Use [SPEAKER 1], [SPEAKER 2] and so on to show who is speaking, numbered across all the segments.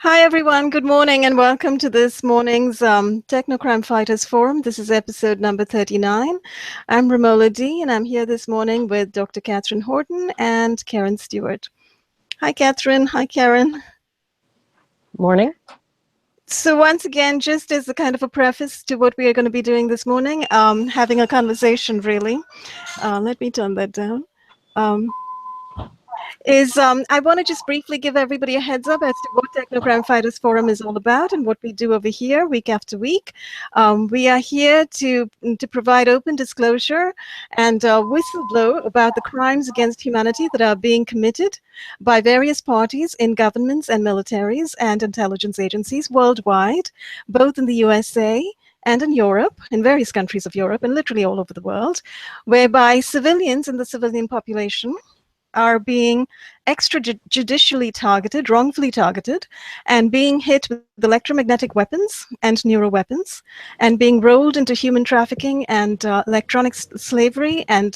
[SPEAKER 1] Hi, everyone. Good morning and welcome to this morning's Techno Crime Fighters Forum. This is episode number 39. I'm Romola D, and I'm here this morning with Dr. Katherine Horton and Karen Stewart. Hi, Katherine. Hi, Karen.
[SPEAKER 2] Morning.
[SPEAKER 1] So once again, just as a kind of a preface to what we are going to be doing this morning, having a conversation, really. Let me turn that down. I want to just briefly give everybody a heads up as to what Techno Crime Fighters Forum is all about and what we do over here week after week. We are here to provide open disclosure and whistleblow about the crimes against humanity that are being committed by various parties in governments and militaries and intelligence agencies worldwide, both in the USA and in Europe, in various countries of Europe and literally all over the world, whereby civilians in the civilian population are being extrajudicially targeted, wrongfully targeted, and being hit with electromagnetic weapons and neuro weapons, and being rolled into human trafficking and electronic slavery and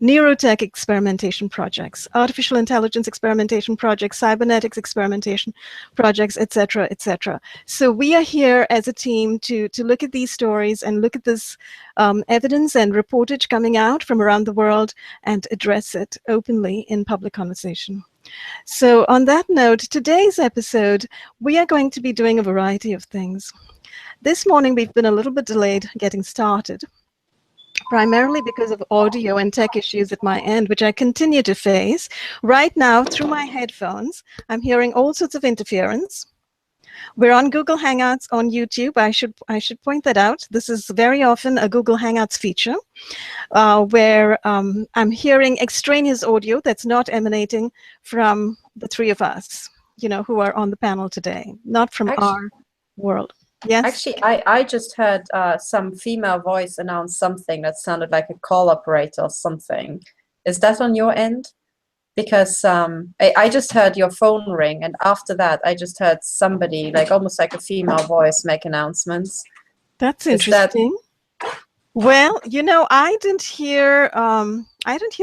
[SPEAKER 1] neurotech experimentation projects, artificial intelligence experimentation projects, cybernetics experimentation projects, etc., etc. So we are here as a team to look at these stories and look at this evidence and reportage coming out from around the world and address it openly in public conversation. So on that note, today's episode, we are going to be doing a variety of things. This morning, we've been a little bit delayed getting started, primarily because of audio and tech issues at my end, which I continue to face. Right now, through my headphones, I'm hearing all sorts of interference. We're on Google Hangouts on YouTube. I should point that out. This is very often a Google Hangouts feature where I'm hearing extraneous audio that's not emanating from the three of us, who are on the panel today, not from our world. Yes?
[SPEAKER 2] Actually, I just heard some female voice announce something that sounded like a call operator or something. Is that on your end? Because I just heard your phone ring, and after that, I just heard somebody, almost like a female voice, make announcements.
[SPEAKER 1] That's interesting. Well, I didn't hear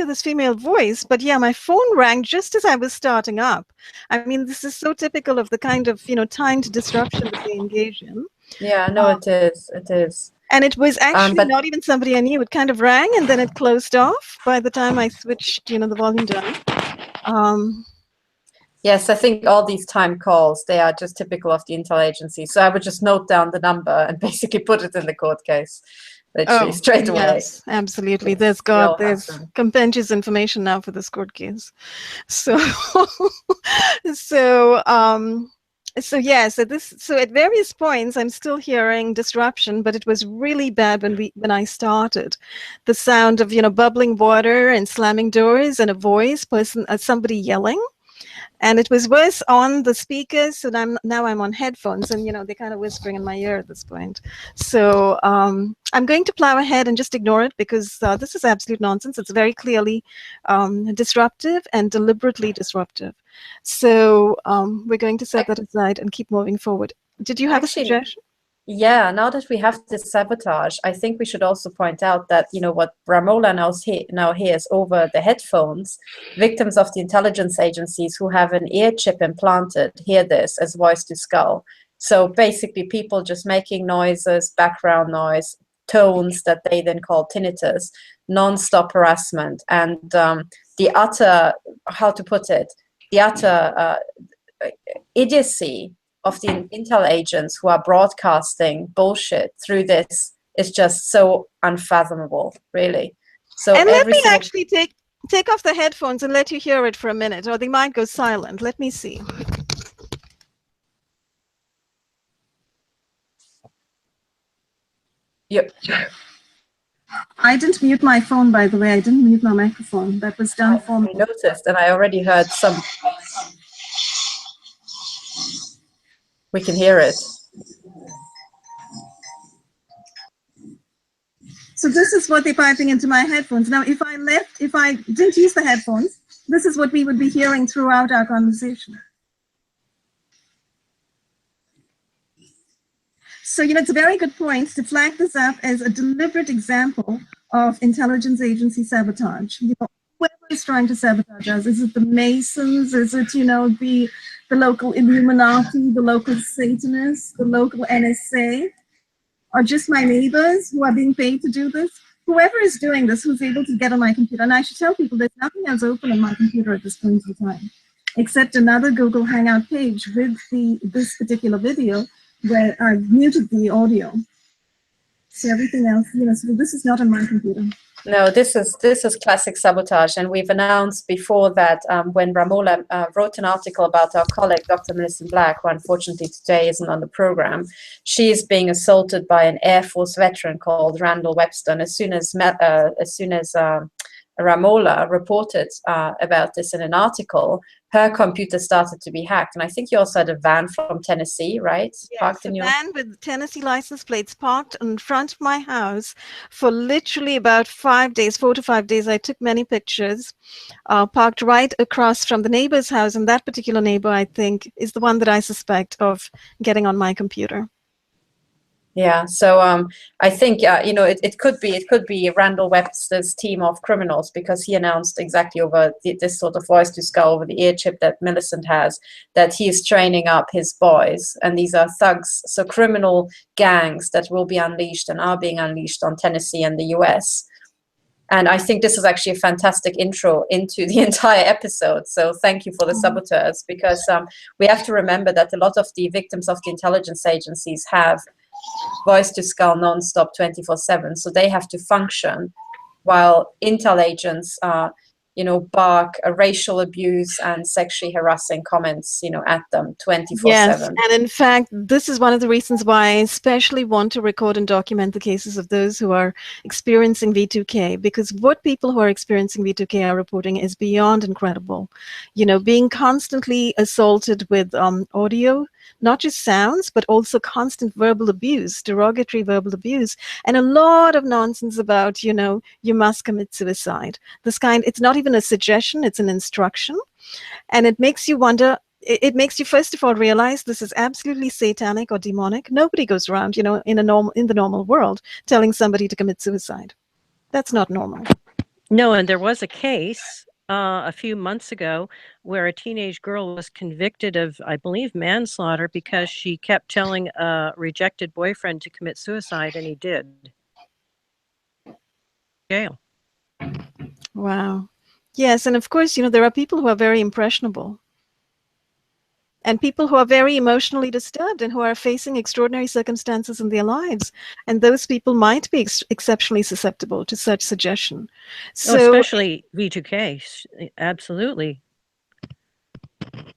[SPEAKER 1] this female voice, but yeah, my phone rang just as I was starting up. I mean, this is so typical of the kind of timed disruption that they engage in.
[SPEAKER 2] Yeah, no, it is. It is.
[SPEAKER 1] And it was actually not even somebody I knew. It kind of rang and then it closed off by the time I switched, the volume down.
[SPEAKER 2] Yes, I think all these time calls, they are just typical of the intel agency. So I would just note down the number and basically put it in the court case, literally straight away.
[SPEAKER 1] Yes, absolutely. There's compendious information now for this court case. So, so at various points I'm still hearing disruption, but it was really bad when I started. The sound of bubbling water and slamming doors and a voice, somebody yelling. And it was worse on the speakers, so now I'm on headphones, and they're kind of whispering in my ear at this point. So I'm going to plow ahead and just ignore it because this is absolute nonsense. It's very clearly disruptive and deliberately disruptive. So we're going to set that aside and keep moving forward. Did you have a suggestion?
[SPEAKER 2] Yeah, now that we have this sabotage, I think we should also point out that, what Ramola now hears over the headphones, victims of the intelligence agencies who have an ear chip implanted hear this as voice to skull. So basically people just making noises, background noise, tones that they then call tinnitus, non-stop harassment, and the utter, how to put it, the utter idiocy of the intel agents who are broadcasting bullshit through this is just so unfathomable, really. So
[SPEAKER 1] and let me actually take off the headphones and let you hear it for a minute, or they might go silent. Let me see.
[SPEAKER 2] Yep.
[SPEAKER 1] I didn't mute my phone, by the way. I didn't mute my microphone. That was done for me.
[SPEAKER 2] I noticed, and I already heard some. We can hear it.
[SPEAKER 1] So this is what they're piping into my headphones. Now, if I didn't use the headphones, this is what we would be hearing throughout our conversation. So, it's a very good point to flag this up as a deliberate example of intelligence agency sabotage. Whoever is trying to sabotage us, is it the Masons? Is it, the the local Illuminati, the local Satanists, the local NSA, or just my neighbors who are being paid to do this. Whoever is doing this, who's able to get on my computer, and I should tell people there's nothing else open on my computer at this point in time, except another Google Hangout page with this particular video where I've muted the audio. So everything else, so this is not on my computer.
[SPEAKER 2] No, this is classic sabotage, and we've announced before that when Ramola wrote an article about our colleague Dr. Millicent Black, who unfortunately today isn't on the program. She is being assaulted by an Air Force veteran called Randall Webster, and as soon as Ramola reported about this in an article, her computer started to be hacked. And I think you also had a van from Tennessee, right?
[SPEAKER 1] Yes,
[SPEAKER 2] parked in
[SPEAKER 1] a
[SPEAKER 2] your
[SPEAKER 1] van with Tennessee license plates parked in front of my house for literally about 5 days, 4 to 5 days. I took many pictures, parked right across from the neighbor's house. And that particular neighbor, I think, is the one that I suspect of getting on my computer.
[SPEAKER 2] Yeah, so I think it could be Randall Webster's team of criminals, because he announced exactly over this sort of voice to skull over the ear chip that Millicent has, that he is training up his boys, and these are thugs, so criminal gangs that will be unleashed and are being unleashed on Tennessee and the US. And I think this is actually a fantastic intro into the entire episode. So thank you for the saboteurs, because we have to remember that a lot of the victims of the intelligence agencies have voice to skull non-stop 24/7, so they have to function while intel agents bark racial abuse and sexually harassing comments at them 24/7.
[SPEAKER 1] Yes, and in fact, this is one of the reasons why I especially want to record and document the cases of those who are experiencing V2K, because what people who are experiencing V2K are reporting is beyond incredible. Being constantly assaulted with audio, not just sounds, but also constant verbal abuse, derogatory verbal abuse, and a lot of nonsense about, you must commit suicide. It's not even a suggestion, it's an instruction. And it makes you wonder, it makes you first of all realize this is absolutely satanic or demonic. Nobody goes around, in the normal world telling somebody to commit suicide. That's not normal.
[SPEAKER 3] No, and there was a case a few months ago where a teenage girl was convicted of, I believe, manslaughter because she kept telling a rejected boyfriend to commit suicide, and he did. Jail.
[SPEAKER 1] Wow. Yes, and of course, there are people who are very impressionable, and people who are very emotionally disturbed and who are facing extraordinary circumstances in their lives. And those people might be exceptionally susceptible to such suggestion. So,
[SPEAKER 3] especially V2K, absolutely.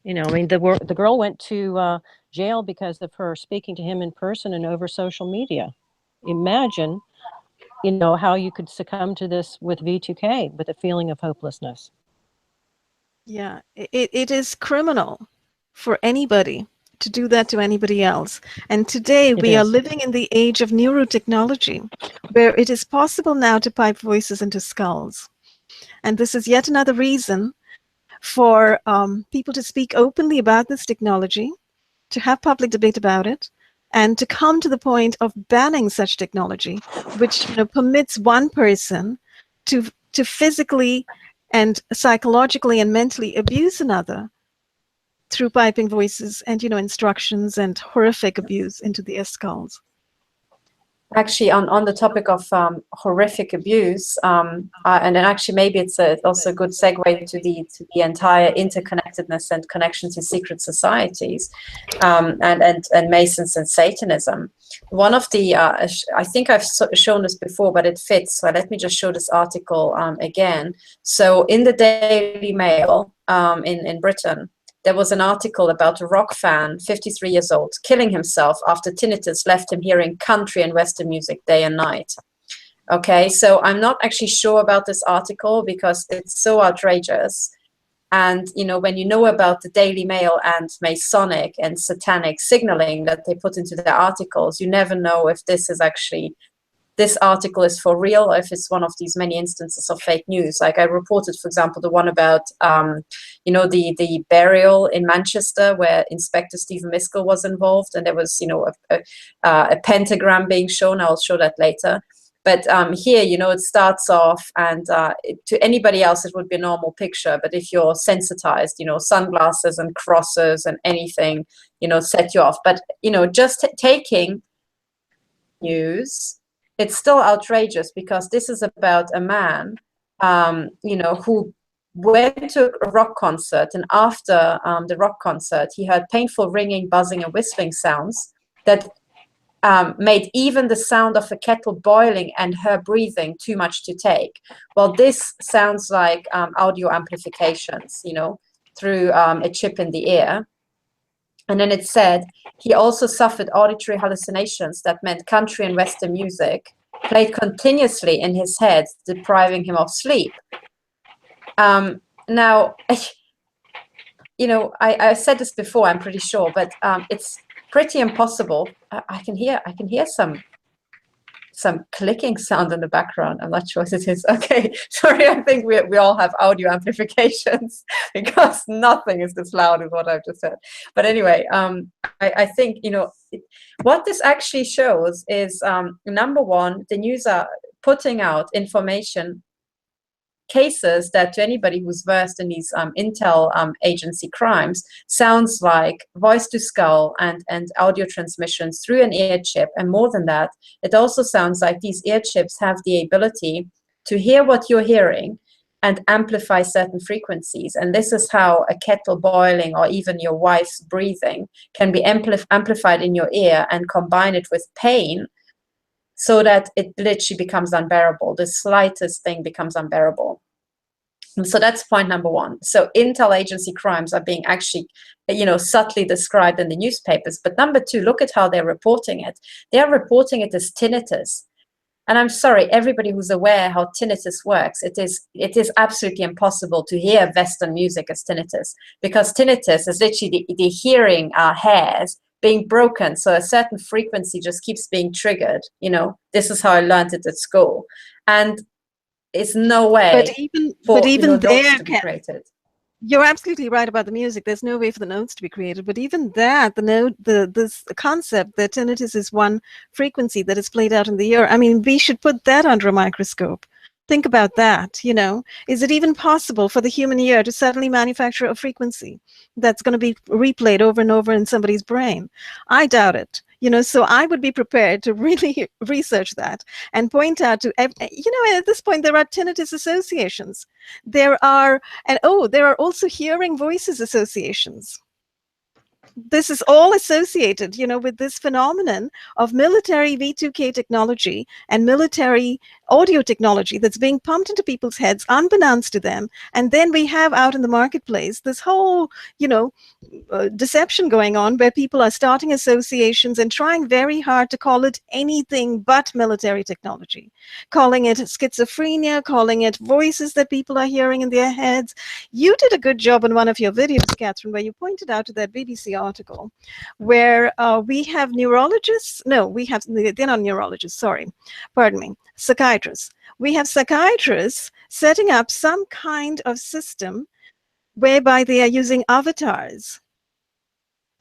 [SPEAKER 3] The girl went to jail because of her speaking to him in person and over social media. Imagine, how you could succumb to this with V2K, with a feeling of hopelessness.
[SPEAKER 1] Yeah, it is criminal for anybody to do that to anybody else. And today we are living in the age of neurotechnology, where it is possible now to pipe voices into skulls. And this is yet another reason for people to speak openly about this technology, to have public debate about it, and to come to the point of banning such technology, which permits one person to physically and psychologically and mentally abuse another through piping voices and instructions and horrific abuse into their skulls.
[SPEAKER 2] Actually, on the topic of horrific abuse, and then actually maybe it's also a good segue to the entire interconnectedness and connection to secret societies, and Masons and Satanism. One of the I think I've shown this before, but it fits. So let me just show this article again. So in the Daily Mail in Britain, there was an article about a rock fan, 53 years old, killing himself after tinnitus left him hearing country and Western music day and night. Okay, so I'm not actually sure about this article because it's so outrageous. And, when you know about the Daily Mail and Masonic and satanic signaling that they put into their articles, you never know if this article is for real, or if it's one of these many instances of fake news. Like I reported, for example, the one about, the burial in Manchester where Inspector Stephen Miskell was involved, and there was, a pentagram being shown. I'll show that later. But here, you know, it starts off, and to anybody else, it would be a normal picture. But if you're sensitized, you know, sunglasses and crosses and anything, you know, set you off. But, you know, just taking news, it's still outrageous, because this is about a man, you know, who went to a rock concert, and after the rock concert, he heard painful ringing, buzzing, and whistling sounds that made even the sound of a kettle boiling and her breathing too much to take. Well, this sounds like audio amplifications, you know, through a chip in the ear. And then it said he also suffered auditory hallucinations that meant country and Western music played continuously in his head, depriving him of sleep. Now, you know, I said this before, I'm pretty sure, but it's pretty impossible. I can hear some clicking sound in the background. I'm not sure what it is. Okay, sorry, I think we all have audio amplifications because nothing is this loud as what I've just said. But anyway, I think, you know, what this actually shows is, number one, the news are putting out information, cases that to anybody who's versed in these intel agency crimes sounds like voice to skull and audio transmissions through an ear chip. And more than that, it also sounds like these ear chips have the ability to hear what you're hearing and amplify certain frequencies. And this is how a kettle boiling or even your wife's breathing can be amplified in your ear and combine it with pain, so that it literally becomes unbearable. The slightest thing becomes unbearable. And so that's point number one. So intel agency crimes are being actually, you know, subtly described in the newspapers. But number two, look at how they're reporting it. They're reporting it as tinnitus. And I'm sorry, everybody who's aware how tinnitus works, it is absolutely impossible to hear Western music as tinnitus, because tinnitus is literally the hearing hairs being broken, so a certain frequency just keeps being triggered. You know, this is how I learned it at school, and it's no way
[SPEAKER 1] but even there
[SPEAKER 2] to be created.
[SPEAKER 1] You're absolutely right about the music. There's no way for the notes to be created. But even that, this concept that tinnitus is one frequency that is played out in the ear. I mean, we should put that under a microscope. Think about that, you know. Is it even possible for the human ear to suddenly manufacture a frequency that's going to be replayed over and over in somebody's brain? I doubt it. You know, so I would be prepared to really research that and point out to, you know, at this point, there are tinnitus associations. There are also hearing voices associations. This is all associated, you know, with this phenomenon of military V2K technology and military audio technology that's being pumped into people's heads unbeknownst to them. And then we have out in the marketplace this whole, you know, deception going on, where people are starting associations and trying very hard to call it anything but military technology, calling it schizophrenia, calling it voices that people are hearing in their heads. You did a good job in one of your videos, Katherine, where you pointed out to that BBC article where we have neurologists. No, they're not neurologists, sorry, pardon me, psychiatrists. We have psychiatrists setting up some kind of system whereby they are using avatars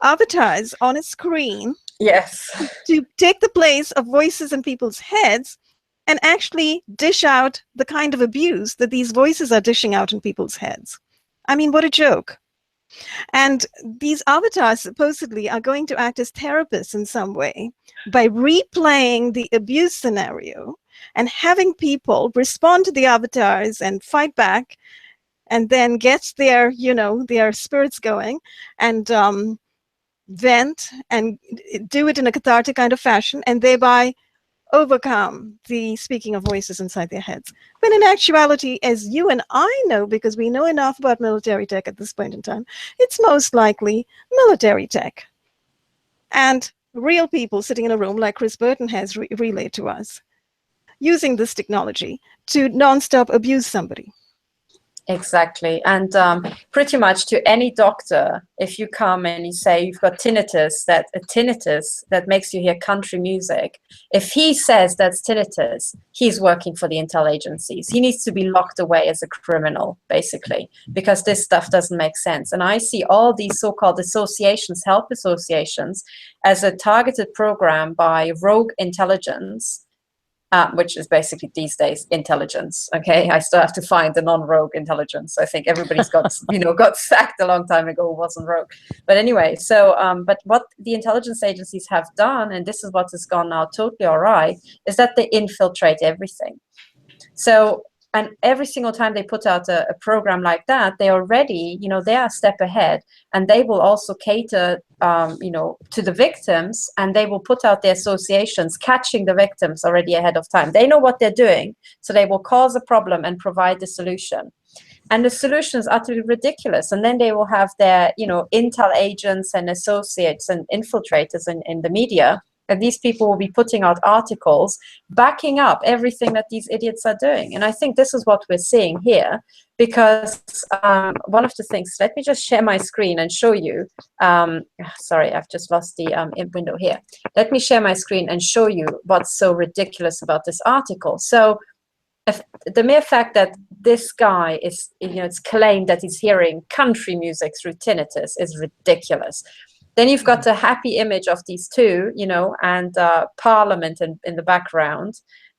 [SPEAKER 1] on a screen,
[SPEAKER 2] yes,
[SPEAKER 1] to take the place of voices in people's heads and actually dish out the kind of abuse that these voices are dishing out in people's heads. I mean, what a joke. And these avatars supposedly are going to act as therapists in some way by replaying the abuse scenario and having people respond to the avatars and fight back, and then get their, you know, their spirits going and vent and do it in a cathartic kind of fashion, and thereby overcome the speaking of voices inside their heads. But in actuality, as you and I know, because we know enough about military tech at this point in time, it's most likely military tech. And real people sitting in a room like Chris Burton has relayed to us, using this technology to nonstop abuse somebody.
[SPEAKER 2] Exactly. And pretty much to any doctor, if you come and you say you've got tinnitus that makes you hear country music, if he says that's tinnitus, he's working for the intel agencies. He needs to be locked away as a criminal, basically, because this stuff doesn't make sense. And I see all these so-called associations, help associations, as a targeted program by rogue intelligence which is basically these days intelligence. Okay, I still have to find the non-rogue intelligence. I think everybody's got got sacked a long time ago who wasn't rogue. But anyway, so but what the intelligence agencies have done, and this is what has gone now totally awry, is that they infiltrate everything. So, and every single time they put out a program like that, they already, they are a step ahead, and they will also cater, to the victims, and they will put out the associations, catching the victims already ahead of time. They know what they're doing, so they will cause a problem and provide the solution. And the solution is utterly ridiculous. And then they will have their, intel agents and associates and infiltrators in the media. And these people will be putting out articles backing up everything that these idiots are doing. And I think this is what we're seeing here, because one of the things, let me just share my screen and show you. Sorry, I've just lost the window here. Let me share my screen and show you what's so ridiculous about this article. So if the mere fact that this guy is, it's claimed that he's hearing country music through tinnitus is ridiculous. Then you've got a happy image of these two, and Parliament in the background.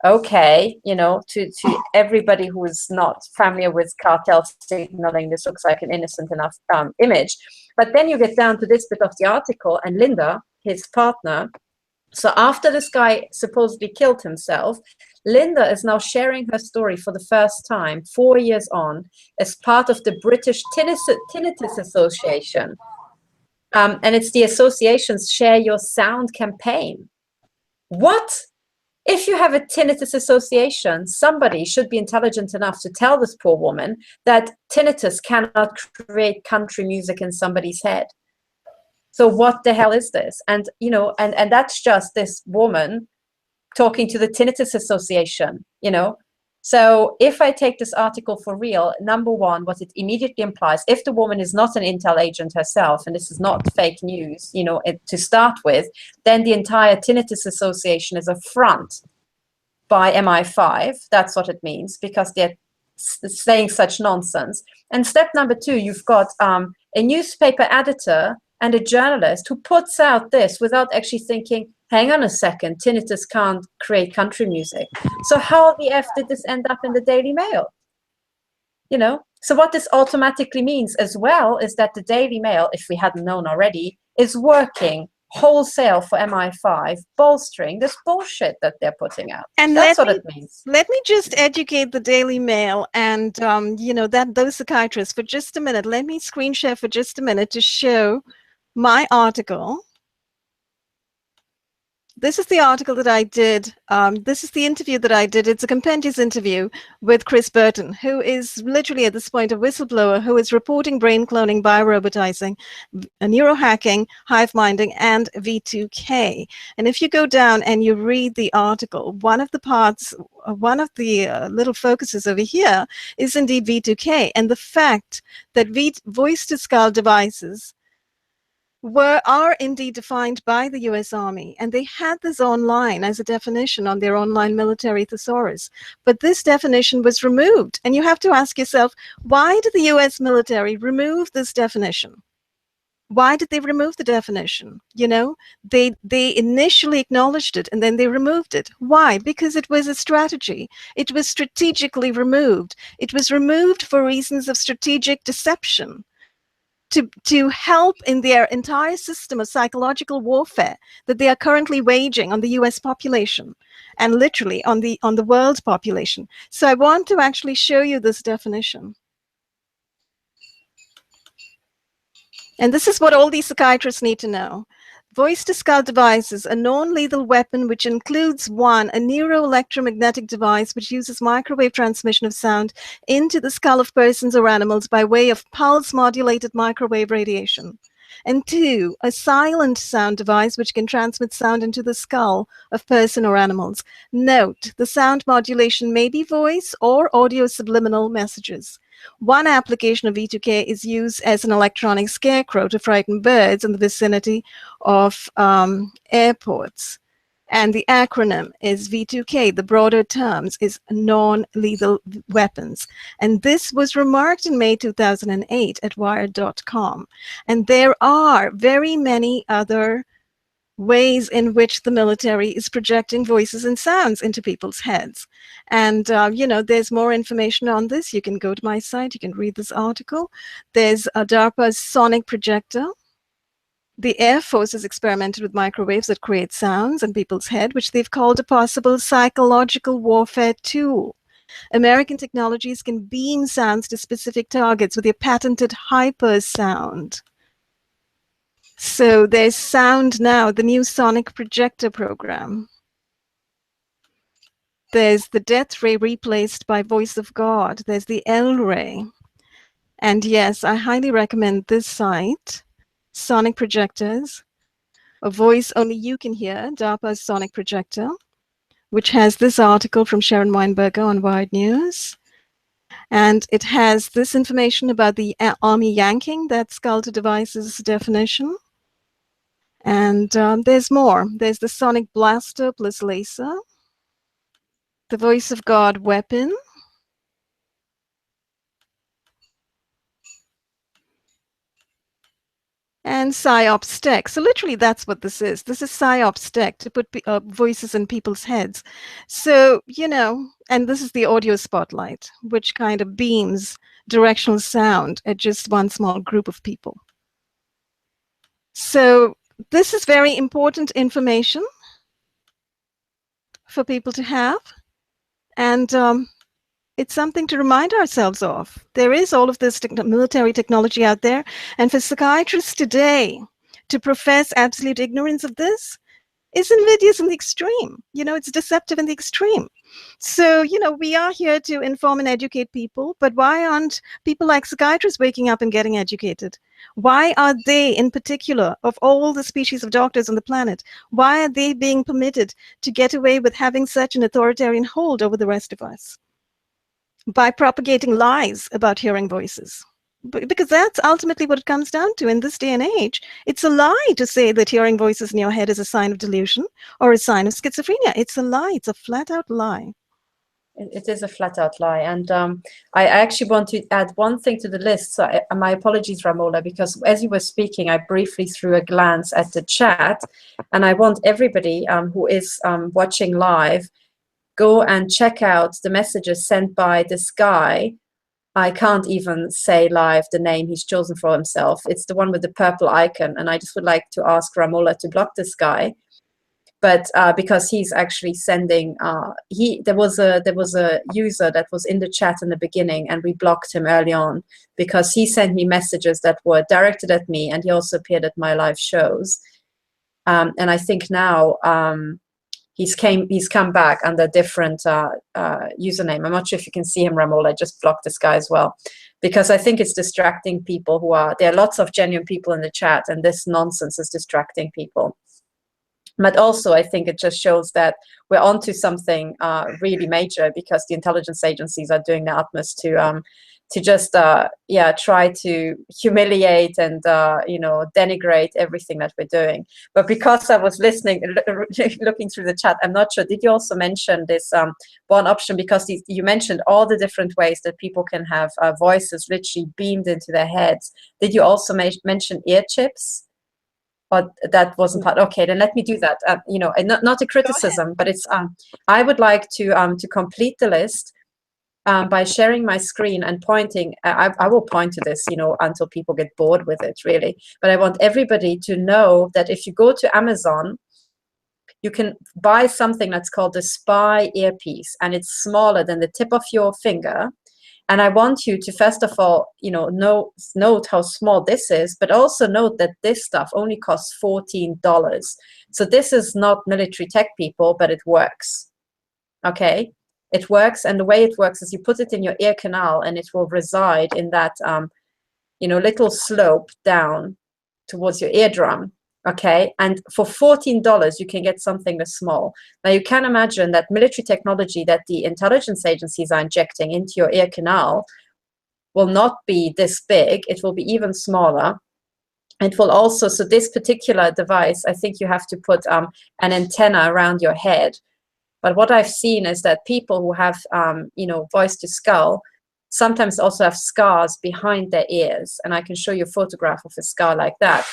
[SPEAKER 2] Okay, to everybody who is not familiar with cartel signaling, this looks like an innocent enough image. But then you get down to this bit of the article, and Linda, his partner. So after this guy supposedly killed himself, Linda is now sharing her story for the first time, 4 years on, as part of the British Tinnitus Association. And it's the association's Share Your Sound campaign. What? If you have a tinnitus association, somebody should be intelligent enough to tell this poor woman that tinnitus cannot create country music in somebody's head. So what the hell is this? And, and that's just this woman talking to the Tinnitus Association, So if I take this article for real, number one, what it immediately implies, if the woman is not an intel agent herself, and this is not fake news, to start with, then the entire Tinnitus Association is a front by MI5. That's what it means, because they're saying such nonsense. And step number two, you've got a newspaper editor and a journalist who puts out this without actually thinking, hang on a second, tinnitus can't create country music. So how the F did this end up in the Daily Mail? So what this automatically means as well is that the Daily Mail, if we hadn't known already, is working wholesale for MI5, bolstering this bullshit that they're putting out. And that's what it means.
[SPEAKER 1] Let me just educate the Daily Mail and, those psychiatrists for just a minute. Let me screen share for just a minute to show my article. This is the article that I did. This is the interview that I did. It's a compendious interview with Chris Burton, who is literally at this point a whistleblower who is reporting brain cloning, biorobotizing, neurohacking, hive minding, and V2K. And if you go down and you read the article, one of the parts, one of the little focuses over here is indeed V2K, and the fact that voice-to-skull devices are indeed defined by the US Army, and they had this online as a definition on their online military thesaurus. But this definition was removed, and you have to ask yourself, why did the US military remove this definition? Why did they remove the definition? They initially acknowledged it, and then they removed it. Why? Because it was a strategy. It was strategically removed. It was removed for reasons of strategic deception, to help in their entire system of psychological warfare that they are currently waging on the US population and literally on the world population. So I want to actually show you this definition. And this is what all these psychiatrists need to know. Voice-to-skull devices, a non-lethal weapon which includes, 1, a neuroelectromagnetic device which uses microwave transmission of sound into the skull of persons or animals by way of pulse-modulated microwave radiation. And 2, a silent sound device which can transmit sound into the skull of person or animals. Note, the sound modulation may be voice or audio subliminal messages. One application of V2K is used as an electronic scarecrow to frighten birds in the vicinity of airports. And the acronym is V2K. The broader terms is non-lethal weapons. And this was remarked in May 2008 at Wired.com. And there are very many other ways in which the military is projecting voices and sounds into people's heads. And, you know, there's more information on this. You can go to my site, you can read this article. There's DARPA's sonic projector. The Air Force has experimented with microwaves that create sounds in people's head, which they've called a possible psychological warfare tool. American technologies can beam sounds to specific targets with their patented hypersound. So there's Sound Now, the new sonic projector program. There's the Death Ray replaced by Voice of God. There's the L Ray. And yes, I highly recommend this site, Sonic Projectors, a voice only you can hear, DARPA's Sonic Projector, which has this article from Sharon Weinberger on Wired News. And it has this information about the Army yanking, that skull to devices definition. And there's more. There's the Sonic Blaster plus Laser, the Voice of God weapon, and PsyOps tech. So literally that's what this is. This is PsyOps tech, to put voices in people's heads. So, you know, and this is the audio spotlight, which kind of beams directional sound at just one small group of people. So this is very important information for people to have. And it's something to remind ourselves of. There is all of this military technology out there. And for psychiatrists today to profess absolute ignorance of this is invidious in the extreme. You know, it's deceptive in the extreme. So, you know, we are here to inform and educate people, but why aren't people like psychiatrists waking up and getting educated? Why are they, in particular, of all the species of doctors on the planet, why are they being permitted to get away with having such an authoritarian hold over the rest of us? By propagating lies about hearing voices. Because that's ultimately what it comes down to in this day and age. It's a lie to say that hearing voices in your head is a sign of delusion or a sign of schizophrenia. It's a lie. It's a flat-out lie.
[SPEAKER 2] It is a flat-out lie. And I actually want to add one thing to the list. So my apologies, Ramola, because as you were speaking, I briefly threw a glance at the chat. And I want everybody who is watching live, go and check out the messages sent by this guy. I can't even say live the name he's chosen for himself. It's the one with the purple icon. And I just would like to ask Ramola to block this guy. But because he's actually sending, there was a user that was in the chat in the beginning, and we blocked him early on because he sent me messages that were directed at me, and he also appeared at my live shows. And I think now he's come back under a different username. I'm not sure if you can see him, Ramola. I just blocked this guy as well, because I think it's distracting people there are lots of genuine people in the chat, and this nonsense is distracting people. But also, I think it just shows that we're onto something really major, because the intelligence agencies are doing their utmost to just try to humiliate and denigrate everything that we're doing. But because I was listening, looking through the chat, I'm not sure. Did you also mention this one option? Because you mentioned all the different ways that people can have voices literally beamed into their heads. Did you also mention ear chips? But that wasn't part. Okay, then let me do that. Not a criticism, but it's. I would like to complete the list by sharing my screen and pointing. I will point to this, until people get bored with it, really. But I want everybody to know that if you go to Amazon, you can buy something that's called the Spy earpiece, and it's smaller than the tip of your finger. And I want you to, first of all, note how small this is, but also note that this stuff only costs $14. So this is not military tech, people, but it works. Okay? It works, and the way it works is you put it in your ear canal, and it will reside in that, little slope down towards your eardrum. Okay, and for $14, you can get something this small. Now, you can imagine that military technology that the intelligence agencies are injecting into your ear canal will not be this big. It will be even smaller. It will also, so this particular device, I think you have to put an antenna around your head. But what I've seen is that people who have, voice to skull, sometimes also have scars behind their ears. And I can show you a photograph of a scar like that.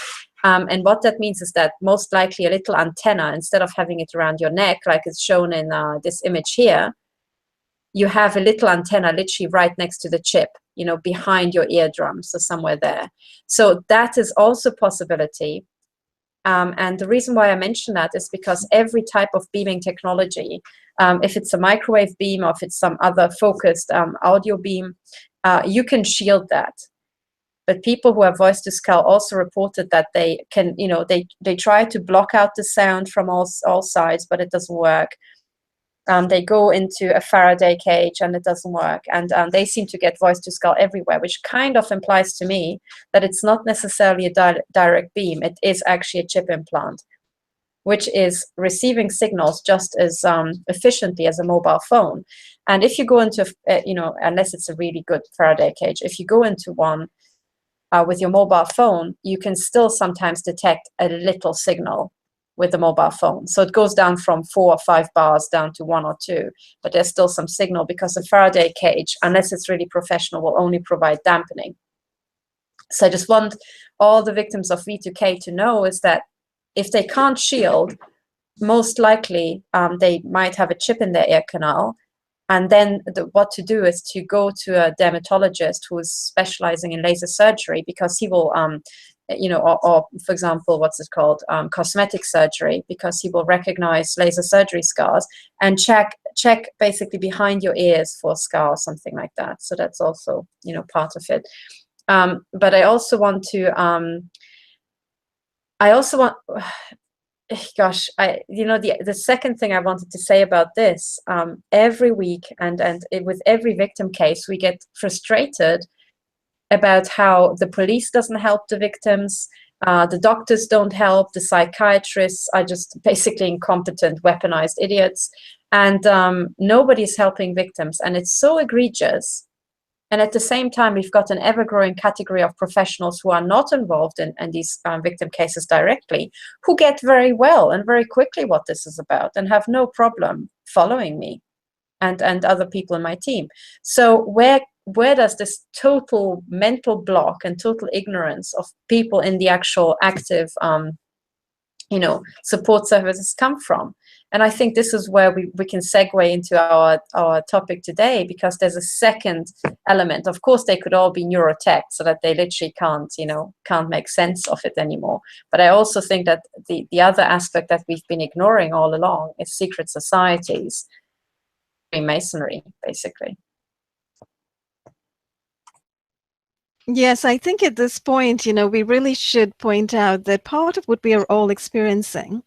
[SPEAKER 2] And what that means is that most likely a little antenna, instead of having it around your neck, like it's shown in this image here, you have a little antenna literally right next to the chip, you know, behind your eardrum, so somewhere there. So that is also a possibility. And the reason why I mention that is because every type of beaming technology, if it's a microwave beam or if it's some other focused audio beam, you can shield that. But people who have voice to skull also reported that they can, you know, they try to block out the sound from all sides, but it doesn't work. They go into a Faraday cage and it doesn't work. And they seem to get voice to skull everywhere, which kind of implies to me that it's not necessarily a direct beam. It is actually a chip implant, which is receiving signals just as efficiently as a mobile phone. And if you go into, you know, unless it's a really good Faraday cage, if you go into one with your mobile phone, you can still sometimes detect a little signal with the mobile phone. So it goes down from 4 or 5 bars down to 1 or 2, but there's still some signal because a Faraday cage, unless it's really professional, will only provide dampening. So I just want all the victims of V2K to know is that if they can't shield, most likely they might have a chip in their ear canal. And then what to do is to go to a dermatologist who is specializing in laser surgery, because he will you know, or for example, what's it called, cosmetic surgery, because he will recognize laser surgery scars and check basically behind your ears for a scar or something like that. So that's also, you know, part of it. But I also want to, gosh, you know, the second thing I wanted to say about this, every week and with every victim case, we get frustrated about how the police doesn't help the victims, the doctors don't help, the psychiatrists are just basically incompetent, weaponized idiots, and nobody's helping victims. And it's so egregious. And at the same time, we've got an ever-growing category of professionals who are not involved in these victim cases directly, who get very well and very quickly what this is about and have no problem following me and other people in my team. So where does this total mental block and total ignorance of people in the actual active, you know, support services come from? And I think this is where we can segue into our topic today, because there's a second element. Of course, they could all be neurotech so that they literally can't make sense of it anymore. But I also think that the other aspect that we've been ignoring all along is secret societies, Freemasonry, basically.
[SPEAKER 1] Yes, I think at this point, you know, we really should point out that part of what we are all experiencing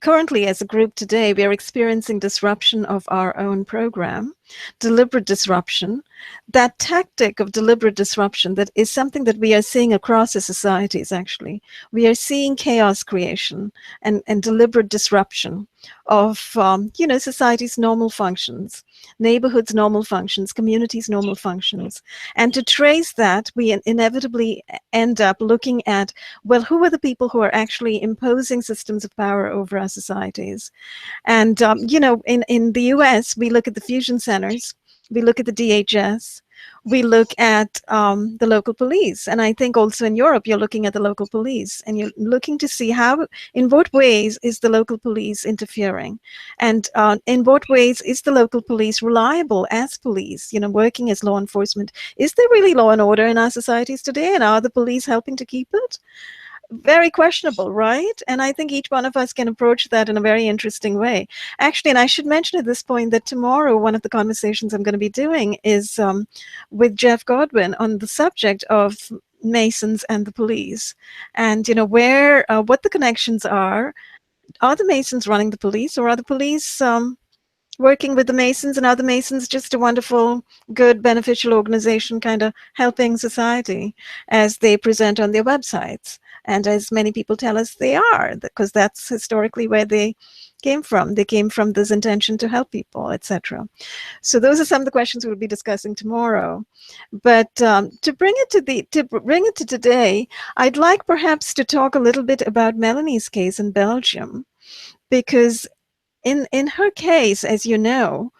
[SPEAKER 1] currently as a group today, we are experiencing disruption of our own program, deliberate disruption. That tactic of deliberate disruption, that is something that we are seeing across the societies, actually. We are seeing chaos creation and deliberate disruption of, you know, society's normal functions, neighborhoods' normal functions, communities' normal functions. And to trace that, we inevitably end up looking at, well, who are the people who are actually imposing systems of power over our societies? And, you know, in the US, we look at the fusion centers, we look at the DHS, we look at the local police. And I think also in Europe, you're looking at the local police and you're looking to see how, in what ways is the local police interfering? And in what ways is the local police reliable as police, you know, working as law enforcement? Is there really law and order in our societies today? And are the police helping to keep it? Very questionable, right? And I think each one of us can approach that in a very interesting way. Actually, and I should mention at this point that tomorrow, one of the conversations I'm going to be doing is with Jeff Godwin on the subject of Masons and the police. And, you know, what the connections are. Are the Masons running the police, or are the police working with the Masons, and are the Masons just a wonderful, good, beneficial organization kind of helping society as they present on their websites? And as many people tell us they are, because that's historically where they came from. They came from this intention to help people, etc. So those are some of the questions we'll be discussing tomorrow. But to bring it to today, I'd like perhaps to talk a little bit about Melanie's case in Belgium, because in her case, as you know,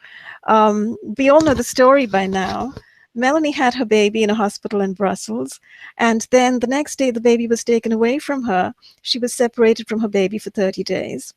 [SPEAKER 1] we all know the story by now. Melanie had her baby in a hospital in Brussels, and then the next day the baby was taken away from her. She was separated from her baby for 30 days.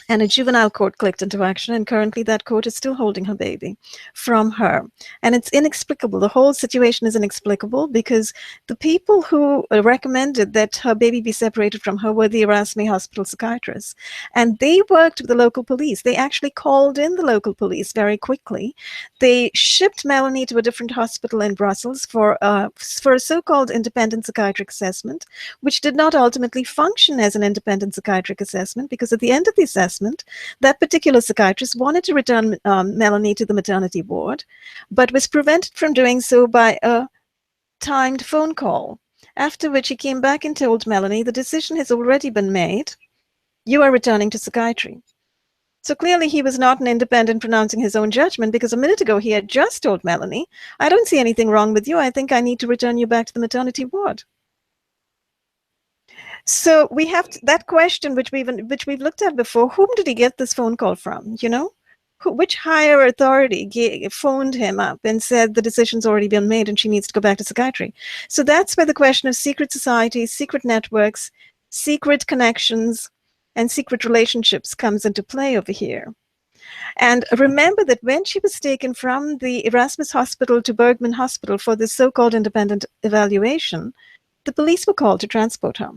[SPEAKER 1] And a juvenile court clicked into action, and currently that court is still holding her baby from her. And it's inexplicable. The whole situation is inexplicable because the people who recommended that her baby be separated from her were the Erasmus Hospital psychiatrists. And they worked with the local police. They actually called in the local police very quickly. They shipped Melanie to a different hospital in Brussels for a so-called independent psychiatric assessment, which did not ultimately function as an independent psychiatric assessment because at the end of the assessment, that particular psychiatrist wanted to return Melanie to the maternity ward, but was prevented from doing so by a timed phone call, after which he came back and told Melanie, the decision has already been made. You are returning to psychiatry. So clearly he was not an independent pronouncing his own judgment, because a minute ago he had just told Melanie, I don't see anything wrong with you. I think I need to return you back to the maternity ward. So we have that question, which we've looked at before. Whom did he get this phone call from? You know, which higher authority phoned him up and said the decision's already been made and she needs to go back to psychiatry? So that's where the question of secret societies, secret networks, secret connections, and secret relationships comes into play over here. And remember that when she was taken from the Erasmus Hospital to Bergman Hospital for this so-called independent evaluation, the police were called to transport her.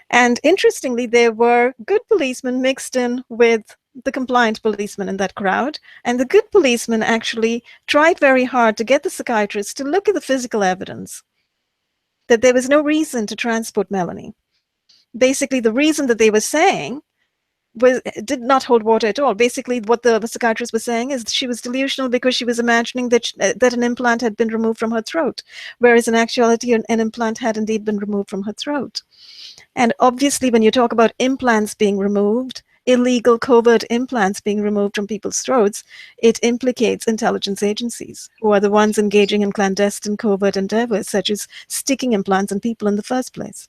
[SPEAKER 1] And interestingly, there were good policemen mixed in with the compliant policemen in that crowd. And the good policemen actually tried very hard to get the psychiatrist to look at the physical evidence that there was no reason to transport Melanie. Basically, the reason that they were saying did not hold water at all. Basically, what the psychiatrist was saying is she was delusional because she was imagining that that an implant had been removed from her throat, whereas in actuality, an implant had indeed been removed from her throat. And obviously, when you talk about implants being removed, illegal covert implants being removed from people's throats, it implicates intelligence agencies who are the ones engaging in clandestine covert endeavors, such as sticking implants in people in the first place.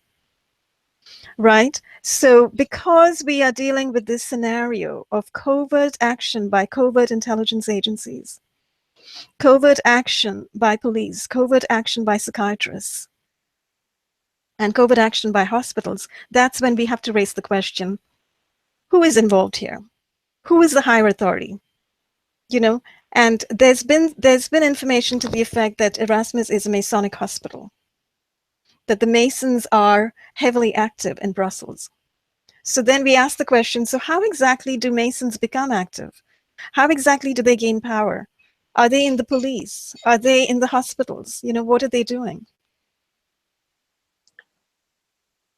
[SPEAKER 1] Right? So because we are dealing with this scenario of covert action by covert intelligence agencies, covert action by police, covert action by psychiatrists, and covert action by hospitals, that's when we have to raise the question, who is involved here? Who is the higher authority? You know, and there's been information to the effect that Erasmus is a Masonic hospital, that the Masons are heavily active in Brussels. So then we ask the question, so how exactly do Masons become active? How exactly do they gain power? Are they in the police? Are they in the hospitals? You know, what are they doing?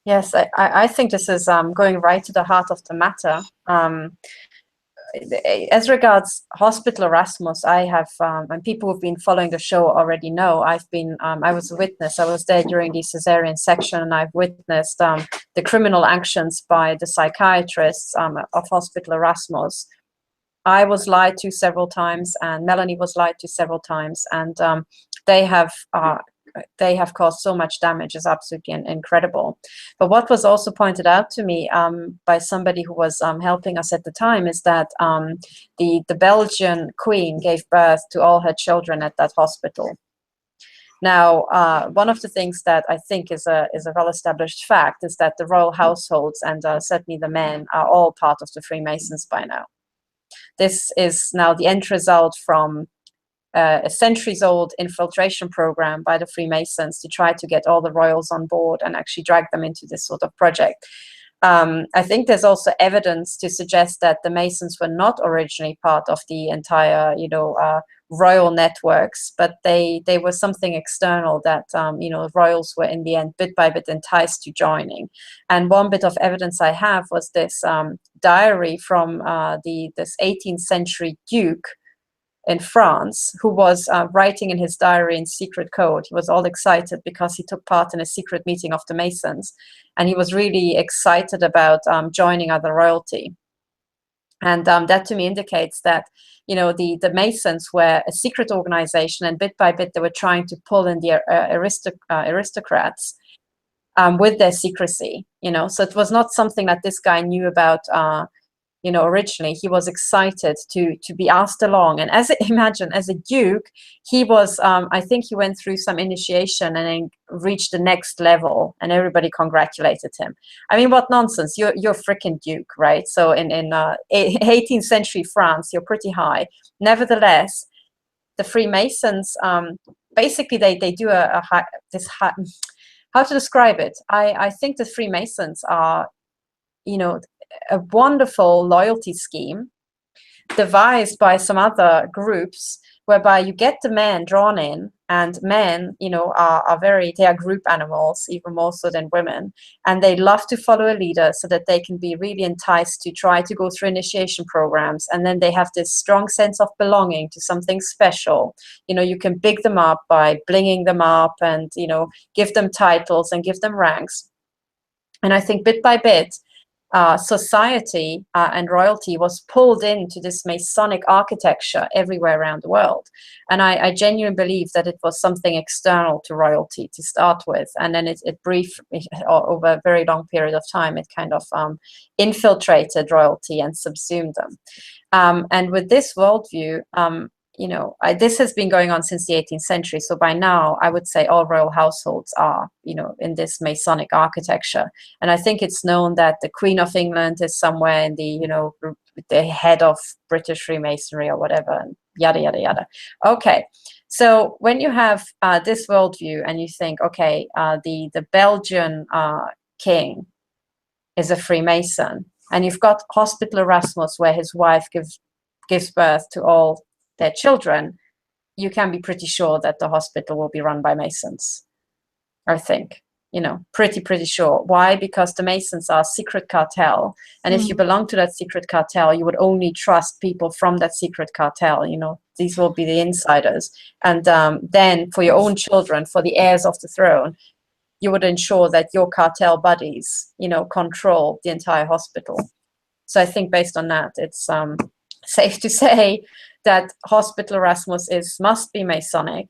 [SPEAKER 2] Yes, I think this is going right to the heart of the matter. As regards Hospital Erasmus, I have, and people who've been following the show already know, I was a witness. I was there during the cesarean section, and I've witnessed the criminal actions by the psychiatrists of Hospital Erasmus. I was lied to several times, and Melanie was lied to several times, and they have caused so much damage. Is absolutely incredible. But what was also pointed out to me by somebody who was helping us at the time is that the Belgian queen gave birth to all her children at that hospital. Now, one of the things that I think is a well-established fact is that the royal households, and certainly the men, are all part of the Freemasons by now. This is now the end result from a centuries-old infiltration program by the Freemasons to try to get all the royals on board and actually drag them into this sort of project. I think there's also evidence to suggest that the Masons were not originally part of the entire, royal networks, but they were something external that, royals were in the end bit by bit enticed to joining. And one bit of evidence I have was this diary from this 18th century duke in France, who was writing in his diary in secret code. He was all excited because he took part in a secret meeting of the Masons, and he was really excited about joining other royalty. And that to me indicates that, the Masons were a secret organization, and bit by bit they were trying to pull in the aristocrats with their secrecy. So it was not something that this guy knew about You know, originally he was excited to be asked along, and imagine as a duke, he was I think he went through some initiation and then reached the next level, and everybody congratulated him. I mean, what nonsense! You're freaking duke, right? So in 18th century France, you're pretty high. Nevertheless, the Freemasons, basically they do how to describe it? I think the Freemasons are, you know, a wonderful loyalty scheme devised by some other groups, whereby you get the men drawn in, and men, you know, they are group animals, even more so than women, and they love to follow a leader so that they can be really enticed to try to go through initiation programs, and then they have this strong sense of belonging to something special. You know, you can big them up by blinging them up, and, you know, give them titles and give them ranks. And I think bit by bit, society and royalty was pulled into this Masonic architecture everywhere around the world. And I genuinely believe that it was something external to royalty to start with. And then it briefly, over a very long period of time, it kind of infiltrated royalty and subsumed them. And with this worldview, you know, this has been going on since the 18th century. So by now, I would say all royal households are, you know, in this Masonic architecture. And I think it's known that the Queen of England is somewhere in the, you know, the head of British Freemasonry or whatever, and yada, yada, yada. Okay. So when you have this worldview and you think, okay, the Belgian king is a Freemason, and you've got Hospital Erasmus, where his wife gives birth to all their children, you can be pretty sure that the hospital will be run by Masons. I think, you know, pretty sure. Why? Because the Masons are a secret cartel, and if you belong to that secret cartel, you would only trust people from that secret cartel. You know, these will be the insiders. And then for your own children, for the heirs of the throne, you would ensure that your cartel buddies, you know, control the entire hospital. So I think based on that, it's safe to say that Hospital Erasmus must be Masonic.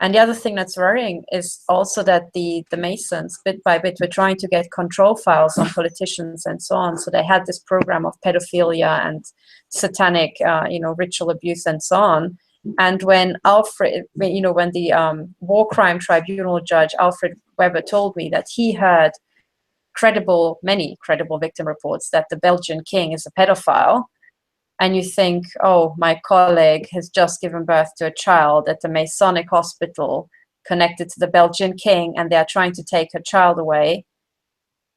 [SPEAKER 2] And the other thing that's worrying is also that the Masons, bit by bit, were trying to get control files on politicians and so on. So they had this program of pedophilia and satanic, you know, ritual abuse and so on. And when when the war crime tribunal judge Alfred Weber told me that he heard many credible victim reports that the Belgian king is a pedophile, and you think, oh, my colleague has just given birth to a child at the Masonic hospital connected to the Belgian king, and they're trying to take her child away,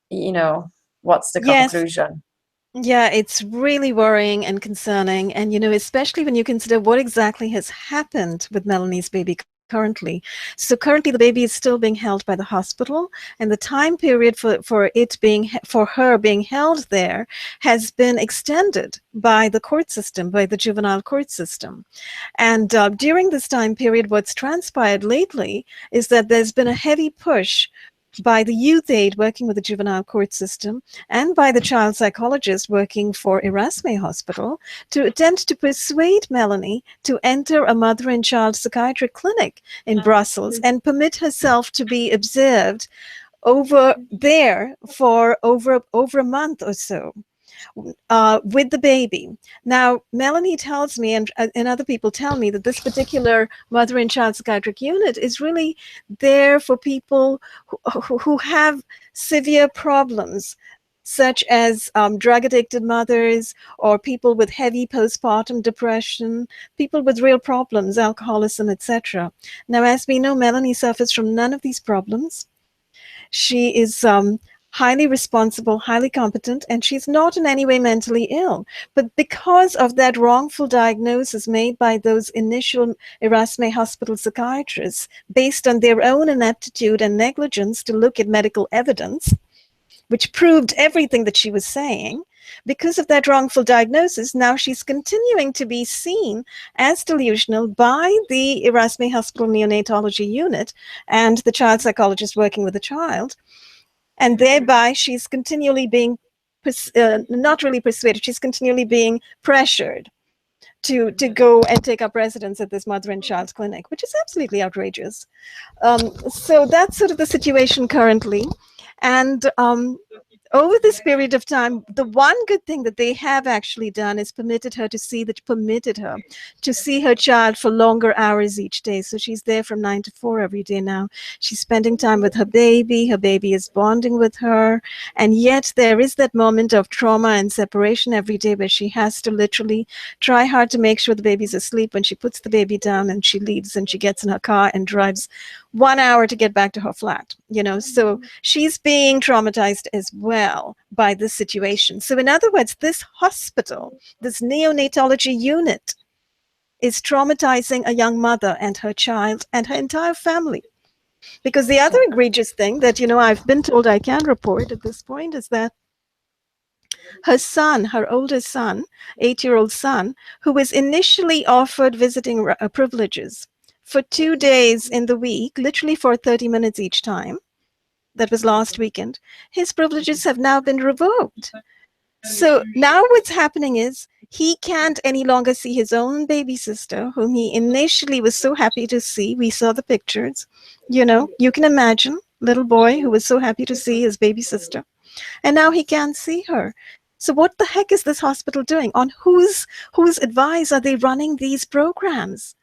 [SPEAKER 2] you know, what's the conclusion?
[SPEAKER 1] Yeah, it's really worrying and concerning. And, you know, especially when you consider what exactly has happened with Melanie's baby currently. So currently the baby is still being held by the hospital, and the time period for her being held there has been extended by the court system, by the juvenile court system. And during this time period, what's transpired lately is that there's been a heavy push by the youth aid working with the juvenile court system and by the child psychologist working for Erasmus Hospital to attempt to persuade Melanie to enter a mother and child psychiatric clinic in Brussels and permit herself to be observed over there for over a month or so. With the baby. Now, Melanie tells me, and other people tell me, that this particular mother and child psychiatric unit is really there for people who have severe problems, such as drug-addicted mothers, or people with heavy postpartum depression, people with real problems, alcoholism, etc. Now, as we know, Melanie suffers from none of these problems. She is highly responsible, highly competent, and she's not in any way mentally ill. But because of that wrongful diagnosis made by those initial Erasmus Hospital psychiatrists, based on their own ineptitude and negligence to look at medical evidence, which proved everything that she was saying, because of that wrongful diagnosis, now she's continuing to be seen as delusional by the Erasmus Hospital neonatology unit and the child psychologist working with the child. And thereby, she's continually being, not really persuaded, she's continually being pressured to go and take up residence at this mother and child clinic, which is absolutely outrageous. So that's sort of the situation currently. And over this period of time, the one good thing that they have actually done is permitted her to see her child for longer hours each day. So she's there from 9 to 4 every day now. She's spending time with her baby. Her baby is bonding with her. And yet there is that moment of trauma and separation every day where she has to literally try hard to make sure the baby's asleep when she puts the baby down, and she leaves and she gets in her car and drives 1 hour to get back to her flat, so she's being traumatized as well by this situation. So in other words, this hospital, this neonatology unit, is traumatizing a young mother and her child and her entire family. Because the other egregious thing that, I've been told I can report at this point is that her son, her oldest son, 8-year-old son, who was initially offered visiting privileges for 2 days in the week, literally for 30 minutes each time, that was last weekend, his privileges have now been revoked. So now what's happening is he can't any longer see his own baby sister, whom he initially was so happy to see. We saw the pictures. You can imagine, little boy who was so happy to see his baby sister. And now he can't see her. So what the heck is this hospital doing? On whose advice are they running these programs?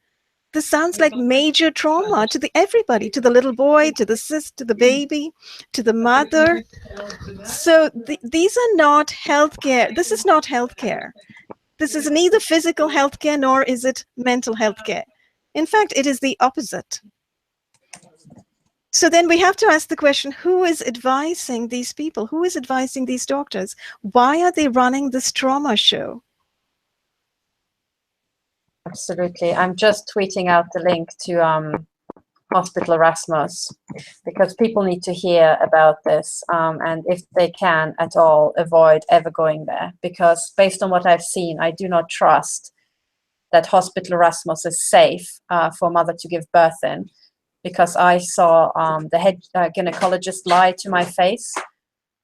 [SPEAKER 1] This sounds like major trauma to everybody, to the little boy, to the sis, to the baby, to the mother. So these are not healthcare. This is not healthcare. This is neither physical healthcare nor is it mental healthcare. In fact, it is the opposite. So then we have to ask the question, who is advising these people? Who is advising these doctors? Why are they running this trauma show?
[SPEAKER 2] Absolutely. I'm just tweeting out the link to Hospital Erasmus, because people need to hear about this, and if they can at all, avoid ever going there, because based on what I've seen, I do not trust that Hospital Erasmus is safe for a mother to give birth in, because I saw the head gynecologist lie to my face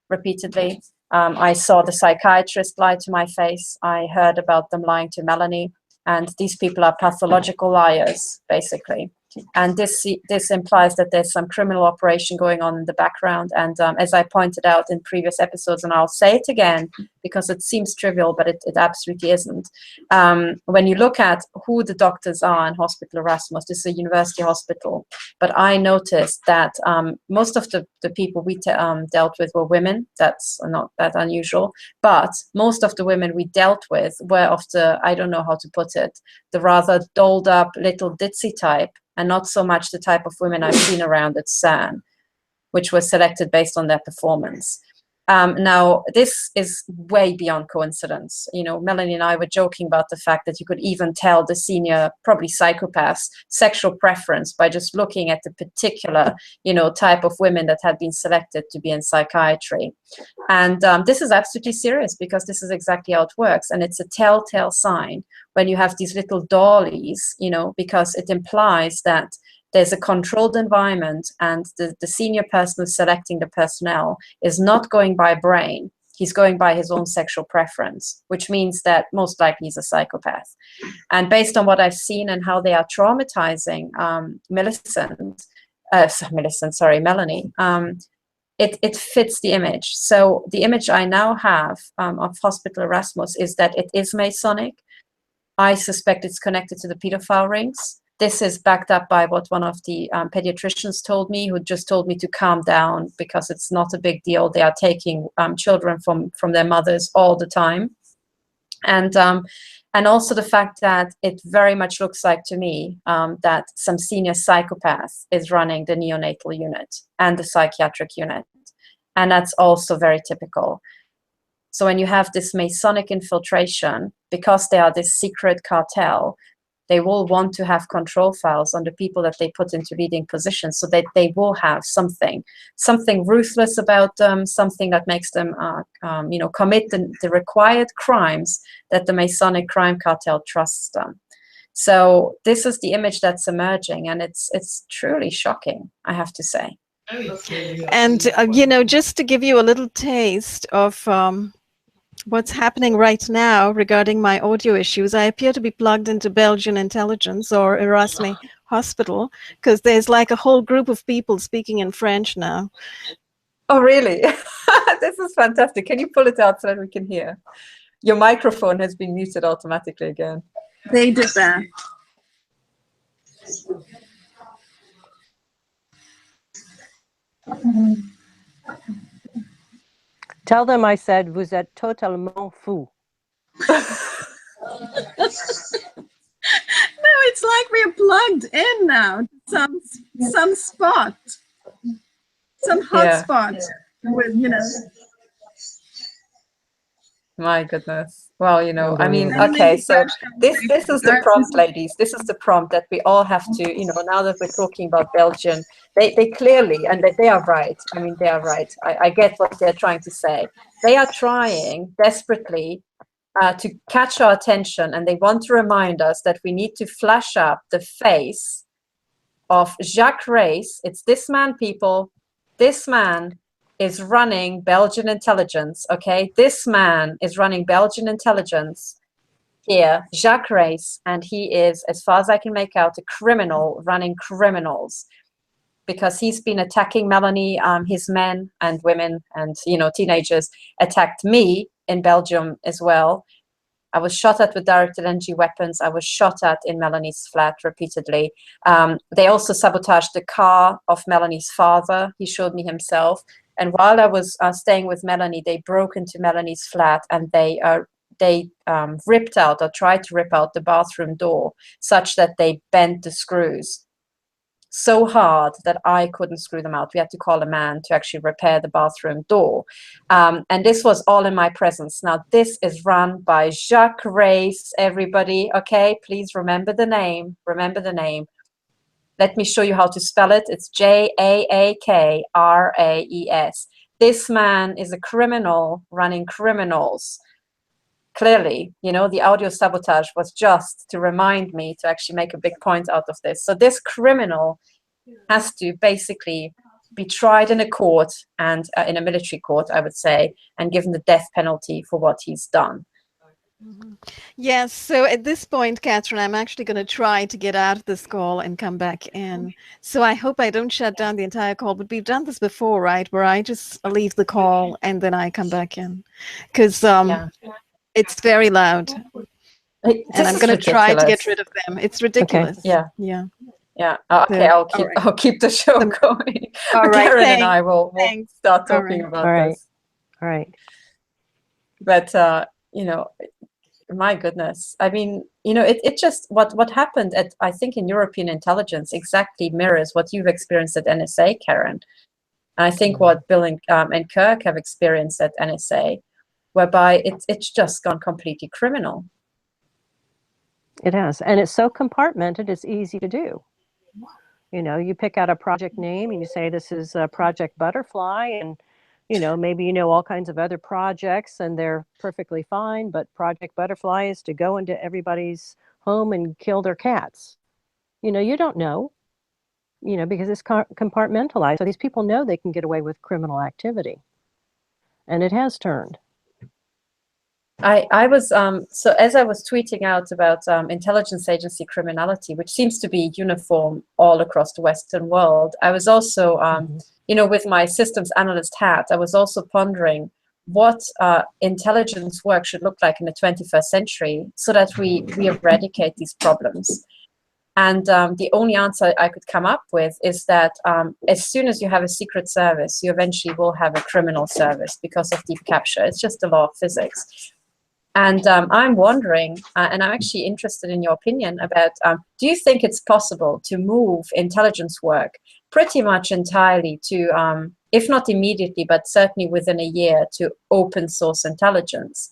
[SPEAKER 2] repeatedly. I saw the psychiatrist lie to my face. I heard about them lying to Melanie. And these people are pathological liars, basically. And this implies that there's some criminal operation going on in the background. And as I pointed out in previous episodes, and I'll say it again because it seems trivial, but it absolutely isn't. When you look at who the doctors are in Hospital Erasmus, this is a university hospital, but I noticed that most of the people we dealt with were women. That's not that unusual. But most of the women we dealt with were of the, I don't know how to put it, the rather dolled up little ditzy type, and not so much the type of women I've seen around at CERN, which were selected based on their performance. Now, this is way beyond coincidence. Melanie and I were joking about the fact that you could even tell the senior, probably psychopath's sexual preference by just looking at the particular, type of women that had been selected to be in psychiatry. And this is absolutely serious, because this is exactly how it works. And it's a telltale sign when you have these little dollies, because it implies that there's a controlled environment, and the senior person who's selecting the personnel is not going by brain. He's going by his own sexual preference, which means that most likely he's a psychopath. And based on what I've seen and how they are traumatizing Melanie, it fits the image. So the image I now have of Hospital Erasmus is that it is Masonic. I suspect it's connected to the pedophile rings. This is backed up by what one of the pediatricians told me, who just told me to calm down because it's not a big deal. They are taking children from their mothers all the time. And also the fact that it very much looks like to me that some senior psychopath is running the neonatal unit and the psychiatric unit. And that's also very typical. So when you have this Masonic infiltration, because they are this secret cartel, they will want to have control files on the people that they put into leading positions, so that they will have something ruthless about them, something that makes them, commit the required crimes that the Masonic crime cartel trusts them. So this is the image that's emerging, and it's truly shocking, I have to say.
[SPEAKER 1] And, just to give you a little taste of what's happening right now regarding my audio issues, I appear to be plugged into Belgian intelligence or Erasmus Hospital, because there's like a whole group of people speaking in French now.
[SPEAKER 2] Oh, really? This is fantastic. Can you pull it out so that we can hear? Your microphone has been muted automatically again.
[SPEAKER 1] They did that.
[SPEAKER 3] Tell them I said, vous êtes totalement fou.
[SPEAKER 1] No, it's like we're plugged in now. Some spot, some hotspot with, you know.
[SPEAKER 2] My goodness. Well, you know, I mean, okay, so this is the prompt, ladies. This is the prompt that we all have to, you know, now that we're talking about Belgium, they clearly, and they are right. I mean, they are right. I get what they're trying to say. They are trying desperately to catch our attention, and they want to remind us that we need to flash up the face of Jacques Race. It's this man, people. This man is running Belgian intelligence, okay? This man is running Belgian intelligence here, Jacques Race, and he is, as far as I can make out, a criminal running criminals, because he's been attacking Melanie, his men and women and, you know, teenagers attacked me in Belgium as well. I was shot at with directed energy weapons. I was shot at in Melanie's flat repeatedly. They also sabotaged the car of Melanie's father. He showed me himself. And while I was staying with Melanie, they broke into Melanie's flat and they ripped out or tried to rip out the bathroom door such that they bent the screws so hard that I couldn't screw them out. We had to call a man to actually repair the bathroom door. And this was all in my presence. Now, this is run by Jacques Race, everybody. Okay, please remember the name. Remember the name. Let me show you how to spell it. It's Jaakraes. This man is a criminal running criminals. Clearly, you know, the audio sabotage was just to remind me to actually make a big point out of this. So this criminal has to basically be tried in a court and in a military court, I would say, and given the death penalty for what he's done.
[SPEAKER 1] Yes, so at this point, Katherine, I'm actually going to try to get out of this call and come back in. So I hope I don't shut down the entire call, but we've done this before, right? Where I just leave the call and then I come back in. Because it's very loud. And I'm going to try to get rid of them. It's ridiculous.
[SPEAKER 2] Okay.
[SPEAKER 1] Yeah.
[SPEAKER 2] Yeah. Okay, I'll keep the show going.
[SPEAKER 1] All right.
[SPEAKER 2] Karen and I will start talking about this.
[SPEAKER 3] All right.
[SPEAKER 2] But you know, my goodness. I mean, you know, it just what happened at, I think, in European intelligence exactly mirrors what you've experienced at NSA, Karen. And I think what Bill and Kirk have experienced at NSA, whereby it's just gone completely criminal.
[SPEAKER 3] It has, and it's so compartmented, it's easy to do. You know, you pick out a project name and you say this is Project Butterfly, and you know, maybe you know all kinds of other projects and they're perfectly fine, but Project Butterfly is to go into everybody's home and kill their cats. You know, you don't know, you know, because it's compartmentalized. So these people know they can get away with criminal activity, and it has turned.
[SPEAKER 2] I was so as I was tweeting out about intelligence agency criminality, which seems to be uniform all across the Western world, I was also you know, with my systems analyst hat, I was also pondering what intelligence work should look like in the 21st century so that we eradicate these problems. And the only answer I could come up with is that as soon as you have a secret service, you eventually will have a criminal service because of deep capture. It's just the law of physics. And I'm wondering, and I'm actually interested in your opinion about, do you think it's possible to move intelligence work pretty much entirely to, if not immediately, but certainly within a year, to open source intelligence?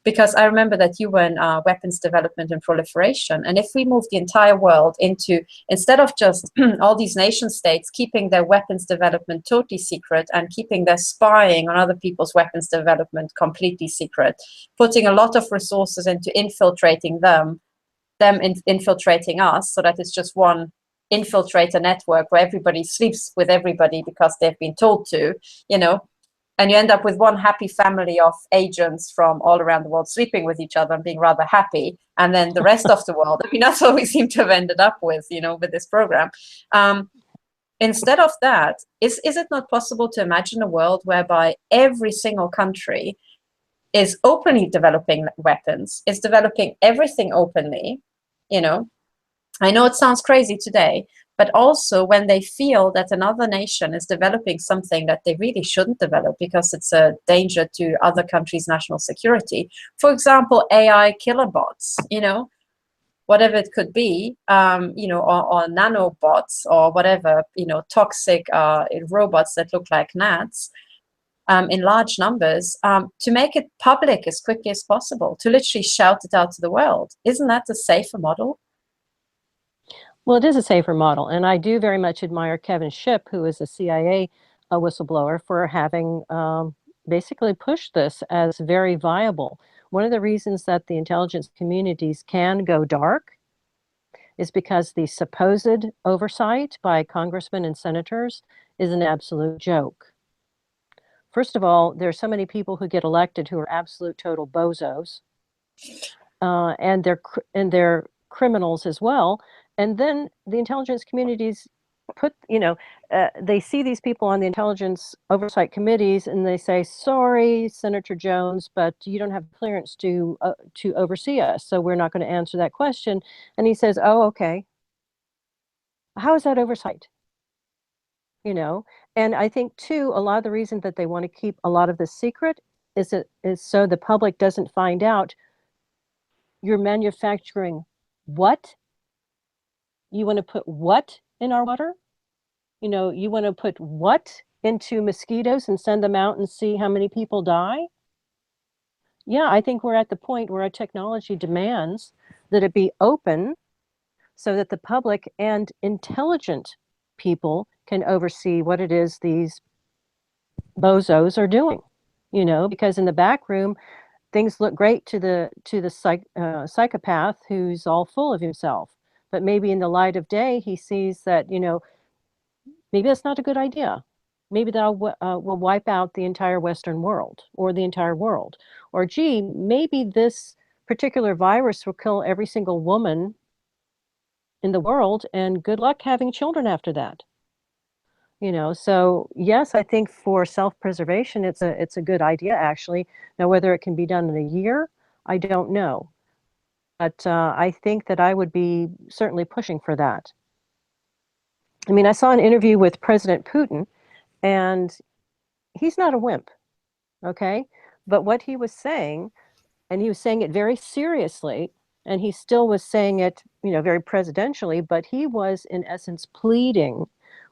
[SPEAKER 2] Because I remember that you were in weapons development and proliferation. And if we move the entire world into, instead of just all these nation states keeping their weapons development totally secret and keeping their spying on other people's weapons development completely secret, putting a lot of resources into infiltrating them infiltrating us, so that it's just one infiltrator network where everybody sleeps with everybody because they've been told to, you know, and you end up with one happy family of agents from all around the world sleeping with each other and being rather happy. And then the rest of the world, I mean, that's what we seem to have ended up with, you know, with this program. instead of that, is it not possible to imagine a world whereby every single country is openly developing weapons, is developing everything openly, you know? I know it sounds crazy today, but also when they feel that another nation is developing something that they really shouldn't develop because it's a danger to other countries' national security. For example, AI killer bots, you know, whatever it could be, you know, or nanobots or whatever, you know, toxic robots that look like gnats in large numbers, to make it public as quickly as possible, to literally shout it out to the world. Isn't that a safer model?
[SPEAKER 3] Well, it is a safer model, and I do very much admire Kevin Shipp, who is a CIA whistleblower, for having basically pushed this as very viable. One of the reasons that the intelligence communities can go dark is because the supposed oversight by congressmen and senators is an absolute joke. First of all, there's so many people who get elected who are absolute total bozos, and they're criminals as well. And then the intelligence communities put, you know, they see these people on the intelligence oversight committees and they say, sorry, Senator Jones, but you don't have clearance to oversee us, so we're not going to answer that question. And he says, oh, okay. How is that oversight? You know, and I think too, a lot of the reason that they want to keep a lot of this secret is so the public doesn't find out you're manufacturing what? You want to put what in our water? You know, you want to put what into mosquitoes and send them out and see how many people die? Yeah, I think we're at the point where our technology demands that it be open so that the public and intelligent people can oversee what it is these bozos are doing, you know, because in the back room, things look great to the psychopath who's all full of himself. But maybe in the light of day, he sees that, you know, maybe that's not a good idea. Maybe that will wipe out the entire Western world or the entire world. Or, gee, maybe this particular virus will kill every single woman in the world, and good luck having children after that. You know, so yes, I think for self-preservation, it's a good idea, actually. Now, whether it can be done in a year, I don't know. But I think that I would be certainly pushing for that. I mean, I saw an interview with President Putin, and he's not a wimp, okay? But what he was saying, and he was saying it very seriously, and he still was saying it, you know, very presidentially, but he was in essence pleading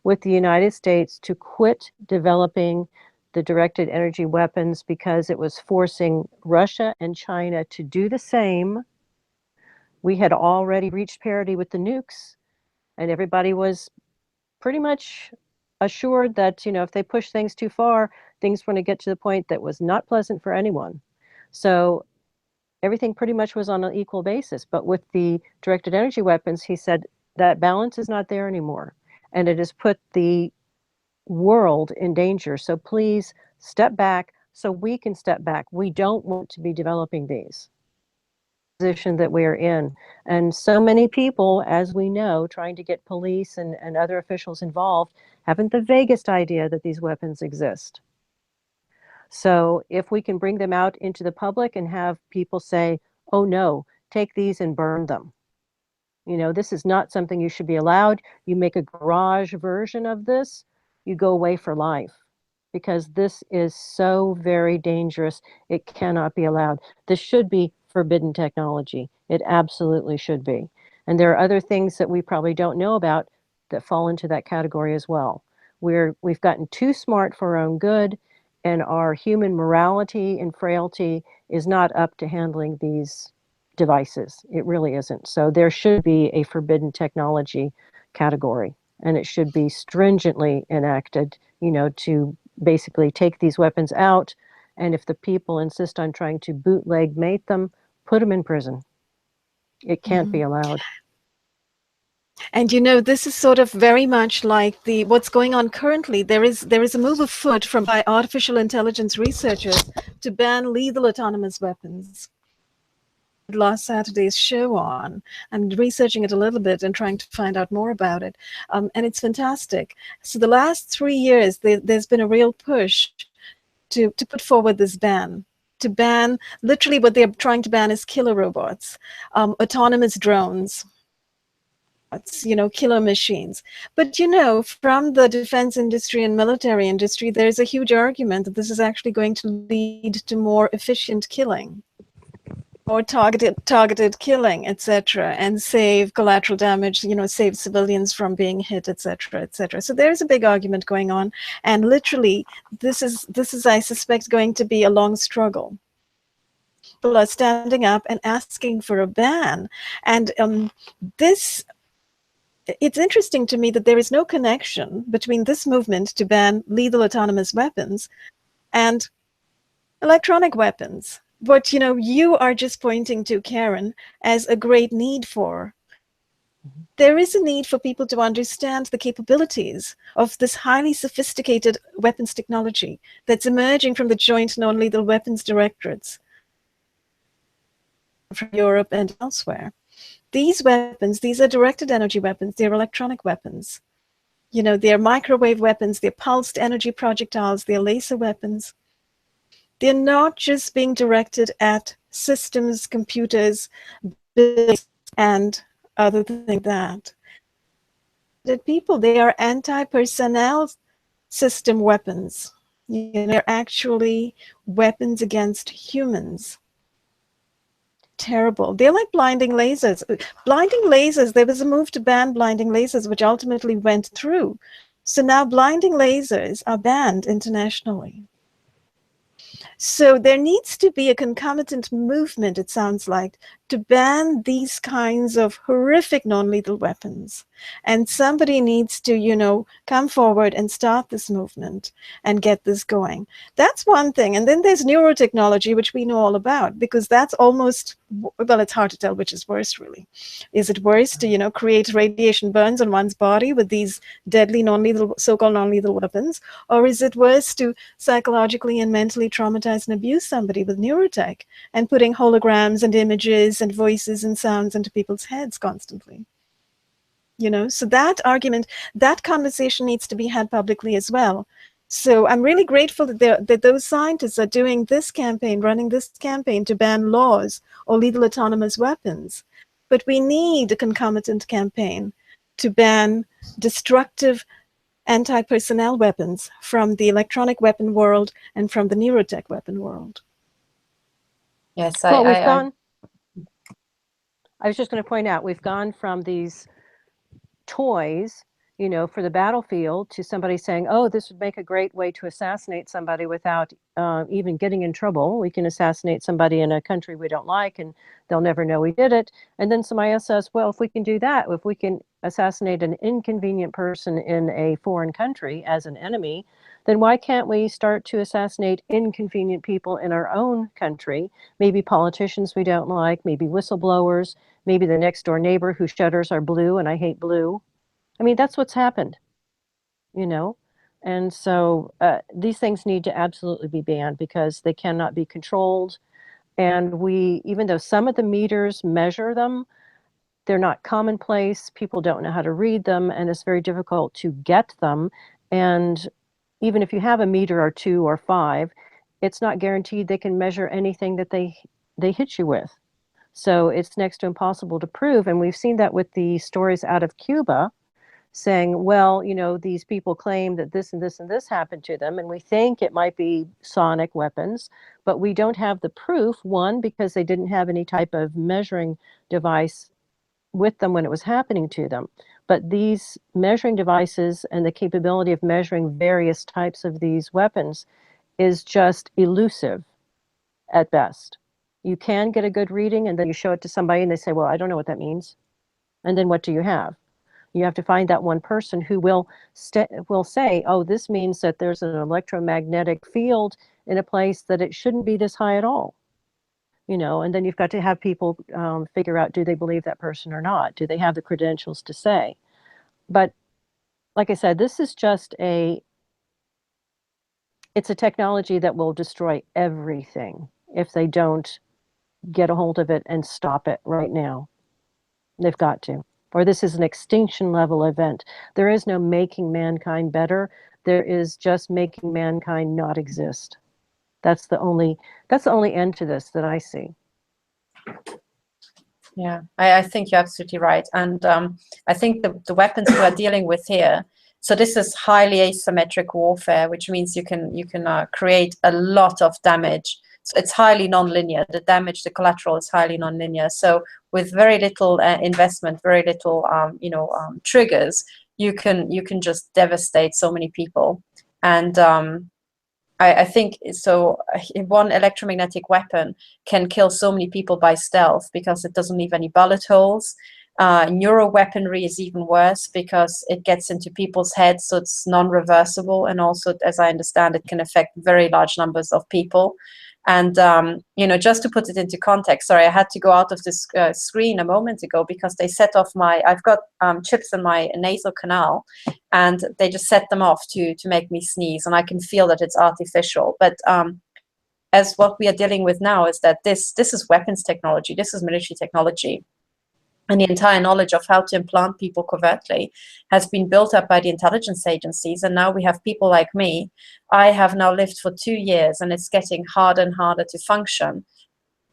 [SPEAKER 3] with the United States to quit developing the directed energy weapons because it was forcing Russia and China to do the same. We had already reached parity with the nukes, and everybody was pretty much assured that, you know, if they push things too far, things were going to get to the point that was not pleasant for anyone. So everything pretty much was on an equal basis. But with the directed energy weapons, he said that balance is not there anymore. And it has put the world in danger. So please step back so we can step back. We don't want to be developing these. Position that we're in. And so many people, as we know, trying to get police and other officials involved, haven't the vaguest idea that these weapons exist. So if we can bring them out into the public and have people say, oh no, take these and burn them. You know, this is not something you should be allowed. You make a garage version of this, you go away for life. Because this is so very dangerous, it cannot be allowed. This should be forbidden technology. It absolutely should be. And there are other things that we probably don't know about that fall into that category as well. We've gotten too smart for our own good, and our human morality and frailty is not up to handling these devices. It really isn't. So there should be a forbidden technology category, and it should be stringently enacted, you know, to basically take these weapons out. And if the people insist on trying to bootleg mate them, put them in prison. It can't be allowed.
[SPEAKER 1] And you know, this is sort of very much like what's going on currently. There is a move afoot by artificial intelligence researchers to ban lethal autonomous weapons. last Saturday's show on. I'm researching it a little bit and trying to find out more about it. And it's fantastic. So the last 3 years, there's been a real push to put forward this ban. To ban, literally what they're trying to ban is killer robots, autonomous drones, killer machines. But from the defense industry and military industry, there's a huge argument that this is actually going to lead to more efficient killing, or targeted killing, etc., and save collateral damage, save civilians from being hit, etc., etc. So there's a big argument going on, and literally this is I suspect going to be a long struggle. People are standing up and asking for a ban, and it's interesting to me that there is no connection between this movement to ban lethal autonomous weapons and electronic weapons. What you are just pointing to, Karen, as a great need for. There is a need for people to understand the capabilities of this highly sophisticated weapons technology that's emerging from the Joint Non-Lethal Weapons Directorates from Europe and elsewhere. These weapons, these are directed energy weapons, they're electronic weapons. They're microwave weapons, they're pulsed energy projectiles, they're laser weapons. They're not just being directed at systems, computers, buildings, and other things like that. They are anti-personnel system weapons. They're actually weapons against humans. Terrible. They're like blinding lasers. Blinding lasers, there was a move to ban blinding lasers, which ultimately went through. So now blinding lasers are banned internationally. So there needs to be a concomitant movement, it sounds like, to ban these kinds of horrific non-lethal weapons. And somebody needs to, come forward and start this movement and get this going. That's one thing. And then there's neurotechnology, which we know all about, because that's almost, well, it's hard to tell which is worse, really. Is it worse to, create radiation burns on one's body with these deadly non-lethal, so-called non-lethal weapons? Or is it worse to psychologically and mentally traumatize and abuse somebody with neurotech and putting holograms and images and voices and sounds into people's heads constantly? So that argument, that conversation needs to be had publicly as well. So I'm really grateful that those scientists are doing this campaign, running this campaign to ban laws or lethal autonomous weapons. But we need a concomitant campaign to ban destructive anti-personnel weapons from the electronic weapon world and from the neurotech weapon world.
[SPEAKER 2] Yes,
[SPEAKER 3] I was just going to point out, we've gone from these toys, for the battlefield to somebody saying, oh, this would make a great way to assassinate somebody without even getting in trouble. We can assassinate somebody in a country we don't like and they'll never know we did it. And then somebody else says, well, if we can do that, if we can assassinate an inconvenient person in a foreign country as an enemy, then why can't we start to assassinate inconvenient people in our own country? Maybe politicians we don't like, maybe whistleblowers, maybe the next door neighbor whose shutters are blue and I hate blue. I mean, that's what's happened, And so these things need to absolutely be banned because they cannot be controlled. And even though some of the meters measure them, they're not commonplace. People don't know how to read them, and it's very difficult to get them. And even if you have a meter or 2 or 5, it's not guaranteed they can measure anything that they hit you with. So it's next to impossible to prove. And we've seen that with the stories out of Cuba saying, well, these people claim that this and this and this happened to them, and we think it might be sonic weapons, but we don't have the proof, one, because they didn't have any type of measuring device with them when it was happening to them. But these measuring devices and the capability of measuring various types of these weapons is just elusive at best. You can get a good reading and then you show it to somebody and they say, well, I don't know what that means. And then what do you have? You have to find that one person who will say, oh, this means that there's an electromagnetic field in a place that it shouldn't be this high at all. And then you've got to have people figure out, do they believe that person or not? Do they have the credentials to say? But like I said, this is just it's a technology that will destroy everything if they don't get a hold of it and stop it right now. They've got to. Or this is an extinction level event. There is no making mankind better. There is just making mankind not exist. That's the only end to this that I see.
[SPEAKER 2] Yeah, I think you're absolutely right. And I think the weapons we are dealing with here, so this is highly asymmetric warfare, which means you can create a lot of damage. So it's highly nonlinear. The damage, the collateral is highly nonlinear. So with very little investment, very little triggers, you can just devastate so many people. And I think so. One electromagnetic weapon can kill so many people by stealth because it doesn't leave any bullet holes. Neuro weaponry is even worse because it gets into people's heads, so it's non-reversible, and also, as I understand, it can affect very large numbers of people. And just to put it into context, sorry, I had to go out of this screen a moment ago because they set off I've got chips in my nasal canal, and they just set them off to make me sneeze, and I can feel that it's artificial. But as what we are dealing with now is that this is weapons technology, this is military technology. And the entire knowledge of how to implant people covertly has been built up by the intelligence agencies. And now we have people like me. I have now lived for 2 years, and it's getting harder and harder to function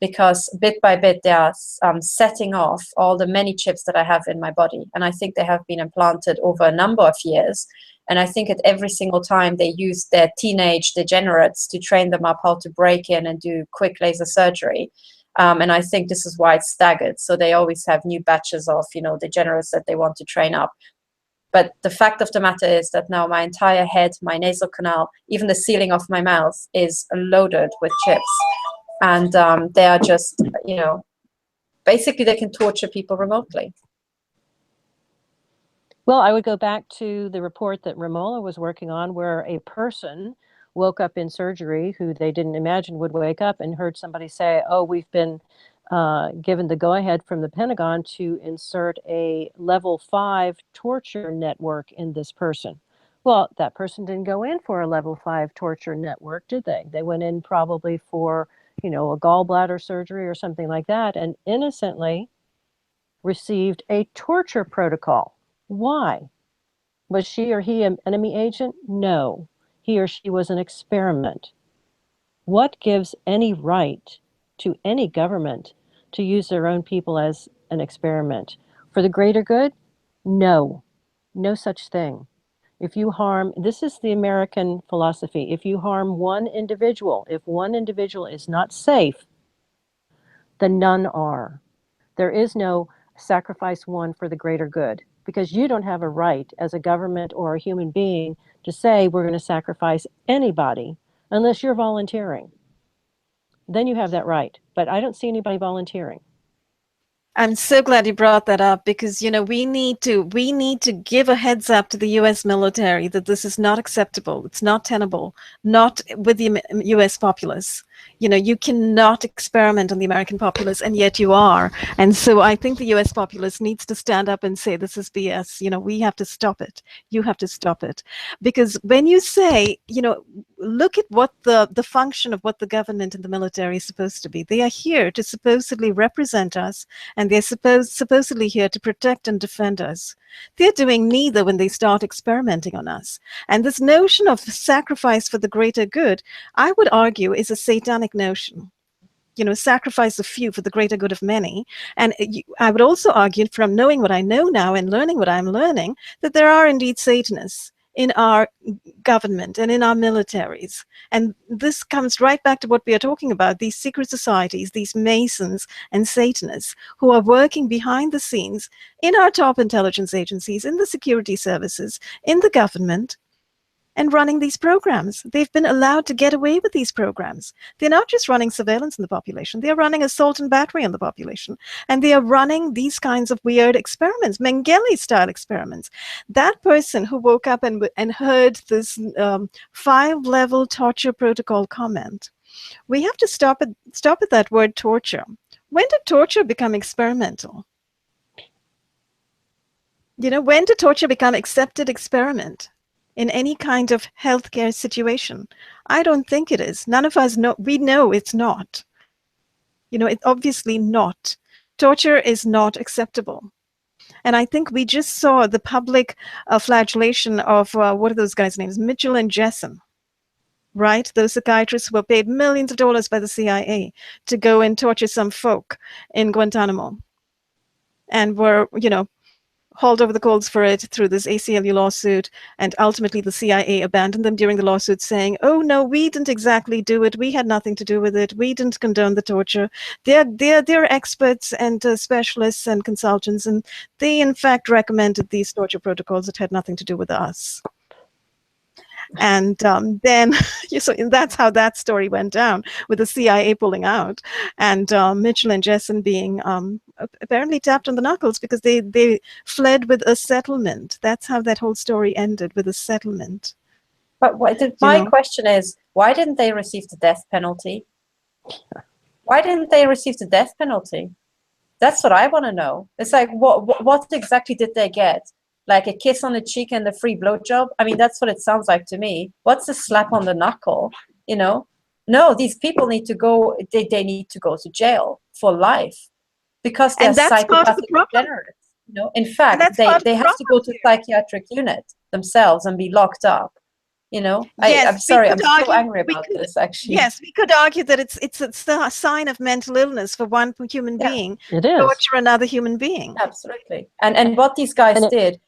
[SPEAKER 2] because bit by bit they are setting off all the many chips that I have in my body. And I think they have been implanted over a number of years. And I think at every single time they use their teenage degenerates to train them up how to break in and do quick laser surgery. And I think this is why it's staggered. So they always have new batches of, degenerates that they want to train up. But the fact of the matter is that now my entire head, my nasal canal, even the ceiling of my mouth is loaded with chips. And they are just, basically they can torture people remotely.
[SPEAKER 3] Well, I would go back to the report that Romola was working on, where a person woke up in surgery who they didn't imagine would wake up and heard somebody say, oh, we've been given the go-ahead from the Pentagon to insert a level 5 torture network in this person. Well, that person didn't go in for a level 5 torture network, did they? They went in probably for, a gallbladder surgery or something like that, and innocently received a torture protocol. Why? Was she or he an enemy agent? No. He or she was an experiment. What gives any right to any government to use their own people as an experiment? For the greater good? No. No such thing. If you harm, this is the American philosophy, if you harm one individual, if one individual is not safe, then none are. There is no sacrifice one for the greater good, because you don't have a right as a government or a human being to say we're going to sacrifice anybody unless you're volunteering. Then you have that right. But I don't see anybody volunteering.
[SPEAKER 1] I'm so glad you brought that up because, we need to give a heads up to the U.S. military that this is not acceptable. It's not tenable, not with the U.S. populace. You cannot experiment on the American populace, and yet you are. And so I think the U.S. populace needs to stand up and say, this is BS. We have to stop it. You have to stop it. Because when you say, look at what the function of what the government and the military is supposed to be. They are here to supposedly represent us, and they're supposedly here to protect and defend us. They're doing neither when they start experimenting on us. And this notion of sacrifice for the greater good, I would argue, is a satanic notion. Sacrifice of few for the greater good of many. And I would also argue, from knowing what I know now and learning what I'm learning, that there are indeed Satanists in our government and in our militaries. And this comes right back to what we are talking about, these secret societies, these Masons and Satanists who are working behind the scenes in our top intelligence agencies, in the security services, in the government, and running these programs. They've been allowed to get away with these programs. They're not just running surveillance in the population, they're running assault and battery on the population. And they are running these kinds of weird experiments, Mengele-style experiments. That person who woke up and heard this 5-level torture protocol comment, we have to stop at that word torture. When did torture become experimental? When did torture become accepted experiment? In any kind of healthcare situation? I don't think it is. None of us know. We know it's not. You know, it's obviously not. Torture is not acceptable. And I think we just saw the public flagellation of, what are those guys' names? Mitchell and Jessen, right? Those psychiatrists who were paid millions of dollars by the CIA to go and torture some folk in Guantanamo, and were, you know, hauled over the coals for it through this ACLU lawsuit. And ultimately the CIA abandoned them during the lawsuit, saying, oh no, we didn't exactly do it, we had nothing to do with it, we didn't condone the torture. They're experts and specialists and consultants, and they in fact recommended these torture protocols that had nothing to do with us. And then, so that's how that story went down, with the CIA pulling out, and Mitchell and Jessen being apparently tapped on the knuckles because they fled with a settlement. That's how that whole story ended, with a settlement.
[SPEAKER 2] But my question is, why didn't they receive the death penalty? Why didn't they receive the death penalty? That's what I want to know. It's like, what exactly did they get? Like a kiss on the cheek and a free blowjob? I mean, that's what it sounds like to me. What's a slap on the knuckle? You know, no, these people need to go. They need to go to jail for life because they're psychopathic degenerates. You know, in fact, they have to go to psychiatric unit themselves and be locked up. You know,
[SPEAKER 1] yes,
[SPEAKER 2] I'm sorry, I'm so angry about this. Actually,
[SPEAKER 1] yes, we could argue that it's a sign of mental illness for one human being
[SPEAKER 3] to
[SPEAKER 1] torture another human being.
[SPEAKER 2] Absolutely, and what these guys did.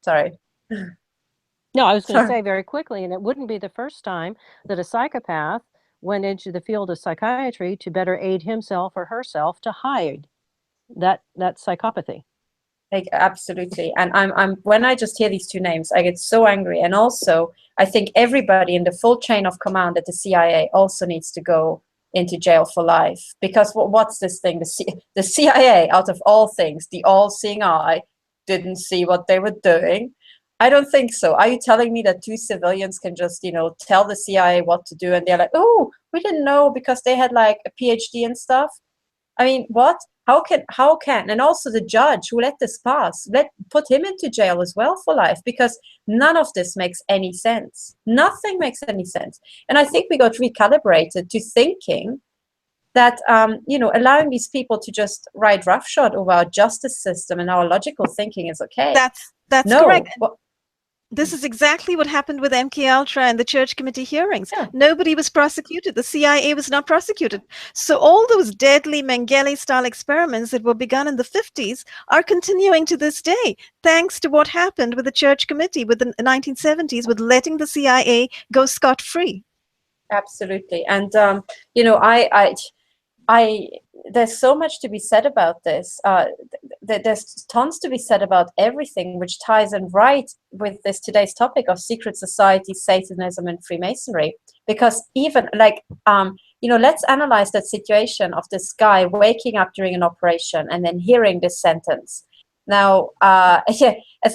[SPEAKER 2] Sorry.
[SPEAKER 3] No, I was going to say very quickly, and it wouldn't be the first time that a psychopath went into the field of psychiatry to better aid himself or herself to hide that psychopathy.
[SPEAKER 2] Like, absolutely. And I'm when I just hear these two names, I get so angry. And also, I think everybody in the full chain of command at the CIA also needs to go into jail for life. Because what's this thing? The CIA, out of all things, the all-seeing eye, didn't see what they were doing. I don't think so. Are you telling me that two civilians can just, you know, tell the CIA what to do and they're like, oh, we didn't know because they had like a PhD and stuff? I mean, what? How can? And also the judge who let this pass, put him into jail as well for life, because none of this makes any sense. Nothing makes any sense. And I think we got recalibrated to thinking that, you know, allowing these people to just ride roughshod over our justice system and our logical thinking is okay.
[SPEAKER 1] That's correct. This is exactly what happened with MK Ultra and the Church Committee hearings. Yeah. Nobody was prosecuted. The CIA was not prosecuted. So all those deadly Mengele-style experiments that were begun in the 50s are continuing to this day, thanks to what happened with the Church Committee with the 1970s, with letting the CIA go scot-free.
[SPEAKER 2] Absolutely. And, you know, there's so much to be said about this. There's tons to be said about everything, which ties in right with this today's topic of secret society, Satanism, and Freemasonry. Because even like, you know, let's analyze that situation of this guy waking up during an operation and then hearing this sentence. Now, as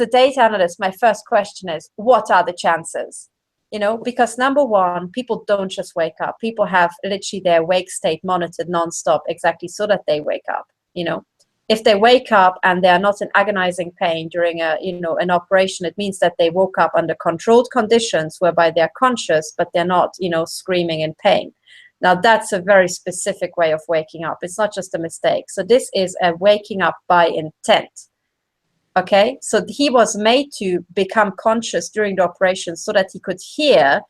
[SPEAKER 2] a data analyst, my first question is, what are the chances? You know, because number one, people don't just wake up. People have literally their wake state monitored nonstop, exactly so that they wake up. You know, if they wake up and they are not in agonizing pain during an operation, it means that they woke up under controlled conditions whereby they're conscious, but they're not, you know, screaming in pain. Now, that's a very specific way of waking up. It's not just a mistake. So this is a waking up by intent. Okay, so he was made to become conscious during the operation so that he could hear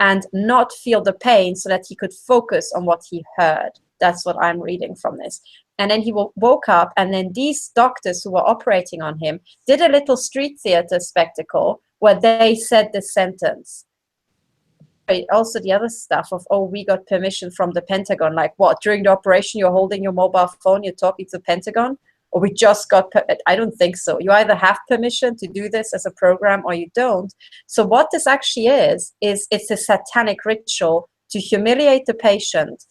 [SPEAKER 2] and not feel the pain, so that he could focus on what he heard. That's what I'm reading from this. And then he woke up, and then these doctors who were operating on him did a little street theater spectacle where they said this sentence. Also the other stuff of, oh, we got permission from the Pentagon. Like what? During the operation, you're holding your mobile phone, you're talking to the Pentagon? Or we just got, I don't think so. You either have permission to do this as a program or you don't. So what this actually is it's a satanic ritual to humiliate the patient,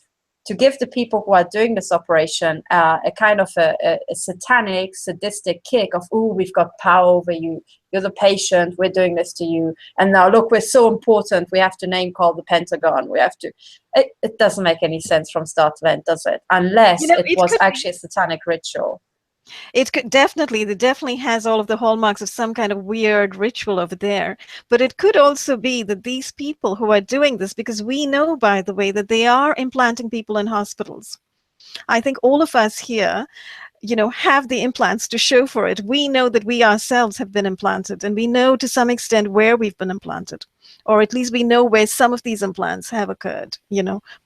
[SPEAKER 2] to give the people who are doing this operation a kind of a satanic, sadistic kick of, oh, we've got power over you. You're the patient. We're doing this to you. And now, look, we're so important. We have to name call the Pentagon. We have to. It doesn't make any sense from start to end, does it? Unless it was actually a satanic ritual.
[SPEAKER 1] It definitely has all of the hallmarks of some kind of weird ritual over there. But it could also be that these people who are doing this, because we know, by the way, that they are implanting people in hospitals. I think all of us here, have the implants to show for it. We know that we ourselves have been implanted, and we know to some extent where we've been implanted, or at least we know where some of these implants have occurred,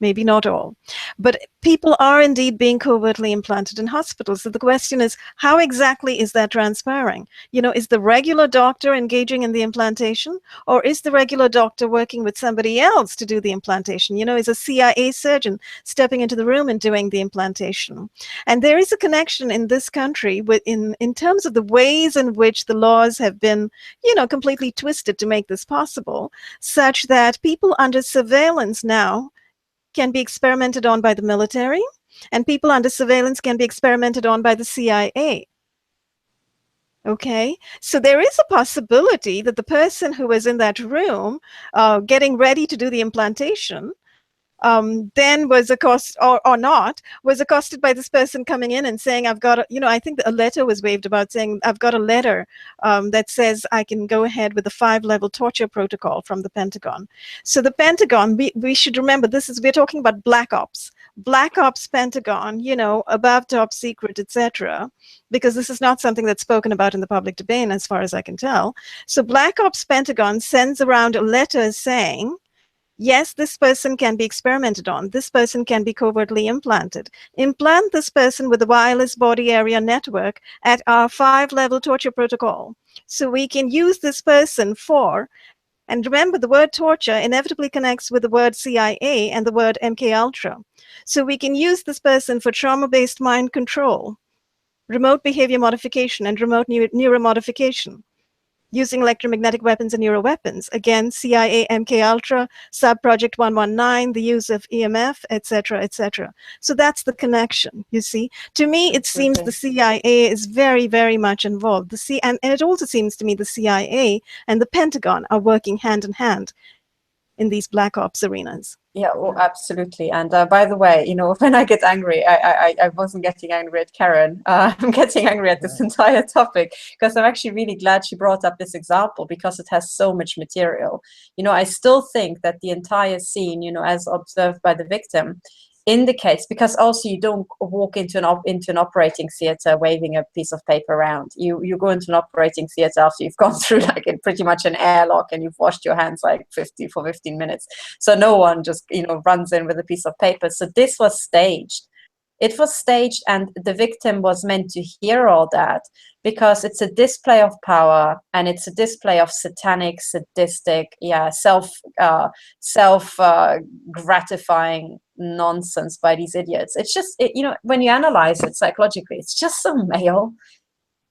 [SPEAKER 1] maybe not all. But people are indeed being covertly implanted in hospitals. So the question is, how exactly is that transpiring? Is the regular doctor engaging in the implantation, or is the regular doctor working with somebody else to do the implantation? Is a CIA surgeon stepping into the room and doing the implantation? And there is a connection in this country in terms of the ways in which the laws have been, completely twisted to make this possible, such that people under surveillance now can be experimented on by the military, and people under surveillance can be experimented on by the CIA. Okay, so there is a possibility that the person who was in that room getting ready to do the implantation then was accosted, or not, was accosted by this person coming in and saying, I've got, I think a letter was waved about saying, I've got a letter that says I can go ahead with the 5-level torture protocol from the Pentagon. So the Pentagon, we should remember, we're talking about Black Ops, Pentagon, above top secret, etc., because this is not something that's spoken about in the public domain, as far as I can tell. So Black Ops Pentagon sends around a letter saying, yes, this person can be experimented on. This person can be covertly implanted. Implant this person with a wireless body area network at our 5-level torture protocol. So we can use this person for, and remember, the word torture inevitably connects with the word CIA and the word MKUltra. So we can use this person for trauma-based mind control, remote behavior modification, and remote neuromodification, using electromagnetic weapons and neuroweapons. Again, CIA, MKUltra, Sub-Project 119, the use of EMF, etc., etc. So that's the connection, you see. To me, it seems the CIA is very, very much involved. And it also seems to me the CIA and the Pentagon are working hand in hand in these Black Ops arenas.
[SPEAKER 2] Yeah, well, absolutely. And by the way, when I get angry, I wasn't getting angry at Karen. I'm getting angry at this entire topic, because I'm actually really glad she brought up this example, because it has so much material. I still think that the entire scene, as observed by the victim, indicates, because also you don't walk into an operating theater waving a piece of paper around. You go into an operating theater after you've gone through pretty much an airlock, and you've washed your hands for 15 minutes. So no one just runs in with a piece of paper. So this was staged. It was staged, and the victim was meant to hear all that, because it's a display of power, and it's a display of satanic, sadistic, self gratifying nonsense by these idiots. It's just, when you analyze it psychologically, it's just so male.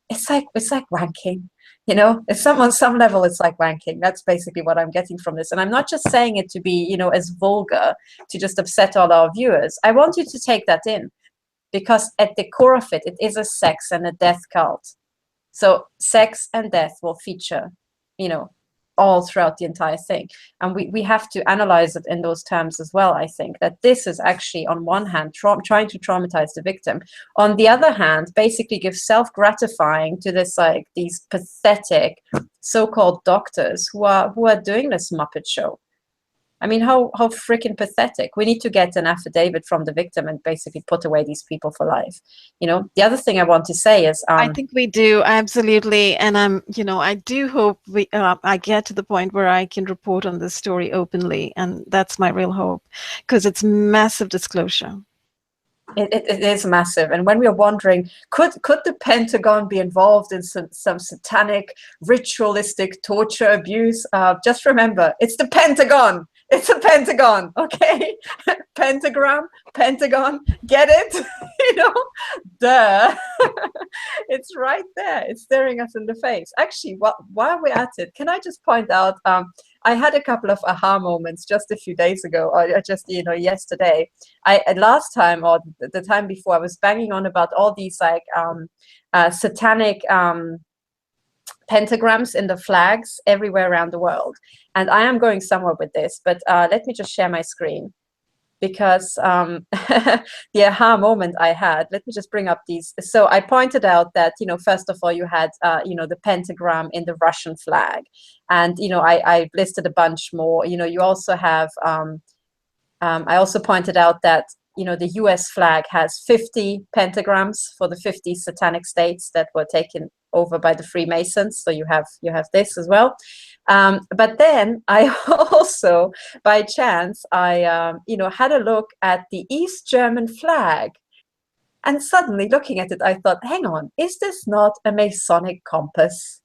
[SPEAKER 2] It's like wanking. At some level, it's like wanking. That's basically what I'm getting from this. And I'm not just saying it to be, as vulgar, to just upset all our viewers. I want you to take that in, because at the core of it, it is a sex and a death cult. So sex and death will feature, all throughout the entire thing. And we have to analyze it in those terms as well. I think that this is actually, on one hand, trying to traumatize the victim. On the other hand, basically give self-gratifying to these pathetic so-called doctors who are doing this Muppet show. I mean, how freaking pathetic. We need to get an affidavit from the victim and basically put away these people for life. The other thing I want to say is...
[SPEAKER 1] I think we do, absolutely. And I do hope I get to the point where I can report on this story openly. And that's my real hope, because it's massive disclosure.
[SPEAKER 2] It is massive. And when we are wondering, could the Pentagon be involved in some satanic, ritualistic torture abuse? Just remember, it's the Pentagon. It's a Pentagon, okay? Pentagram, Pentagon, get it? Duh. It's right there. It's staring us in the face. Actually, while we're at it, can I just point out, I had a couple of aha moments just a few days ago, or just, yesterday. Last time, or the time before, I was banging on about all these satanic pentagrams in the flags everywhere around the world. And I am going somewhere with this, but let me just share my screen, because the aha moment I had, let me just bring up these. So I pointed out that, first of all, you had, the pentagram in the Russian flag. And, I listed a bunch more. You also have, I also pointed out that you know, the US flag has 50 pentagrams for the 50 satanic states that were taken over by the Freemasons. So you have this as well. But then I also, by chance, I you know, had a look at the East German flag. And suddenly looking at it, I thought, hang on, is this not a Masonic compass?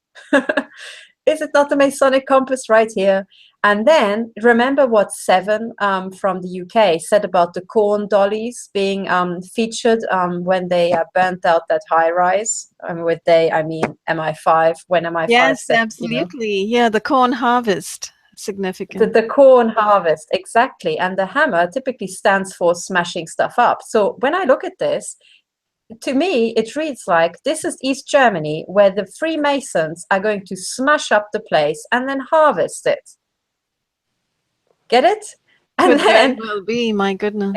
[SPEAKER 2] Is it not the Masonic compass right here? And then remember what Seven from the UK said about the corn dollies being featured when they burnt out that high rise. With they, I mean MI5, when MI5
[SPEAKER 1] Yes,
[SPEAKER 2] said,
[SPEAKER 1] absolutely. You know, yeah, the corn harvest, significant.
[SPEAKER 2] the corn harvest, exactly. And the hammer typically stands for smashing stuff up. So when I look at this, to me, it reads like this is East Germany, where the Freemasons are going to smash up the place and then harvest it. Get it? And
[SPEAKER 1] Could very
[SPEAKER 2] then,
[SPEAKER 1] well be, my goodness.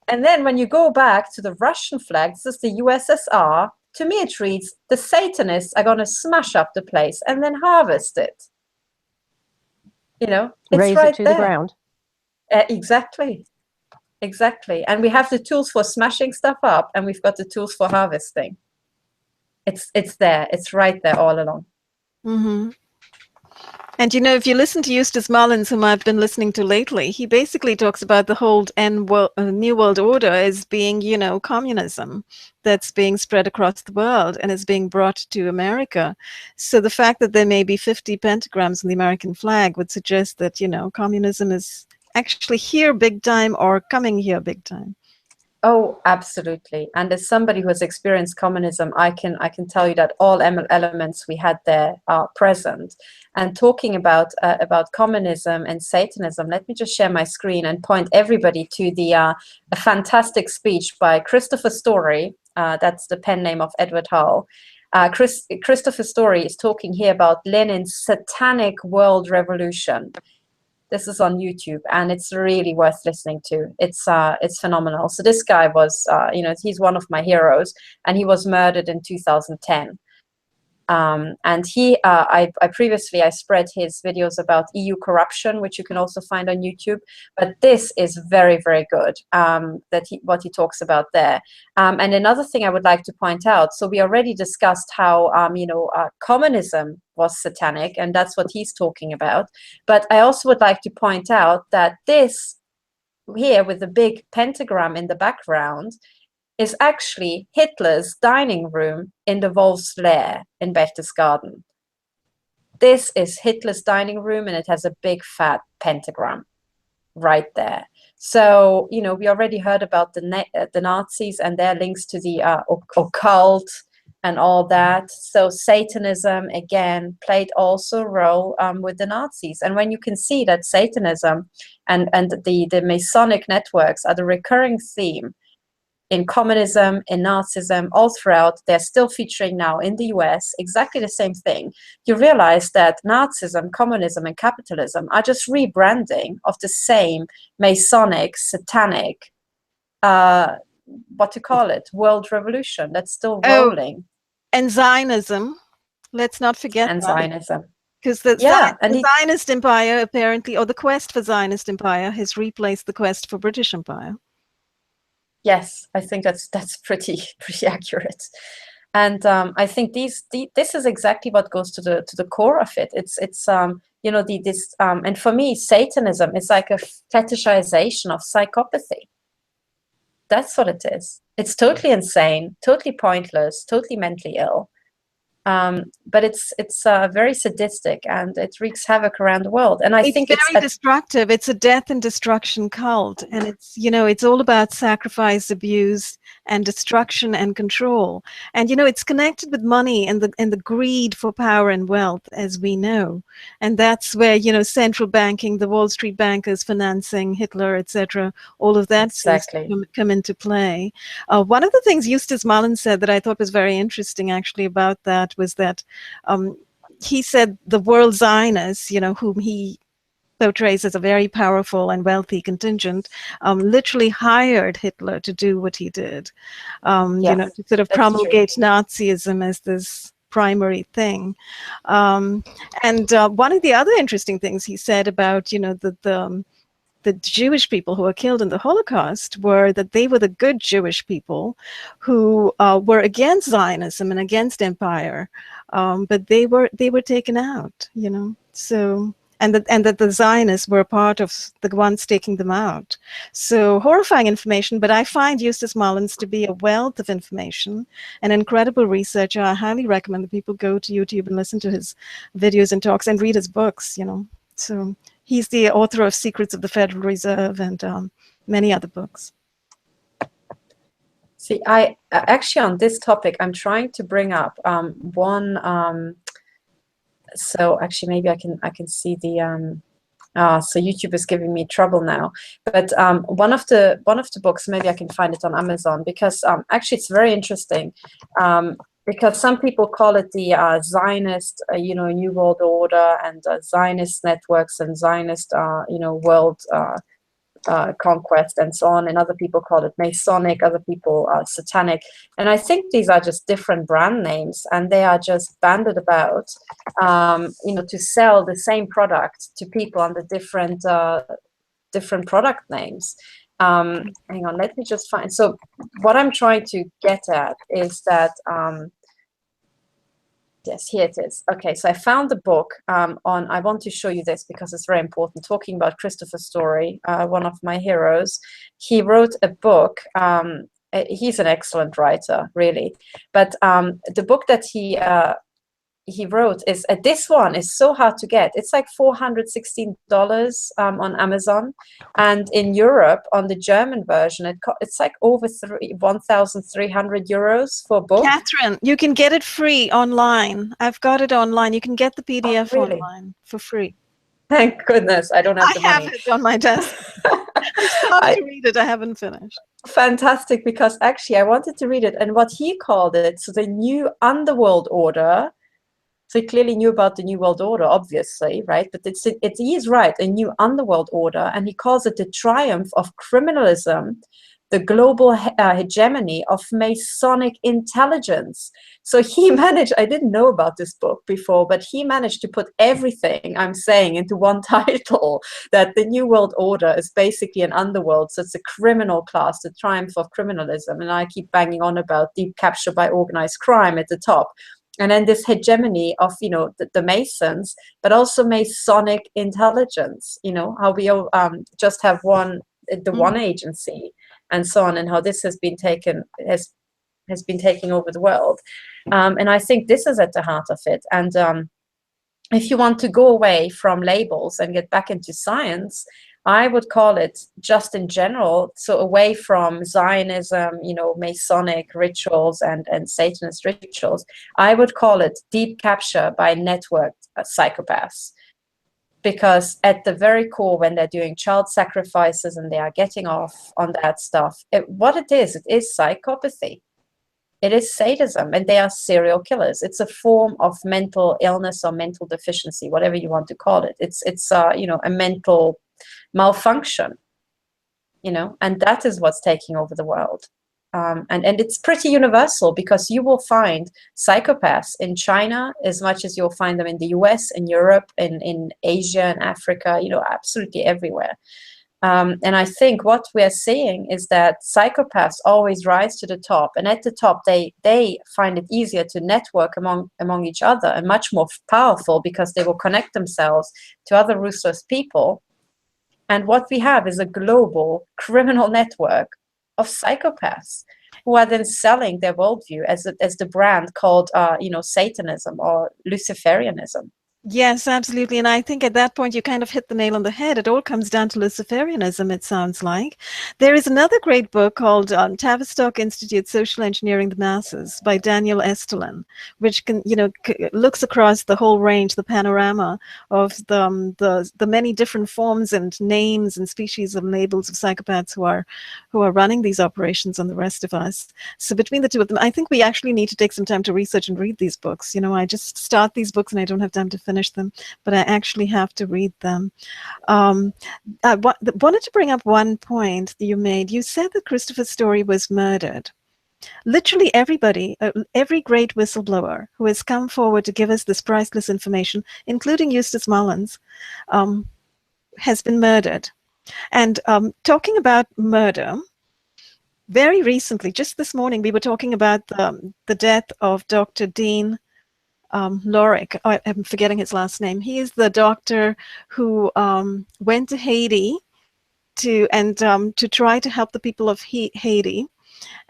[SPEAKER 2] and then when you go back to the Russian flag, this is the USSR. To me, it reads the Satanists are going to smash up the place and then harvest it. You know, it's
[SPEAKER 3] Raise
[SPEAKER 2] right
[SPEAKER 3] it to
[SPEAKER 2] there.
[SPEAKER 3] the ground.
[SPEAKER 2] Exactly. Exactly. And we have the tools for smashing stuff up, and we've got the tools for harvesting. It's there. It's right there all along.
[SPEAKER 1] Mm-hmm. And you know, if you listen to Eustace Mullins, whom I've been listening to lately, he basically talks about the whole New World Order as being, you know, communism that's being spread across the world and is being brought to America. So the fact that there may be 50 pentagrams on the American flag would suggest that, you know, communism is actually here big time or coming here big time.
[SPEAKER 2] Oh, absolutely. And as somebody who has experienced communism, I can tell you that all elements we had there are present. And talking about communism and Satanism, let me just share my screen and point everybody to the a fantastic speech by Christopher Story. That's the pen name of Edward Hull. Christopher Story is talking here about Lenin's satanic world revolution. This is on YouTube, and it's really worth listening to. It's phenomenal. So this guy was, you know, he's one of my heroes, and he was murdered in 2010. And he, I previously spread his videos about EU corruption, which you can also find on YouTube. But this is very, very good. What he talks about there. And another thing I would like to point out. So we already discussed how you know, communism was satanic, and that's what he's talking about. But I also would like to point out that this here with the big pentagram in the background is actually Hitler's dining room in the Wolf's Lair in Berchtesgaden. This is Hitler's dining room, and it has a big fat pentagram right there. So, you know, we already heard about the Nazis and their links to the occult and all that. So Satanism, again, played also a role with the Nazis. And when you can see that Satanism and the Masonic networks are the recurring theme in communism, in Nazism, all throughout, they're still featuring now in the US, exactly the same thing. You realize that Nazism, communism, and capitalism are just rebranding of the same Masonic, satanic, what to call it, world revolution that's still rolling.
[SPEAKER 1] And Zionism, let's not forget
[SPEAKER 2] and
[SPEAKER 1] that.
[SPEAKER 2] Zionism.
[SPEAKER 1] Because the Zionist empire apparently, or the quest for Zionist empire has replaced the quest for British empire. Yes,
[SPEAKER 2] I think that's pretty accurate, and I think this is exactly what goes to the core of it. It's you know, and for me, Satanism is like a fetishization of psychopathy. That's what it is. It's totally insane, totally pointless, totally mentally ill. But it's very sadistic, and it wreaks havoc around the world. And I think
[SPEAKER 1] it's very destructive. It's a death and destruction cult, and it's, you know, it's all about sacrifice, abuse, and destruction and control. And you know, it's connected with money and the greed for power and wealth, as we know. And that's where, you know, central banking, the Wall Street bankers financing Hitler, etc., all of that seems to come into play. One of the things Eustace Mullins said that I thought was very interesting, actually, about that was that he said the world Zionists, you know, whom he portrays as a very powerful and wealthy contingent, literally hired Hitler to do what he did, you know, to sort of promulgate Nazism as this primary thing. And one of the other interesting things he said about, you know, the the Jewish people who were killed in the Holocaust were that they were the good Jewish people who were against Zionism and against empire, but they were taken out, you know. So and that the Zionists were part of the ones taking them out. So horrifying information, but I find Eustace Mullins to be a wealth of information, an incredible researcher. I highly recommend that people go to YouTube and listen to his videos and talks and read his books, you know. So he's the author of Secrets of the Federal Reserve and many other books.
[SPEAKER 2] See, I actually on this topic, I'm trying to bring up one. So actually, maybe I can see the. So YouTube is giving me trouble now. But one of the books, maybe I can find it on Amazon, because actually it's very interesting. Because some people call it the Zionist, New World Order, and Zionist networks and Zionist, world conquest and so on. And other people call it Masonic, other people satanic. And I think these are just different brand names, and they are just banded about, to sell the same product to people under different product names. Hang on, let me just find. So what I'm trying to get at is that. Yes, here it is. Okay, so I found the book I want to show you this because it's very important, talking about Christopher Story, one of my heroes. He wrote a book. He's an excellent writer, really. But the book that he wrote is, this one is so hard to get. It's like $416 on Amazon. And in Europe, on the German version, it's like over 1,300 euros for a book.
[SPEAKER 1] Katherine, you can get it free online. I've got it online. You can get the PDF online for free.
[SPEAKER 2] Thank goodness. I don't have the money.
[SPEAKER 1] I have it on my desk. I started to read it. I haven't finished.
[SPEAKER 2] Fantastic, because actually I wanted to read it. And what he called it, so the New Underworld Order. So he clearly knew about the New World Order, obviously, right? But he's right, a new underworld order. And he calls it the triumph of criminalism, the global hegemony of Masonic intelligence. So he managed, I didn't know about this book before, but he managed to put everything I'm saying into one title, that the New World Order is basically an underworld. So it's a criminal class, the triumph of criminalism. And I keep banging on about deep capture by organized crime at the top. And then this hegemony of, the Masons, but also Masonic intelligence, how we all just have one agency and so on, and how this has been taken over the world. And I think this is at the heart of it. And if you want to go away from labels and get back into science, I would call it, just in general, so away from Zionism, Masonic rituals and Satanist rituals, I would call it deep capture by networked psychopaths. Because at the very core, when they're doing child sacrifices and they are getting off on that stuff, it is psychopathy. It is sadism, and they are serial killers. It's a form of mental illness or mental deficiency, whatever you want to call it. It's a mental malfunction, and that is what's taking over the world. And it's pretty universal, because you will find psychopaths in China as much as you'll find them in the US, in Europe, in Asia and Africa, absolutely everywhere. And I think what we're seeing is that psychopaths always rise to the top, and at the top they find it easier to network among each other, and much more powerful, because they will connect themselves to other ruthless people. And what we have is a global criminal network of psychopaths who are then selling their worldview as the brand called, Satanism or Luciferianism.
[SPEAKER 1] Yes, absolutely. And I think at that point, you kind of hit the nail on the head. It all comes down to Luciferianism, it sounds like. There is another great book called Tavistock Institute, Social Engineering the Masses by Daniel Esterlin, which looks across the whole range, the panorama of the many different forms and names and species and labels of psychopaths who are running these operations on the rest of us. So between the two of them, I think we actually need to take some time to research and read these books. I just start these books and I don't have time to finish them, but I actually have to read them. I wanted to bring up one point that you made. You said that Christopher Story was murdered. Literally everybody, every great whistleblower who has come forward to give us this priceless information, including Eustace Mullins, has been murdered. And talking about murder, very recently, just this morning, we were talking about the death of Dr. Dean Lorick. I'm forgetting his last name. He is the doctor who went to Haiti to try to help the people of Haiti,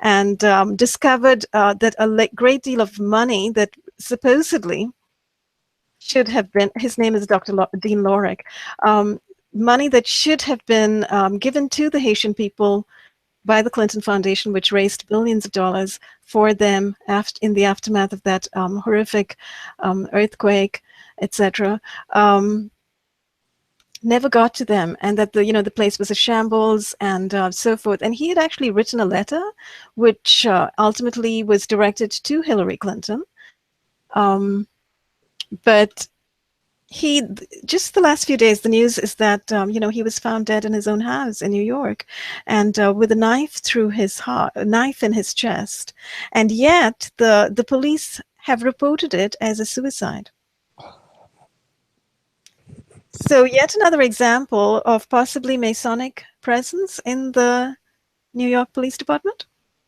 [SPEAKER 1] and discovered that a great deal of money that supposedly should have been, his name is Dr. Dean Lorick, money that should have been given to the Haitian people by the Clinton Foundation, which raised billions of dollars for them in the aftermath of that horrific earthquake, etc. Never got to them, and that the place was a shambles, and so forth. And he had actually written a letter, which ultimately was directed to Hillary Clinton. But just the last few days, the news is that he was found dead in his own house in New York, and with a knife through his heart, a knife in his chest, and yet the police have reported it as a suicide. So yet another example of possibly Masonic presence in the New York Police Department.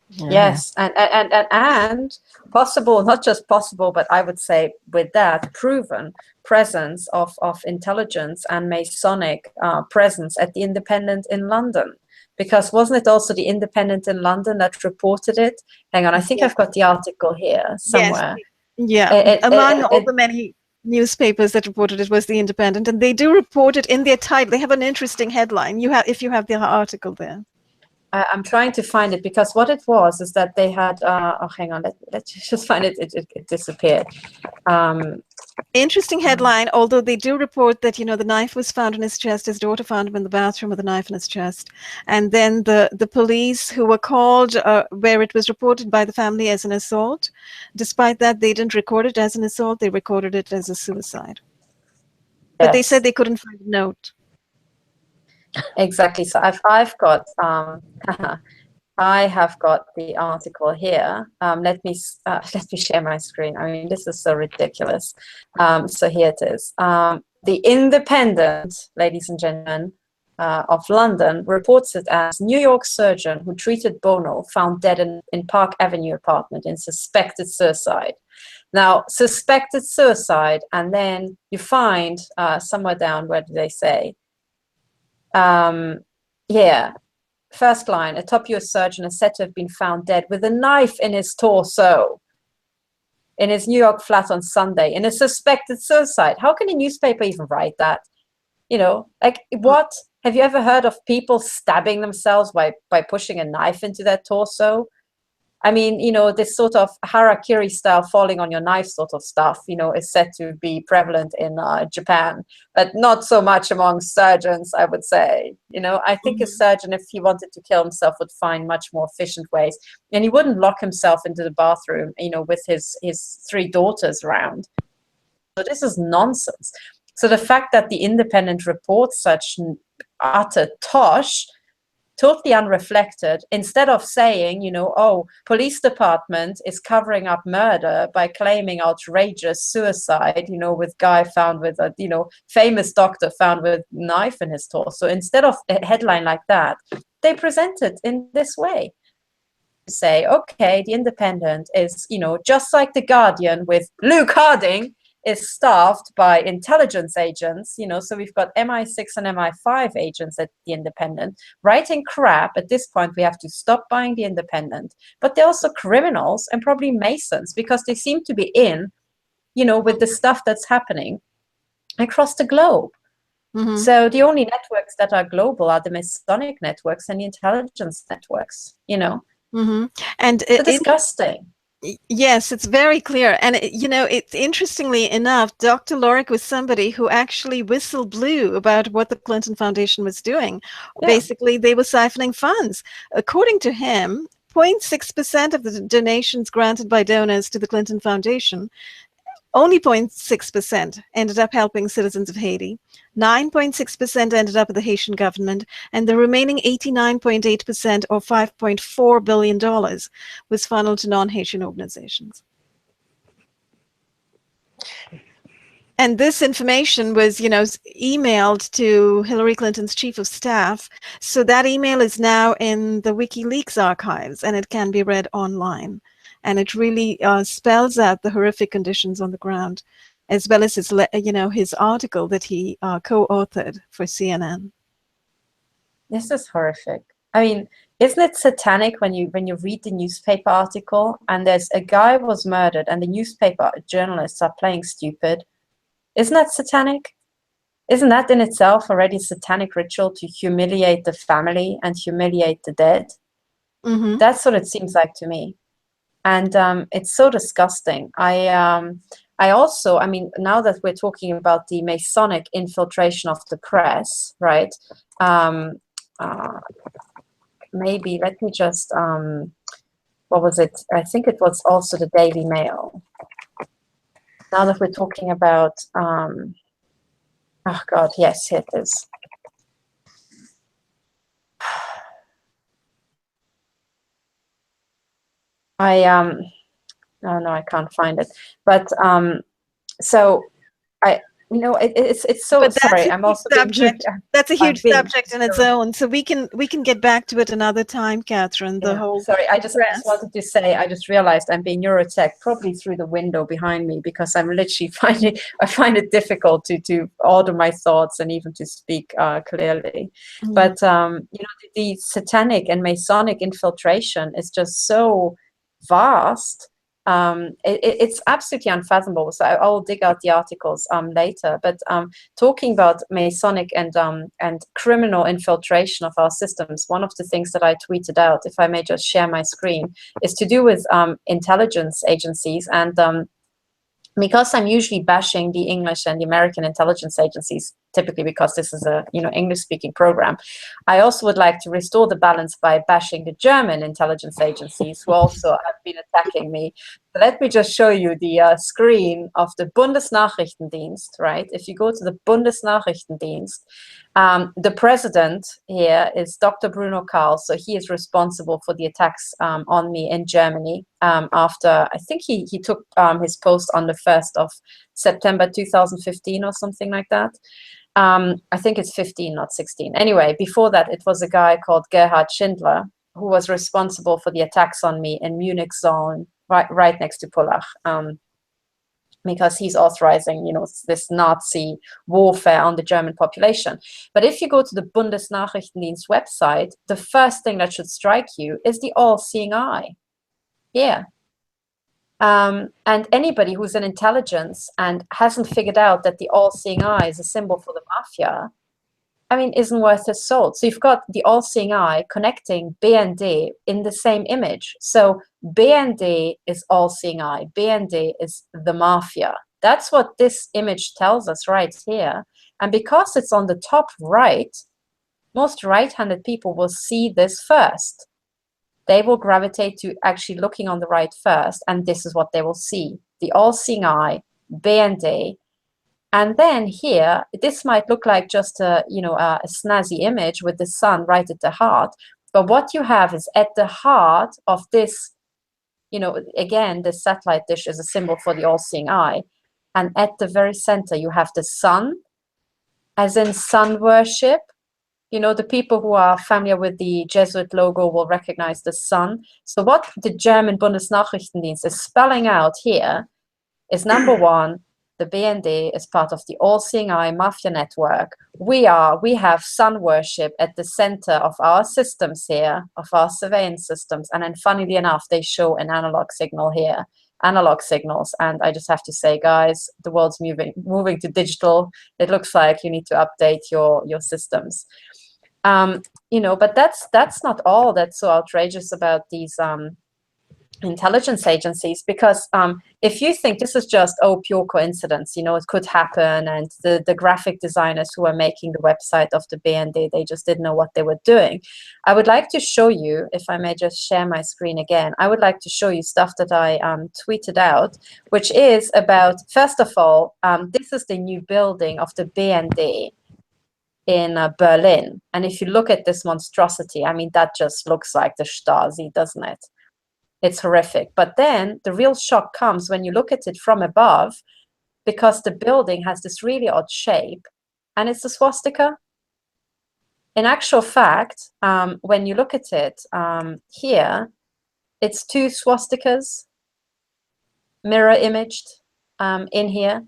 [SPEAKER 2] Yes, and possible, not just possible, but I would say with that proven presence of intelligence and Masonic presence at the Independent in London. Because wasn't it also the Independent in London that reported it? Hang on, I think I've got the article here somewhere.
[SPEAKER 1] Yes. Yeah, among all the many newspapers that reported it was the Independent, and they do report it in their title. They have an interesting headline. If you have the article there.
[SPEAKER 2] I'm trying to find it, because what it was is that they had hang on, let's just find it. It disappeared.
[SPEAKER 1] Interesting headline, although they do report that the knife was found in his chest. His daughter found him in the bathroom with a knife in his chest, and then the police who were called, where it was reported by the family as an assault, despite that they didn't record it as an assault, they recorded it as a suicide. But they said they couldn't find a note.
[SPEAKER 2] Exactly. So I've got I have got the article here. Let me share my screen. I mean, this is so ridiculous. So here it is. The Independent, ladies and gentlemen, of London reports it as New York surgeon who treated Bono found dead in Park Avenue apartment in suspected suicide. Now, suspected suicide, and then you find somewhere down, where do they say? First line, a top US surgeon is said to have been found dead with a knife in his torso in his New York flat on Sunday in a suspected suicide. How can a newspaper even write that? Like, what? Have you ever heard of people stabbing themselves by pushing a knife into their torso? I mean, this sort of harakiri style falling on your knife sort of stuff, is said to be prevalent in Japan, but not so much among surgeons, I would say. I think a surgeon, if he wanted to kill himself, would find much more efficient ways. And he wouldn't lock himself into the bathroom, with his 3 daughters around. So this is nonsense. So the fact that the Independent reports such utter tosh, totally unreflected, instead of saying, police department is covering up murder by claiming outrageous suicide, with guy found with a, famous doctor found with knife in his torso. Instead of a headline like that, they present it in this way. Say, okay, the Independent is, just like the Guardian with Luke Harding, is staffed by intelligence agents, so we've got MI6 and MI5 agents at the Independent writing crap. At this point, we have to stop buying the Independent. But they're also criminals and probably Masons, because they seem to be in, with the stuff that's happening across the globe. Mm-hmm. So the only networks that are global are the Masonic networks and the intelligence networks,
[SPEAKER 1] Mm-hmm. And
[SPEAKER 2] it's disgusting.
[SPEAKER 1] Yes, it's very clear. And, it's interestingly enough, Dr. Lorick was somebody who actually whistle blew about what the Clinton Foundation was doing. Yeah. Basically, they were siphoning funds. According to him, 0.6% of the donations granted by donors to the Clinton Foundation, only 0.6% ended up helping citizens of Haiti. 9.6% ended up with the Haitian government, and the remaining 89.8%, or $5.4 billion, was funneled to non-Haitian organizations. And this information was, emailed to Hillary Clinton's chief of staff. So that email is now in the WikiLeaks archives, and it can be read online. And it really spells out the horrific conditions on the ground, as well as his article that he co-authored for CNN.
[SPEAKER 2] This is horrific. I mean, isn't it satanic when you read the newspaper article and there's a guy was murdered and the newspaper journalists are playing stupid? Isn't that satanic? Isn't that in itself already a satanic ritual to humiliate the family and humiliate the dead?
[SPEAKER 1] Mm-hmm.
[SPEAKER 2] That's what it seems like to me. And it's so disgusting. I mean, now that we're talking about the Masonic infiltration of the press, right? Maybe let me just, what was it? I think it was also the Daily Mail. Now that we're talking about, oh God, yes, here it is. No, I can't find it. But so it's so sorry. I'm also
[SPEAKER 1] subject. That's a huge subject in its own. So we can get back to it another time, Katherine. The whole
[SPEAKER 2] sorry. I just wanted to say. I just realized I'm being neurotech probably through the window behind me because I'm literally I find it difficult to order my thoughts and even to speak clearly. Mm-hmm. But the satanic and Masonic infiltration is just so vast. It's absolutely unfathomable. So I'll dig out the articles later. But talking about Masonic and criminal infiltration of our systems, one of the things that I tweeted out, if I may just share my screen, is to do with intelligence agencies. And because I'm usually bashing the English and the American intelligence agencies, typically because this is a English-speaking program, I also would like to restore the balance by bashing the German intelligence agencies who also have been attacking me. So let me just show you the screen of the Bundesnachrichtendienst, right? If you go to the Bundesnachrichtendienst, the president here is Dr. Bruno Karl, so he is responsible for the attacks on me in Germany after, I think he took his post on the 1st of September 2015 or something like that. I think it's 15, not 16. Anyway, before that, it was a guy called Gerhard Schindler who was responsible for the attacks on me in Munich zone, right next to Pullach, because he's authorizing, this Nazi warfare on the German population. But if you go to the Bundesnachrichtendienst website, the first thing that should strike you is the all-seeing eye. Yeah. And anybody who's in intelligence and hasn't figured out that the all-seeing eye is a symbol for the mafia, I mean, isn't worth his salt. So you've got the all-seeing eye connecting BND in the same image. So BND is all-seeing eye. BND is the mafia. That's what this image tells us right here. And because it's on the top right, most right-handed people will see this first. They will gravitate to actually looking on the right first, and this is what they will see. The all-seeing eye, BND. And then here, this might look like just a snazzy image with the sun right at the heart. But what you have is at the heart of this, again, the satellite dish is a symbol for the all-seeing eye. And at the very center, you have the sun, as in sun worship. The people who are familiar with the Jesuit logo will recognize the sun. So what the German Bundesnachrichtendienst is spelling out here is, number one, the BND is part of the all-seeing eye mafia network. We have sun worship at the center of our systems here, of our surveillance systems. And then funnily enough, they show an analog signal here, analog signals. And I just have to say, guys, the world's moving to digital. It looks like you need to update your systems. But that's not all that's so outrageous about these intelligence agencies, because if you think this is just pure coincidence, it could happen, and the graphic designers who are making the website of the BND, they just didn't know what they were doing. I would like to show you, if I may just share my screen again, I would like to show you stuff that I tweeted out, which is about, first of all, this is the new building of the BND in Berlin. And if you look at this monstrosity, I mean, that just looks like the Stasi, doesn't it? It's horrific. But then the real shock comes when you look at it from above. because the building has this really odd shape, and it's a swastika. In actual fact, when you look at it here, it's 2 swastikas mirror imaged in here.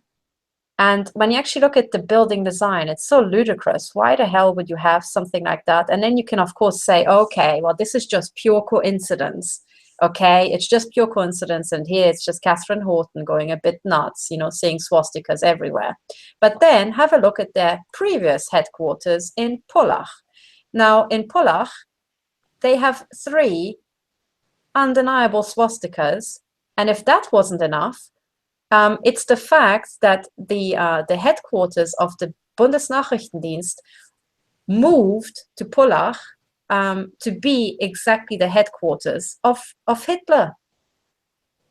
[SPEAKER 2] And when you actually look at the building design, it's so ludicrous. Why the hell would you have something like that? And then you can, of course, say, okay, well, this is just pure coincidence. Okay, it's just pure coincidence. And here it's just Katherine Horton going a bit nuts, you know, seeing swastikas everywhere. But then have a look at their previous headquarters in Pullach. Now, in Pullach, they have 3 undeniable swastikas. And if that wasn't enough, it's the fact that the headquarters of the Bundesnachrichtendienst moved to Pullach to be exactly the headquarters of Hitler.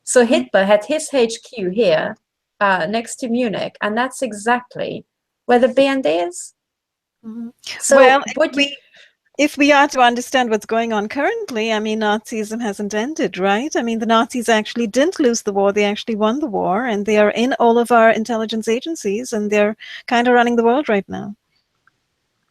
[SPEAKER 2] So Hitler had his HQ here next to Munich, and that's exactly where the BND is.
[SPEAKER 1] Mm-hmm.
[SPEAKER 2] So
[SPEAKER 1] well, if we are to understand what's going on currently, I mean, Nazism hasn't ended, right? I mean, the Nazis actually didn't lose the war. They actually won the war, and they are in all of our intelligence agencies, and they're kind of running the world right now.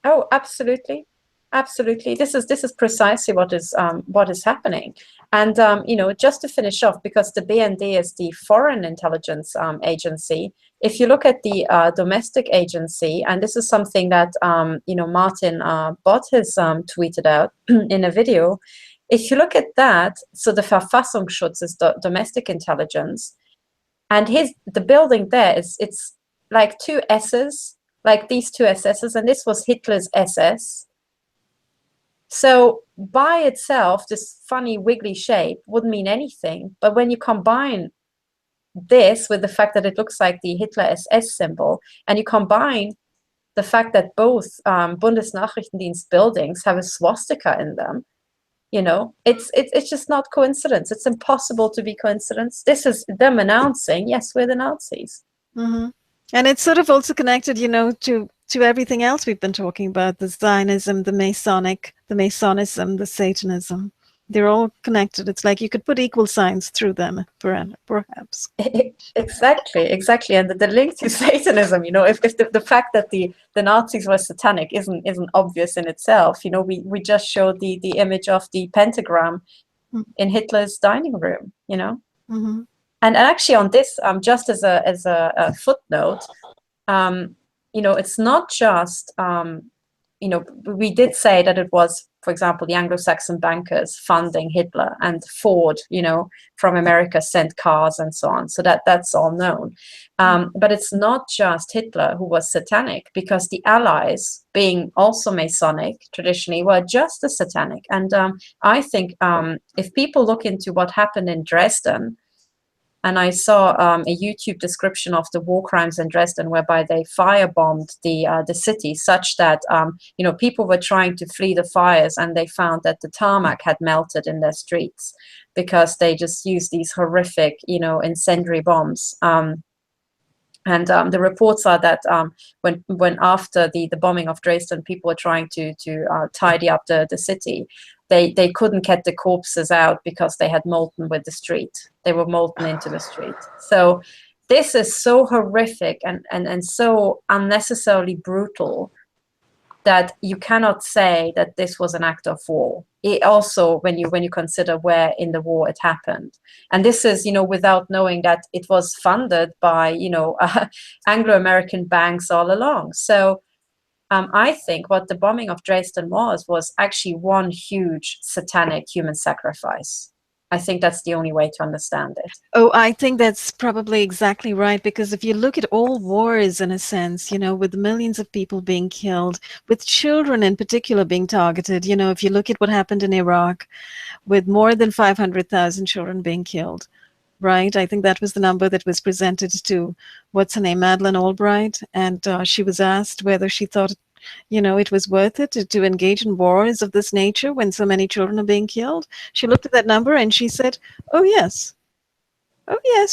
[SPEAKER 2] Oh, absolutely. Absolutely. This is precisely what is happening. And, you know, just to finish off, because the BND is the foreign intelligence agency, if you look at the domestic agency, and this is something that, you know, Martin Bott has tweeted out in a video, if you look at that, so the Verfassungsschutz is the domestic intelligence, and the building there it's like 2 S's, like these 2 SS's, and this was Hitler's SS. So by itself, this funny wiggly shape wouldn't mean anything. But when you combine this with the fact that it looks like the Hitler SS symbol, and you combine the fact that both Bundesnachrichtendienst buildings have a swastika in them, you know, it's just not coincidence. It's impossible to be coincidence. This is them announcing, yes, we're the Nazis.
[SPEAKER 1] Mm-hmm. And it's sort of also connected, you know, to everything else we've been talking about, the Zionism, the Masonism, the Satanism. They're all connected. It's like you could put equal signs through them, perhaps.
[SPEAKER 2] Exactly. And the link to Satanism, you know, if the fact that the Nazis were satanic isn't obvious in itself, you know, we just showed the image of the pentagram in Hitler's dining room, you know.
[SPEAKER 1] Mm-hmm.
[SPEAKER 2] And actually on this, just as a footnote, you know, it's not just, you know, we did say that it was, for example, the Anglo-Saxon bankers funding Hitler, and Ford, you know, from America sent cars and so on. So that's all known. But it's not just Hitler who was satanic, because the Allies, being also Masonic traditionally, were just as satanic. And I think if people look into what happened in Dresden, and I saw a YouTube description of the war crimes in Dresden, whereby they firebombed the city such that you know, people were trying to flee the fires, and they found that the tarmac had melted in their streets because they just used these horrific, you know, incendiary bombs. And the reports are that when after the bombing of Dresden, people were trying to tidy up the city, they couldn't get the corpses out because they had molten with the street. They were molten into the street. So this is so horrific and so unnecessarily brutal that you cannot say that this was an act of war. It also, when you consider where in the war it happened, and this is, you know, without knowing that it was funded by, you know, Anglo-American banks all along. So I think what the bombing of Dresden was actually one huge satanic human sacrifice. I think that's the only way to understand it.
[SPEAKER 1] Oh, I think that's probably exactly right, because if you look at all wars, in a sense, you know, with millions of people being killed, with children in particular being targeted, you know, if you look at what happened in Iraq, with more than 500,000 children being killed, right? I think that was the number that was presented to, what's her name, Madeleine Albright, and she was asked whether she thought, you know, it was worth it to engage in wars of this nature when so many children are being killed. She looked at that number and she said, oh yes,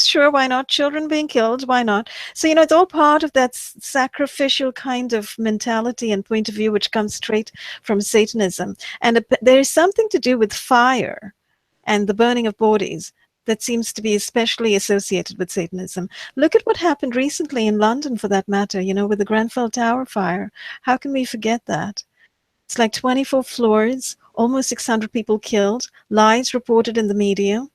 [SPEAKER 1] sure, why not? Children being killed, why not? So, you know, it's all part of that sacrificial kind of mentality and point of view which comes straight from Satanism. And there is something to do with fire and the burning of bodies that seems to be especially associated with Satanism. Look at what happened recently in London, for that matter, you know, with the Grenfell Tower fire. How can we forget that? It's like 24 floors, almost 600 people killed, lies reported in the media.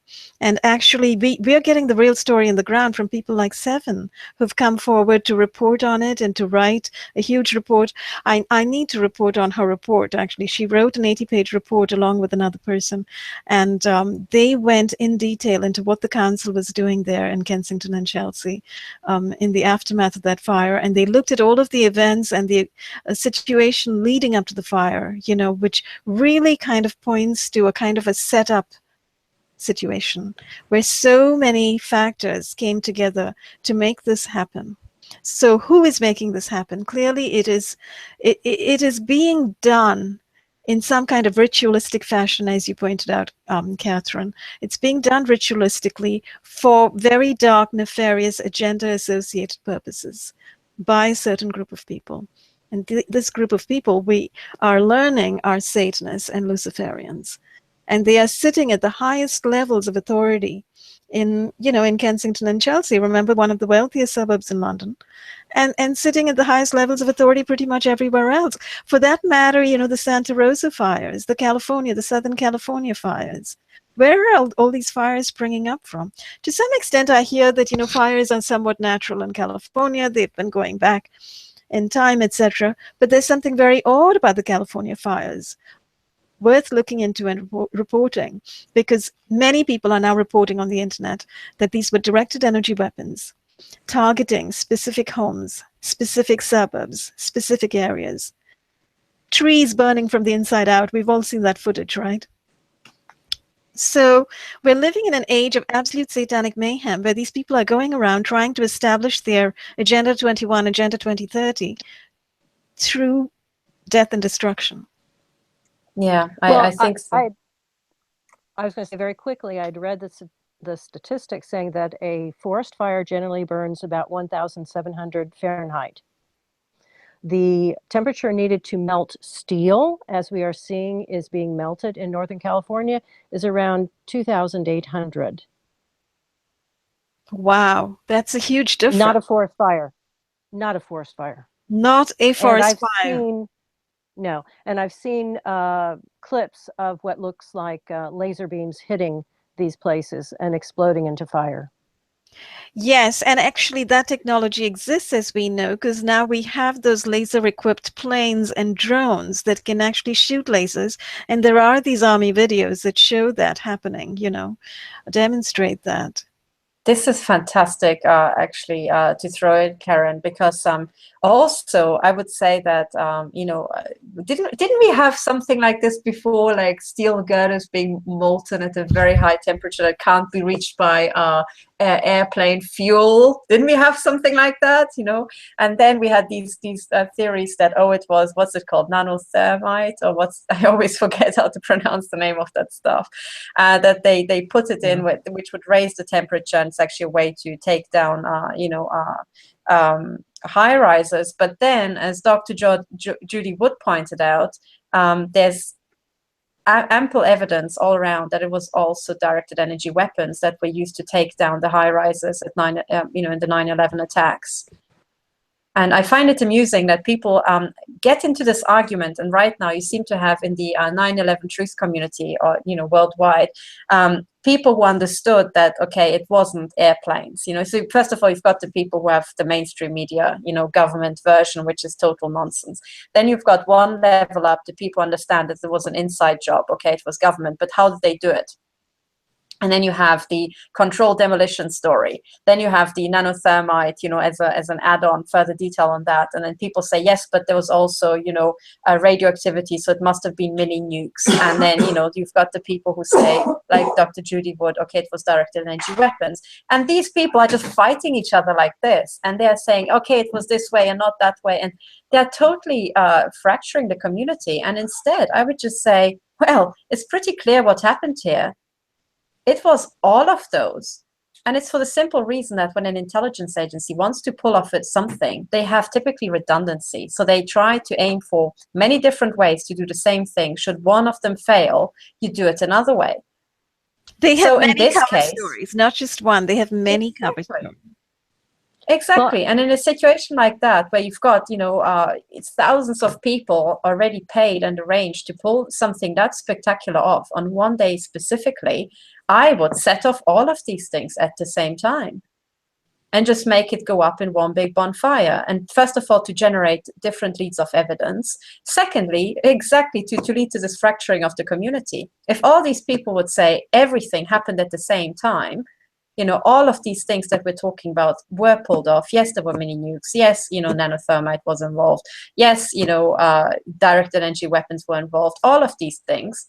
[SPEAKER 1] And actually, we're getting the real story on the ground from people like Seven, who've come forward to report on it and to write a huge report. I need to report on her report, actually. She wrote an 80-page report along with another person. And they went in detail into what the council was doing there in Kensington and Chelsea in the aftermath of that fire. And they looked at all of the events and the situation leading up to the fire, you know, which really kind of points to a kind of a setup situation where so many factors came together to make this happen. So who is making this happen? Clearly it is being done in some kind of ritualistic fashion, as you pointed out, Katherine. It's being done ritualistically for very dark, nefarious, agenda-associated purposes by a certain group of people. And this group of people, we are learning, are Satanists and Luciferians. And they are sitting at the highest levels of authority in, you know, in Kensington and Chelsea, remember, one of the wealthiest suburbs in London, and sitting at the highest levels of authority pretty much everywhere else. For that matter, you know, the Santa Rosa fires, the Southern California fires. Where are all these fires springing up from? To some extent, I hear that, you know, fires are somewhat natural in California. They've been going back in time, etc. But there's something very odd about the California fires, worth looking into and reporting, because many people are now reporting on the internet that these were directed energy weapons targeting specific homes, specific suburbs, specific areas. Trees burning from the inside out. We've all seen that footage, right? So we're living in an age of absolute satanic mayhem where these people are going around trying to establish their Agenda 21, Agenda 2030 through death and destruction.
[SPEAKER 2] Yeah, I think so.
[SPEAKER 3] I was going to say very quickly, I'd read the statistics saying that a forest fire generally burns about 1,700 Fahrenheit. The temperature needed to melt steel, as we are seeing is being melted in Northern California, is around 2,800.
[SPEAKER 1] Wow, that's a huge difference.
[SPEAKER 3] Not a forest fire. Not a forest fire.
[SPEAKER 1] Not a forest fire.
[SPEAKER 3] No, and I've seen clips of what looks like laser beams hitting these places and exploding into fire.
[SPEAKER 1] Yes, and actually that technology exists, as we know, because now we have those laser-equipped planes and drones that can actually shoot lasers, and there are these army videos that show that happening, you know, demonstrate that.
[SPEAKER 2] This is fantastic, actually, to throw in, Karen, because also I would say that you know, didn't we have something like this before, like steel girders being molten at a very high temperature that can't be reached by airplane fuel? Didn't we have something like that? You know, and then we had these theories that, oh, it was, what's it called, nanothermite, or what's, I always forget how to pronounce the name of that stuff, that they put it in with, which would raise the temperature, and it's actually a way to take down you know, high rises. But then, as Dr. Judy Wood pointed out, there's ample evidence all around that it was also directed energy weapons that were used to take down the high rises at you know, in the 9/11 attacks. And I find it amusing that people get into this argument, and right now you seem to have in the 9/11 truth community, or, you know, worldwide, people who understood that, okay, it wasn't airplanes, you know. So first of all, you've got the people who have the mainstream media, you know, government version, which is total nonsense. Then you've got one level up, the people understand that there was an inside job, okay, it was government, but how did they do it? And then you have the controlled demolition story. Then you have the nanothermite, you know, as an add-on, further detail on that. And then people say, yes, but there was also, you know, radioactivity, so it must have been mini nukes. And then, you know, you've got the people who say, like Dr. Judy Wood, okay, it was directed energy weapons. And these people are just fighting each other like this. And they're saying, okay, it was this way and not that way. And they're totally fracturing the community. And instead, I would just say, well, it's pretty clear what happened here. It was all of those. And it's for the simple reason that when an intelligence agency wants to pull off it something, they have typically redundancy. So they try to aim for many different ways to do the same thing. Should one of them fail, you do it another way.
[SPEAKER 1] They have
[SPEAKER 2] So in
[SPEAKER 1] many
[SPEAKER 2] this
[SPEAKER 1] cover
[SPEAKER 2] case,
[SPEAKER 1] stories, not just one. They have many cover
[SPEAKER 2] exactly.
[SPEAKER 1] stories.
[SPEAKER 2] Exactly. And in a situation like that, where you've got, it's thousands of people already paid and arranged to pull something that spectacular off on one day specifically, I would set off all of these things at the same time and just make it go up in one big bonfire. And first of all, to generate different leads of evidence. Secondly, exactly to lead to this fracturing of the community. If all these people would say everything happened at the same time, all of these things that we're talking about were pulled off. Yes, there were mini nukes. Yes, nanothermite was involved. Yes, directed energy weapons were involved. All of these things.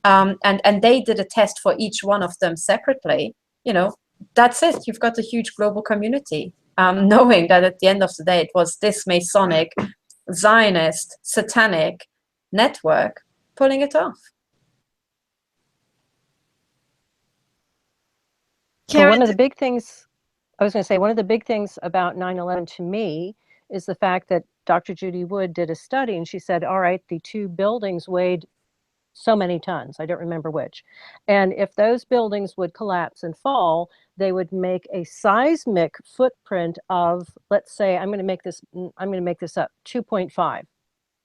[SPEAKER 2] And they did a test for each one of them separately. That's it. You've got a huge global community, knowing that at the end of the day, it was this Masonic, Zionist, satanic network pulling it off.
[SPEAKER 3] Well, one of the big things, I was going to say, one of the big things about 9/11 to me is the fact that Dr. Judy Wood did a study and she said, all right, the two buildings weighed so many tons. I don't remember which. And if those buildings would collapse and fall, they would make a seismic footprint of, let's say, I'm going to make this up, 2.5.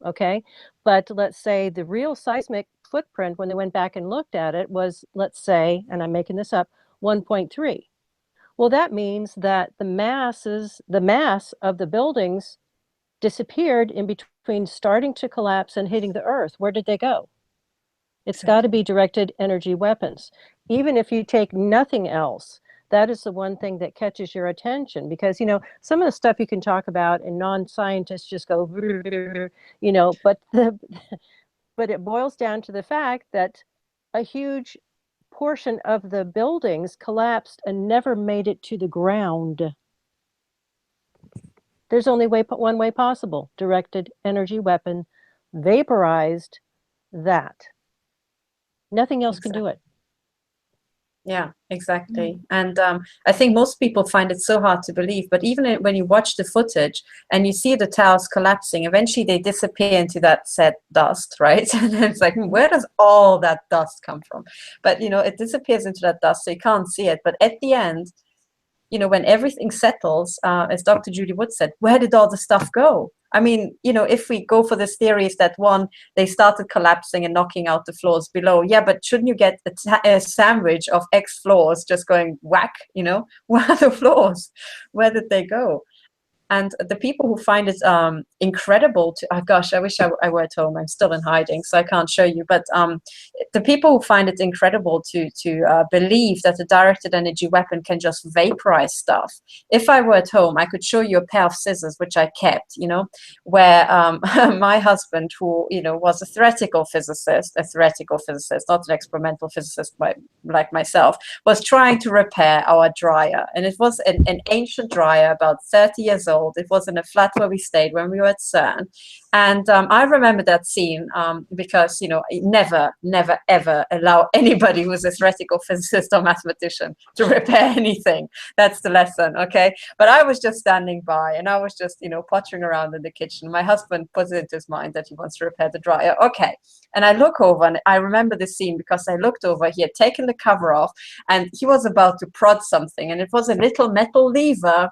[SPEAKER 3] Okay. But let's say the real seismic footprint, when they went back and looked at it, was, let's say, and I'm making this up, 1.3. Well, that means that the mass of the buildings disappeared in between starting to collapse and hitting the earth. Where did they go? It's got to be directed energy weapons. Even if you take nothing else, that is the one thing that catches your attention, because, some of the stuff you can talk about and non-scientists just go, but it boils down to the fact that a huge portion of the buildings collapsed and never made it to the ground. There's only one way possible: directed energy weapon, vaporized that. Nothing else can do it.
[SPEAKER 2] Yeah, exactly. And I think most people find it so hard to believe, but even when you watch the footage and you see the towers collapsing, eventually they disappear into that said dust, right? And it's like, where does all that dust come from? But, it disappears into that dust, so you can't see it. But at the end, when everything settles, as Dr. Judy Wood said, where did all the stuff go? I mean, if we go for this theory is that they started collapsing and knocking out the floors below. Yeah, but shouldn't you get a sandwich of X floors just going whack, Where are the floors? Where did they go? And the people who find it incredible oh gosh, I wish I were at home. I'm still in hiding, so I can't show you. But the people who find it incredible to believe that a directed energy weapon can just vaporize stuff. If I were at home, I could show you a pair of scissors, which I kept, where my husband, who, was a theoretical physicist, not an experimental physicist like myself, was trying to repair our dryer. And it was an ancient dryer, about 30 years old. It was in a flat where we stayed when we were at CERN. And I remember that scene because, never, ever allow anybody who's a theoretical physicist or mathematician to repair anything. That's the lesson, okay? But I was just standing by and I was just, pottering around in the kitchen. My husband puts it into his mind that he wants to repair the dryer. Okay. And I look over and I remember this scene because I looked over, he had taken the cover off and he was about to prod something. And it was a little metal lever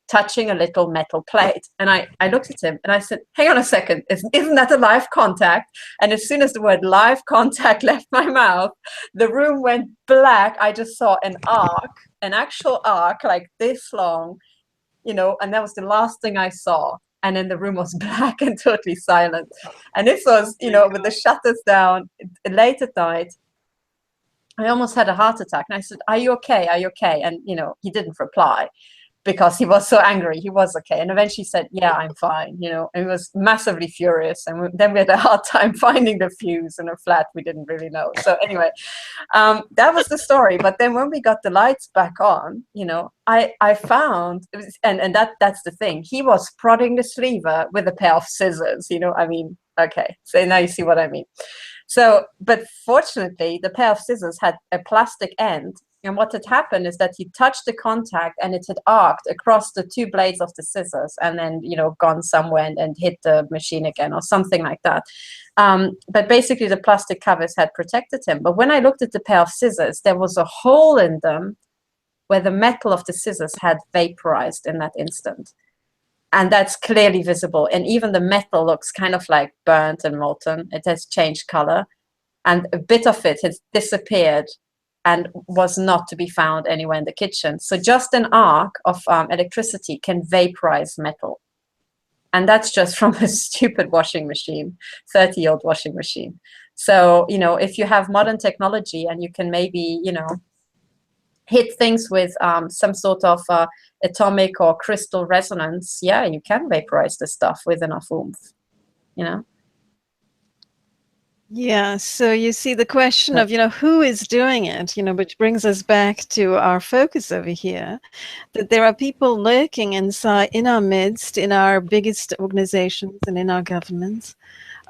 [SPEAKER 2] touching a little metal plate. And I looked at him and I said, hang on a second, isn't that a live contact? And as soon as the word live contact left my mouth, the room went black. I just saw an actual arc like this long, and that was the last thing I saw. And then the room was black and totally silent. And this was, with the shutters down late at night. I almost had a heart attack. And I said, are you okay? Are you okay? And, he didn't reply, because he was so angry. He was okay. And eventually said, yeah, I'm fine, and he was massively furious. And then we had a hard time finding the fuse in a flat we didn't really know. So anyway, that was the story. But then when we got the lights back on, I found, and that's the thing. He was prodding the lever with a pair of scissors, okay. So now you see what I mean. So, but fortunately, the pair of scissors had a plastic end And what had happened is that he touched the contact and it had arced across the two blades of the scissors and then, you know, gone somewhere and hit the machine again or something like that. But basically the plastic covers had protected him. But when I looked at the pair of scissors, there was a hole in them where the metal of the scissors had vaporized in that instant. And that's clearly visible. And even the metal looks kind of like burnt and molten. It has changed color. And a bit of it has disappeared and was not to be found anywhere in the kitchen. So just an arc of electricity can vaporize metal. And that's just from a stupid washing machine, 30-year-old washing machine. So, you know, if you have modern technology and you can maybe, you know, hit things with some sort of atomic or crystal resonance, yeah, you can vaporize the stuff with enough oomph, you know?
[SPEAKER 1] Yeah, so you see the question of, you know, who is doing it, you know, which brings us back to our focus over here, that there are people lurking inside, in our midst, in our biggest organizations and in our governments,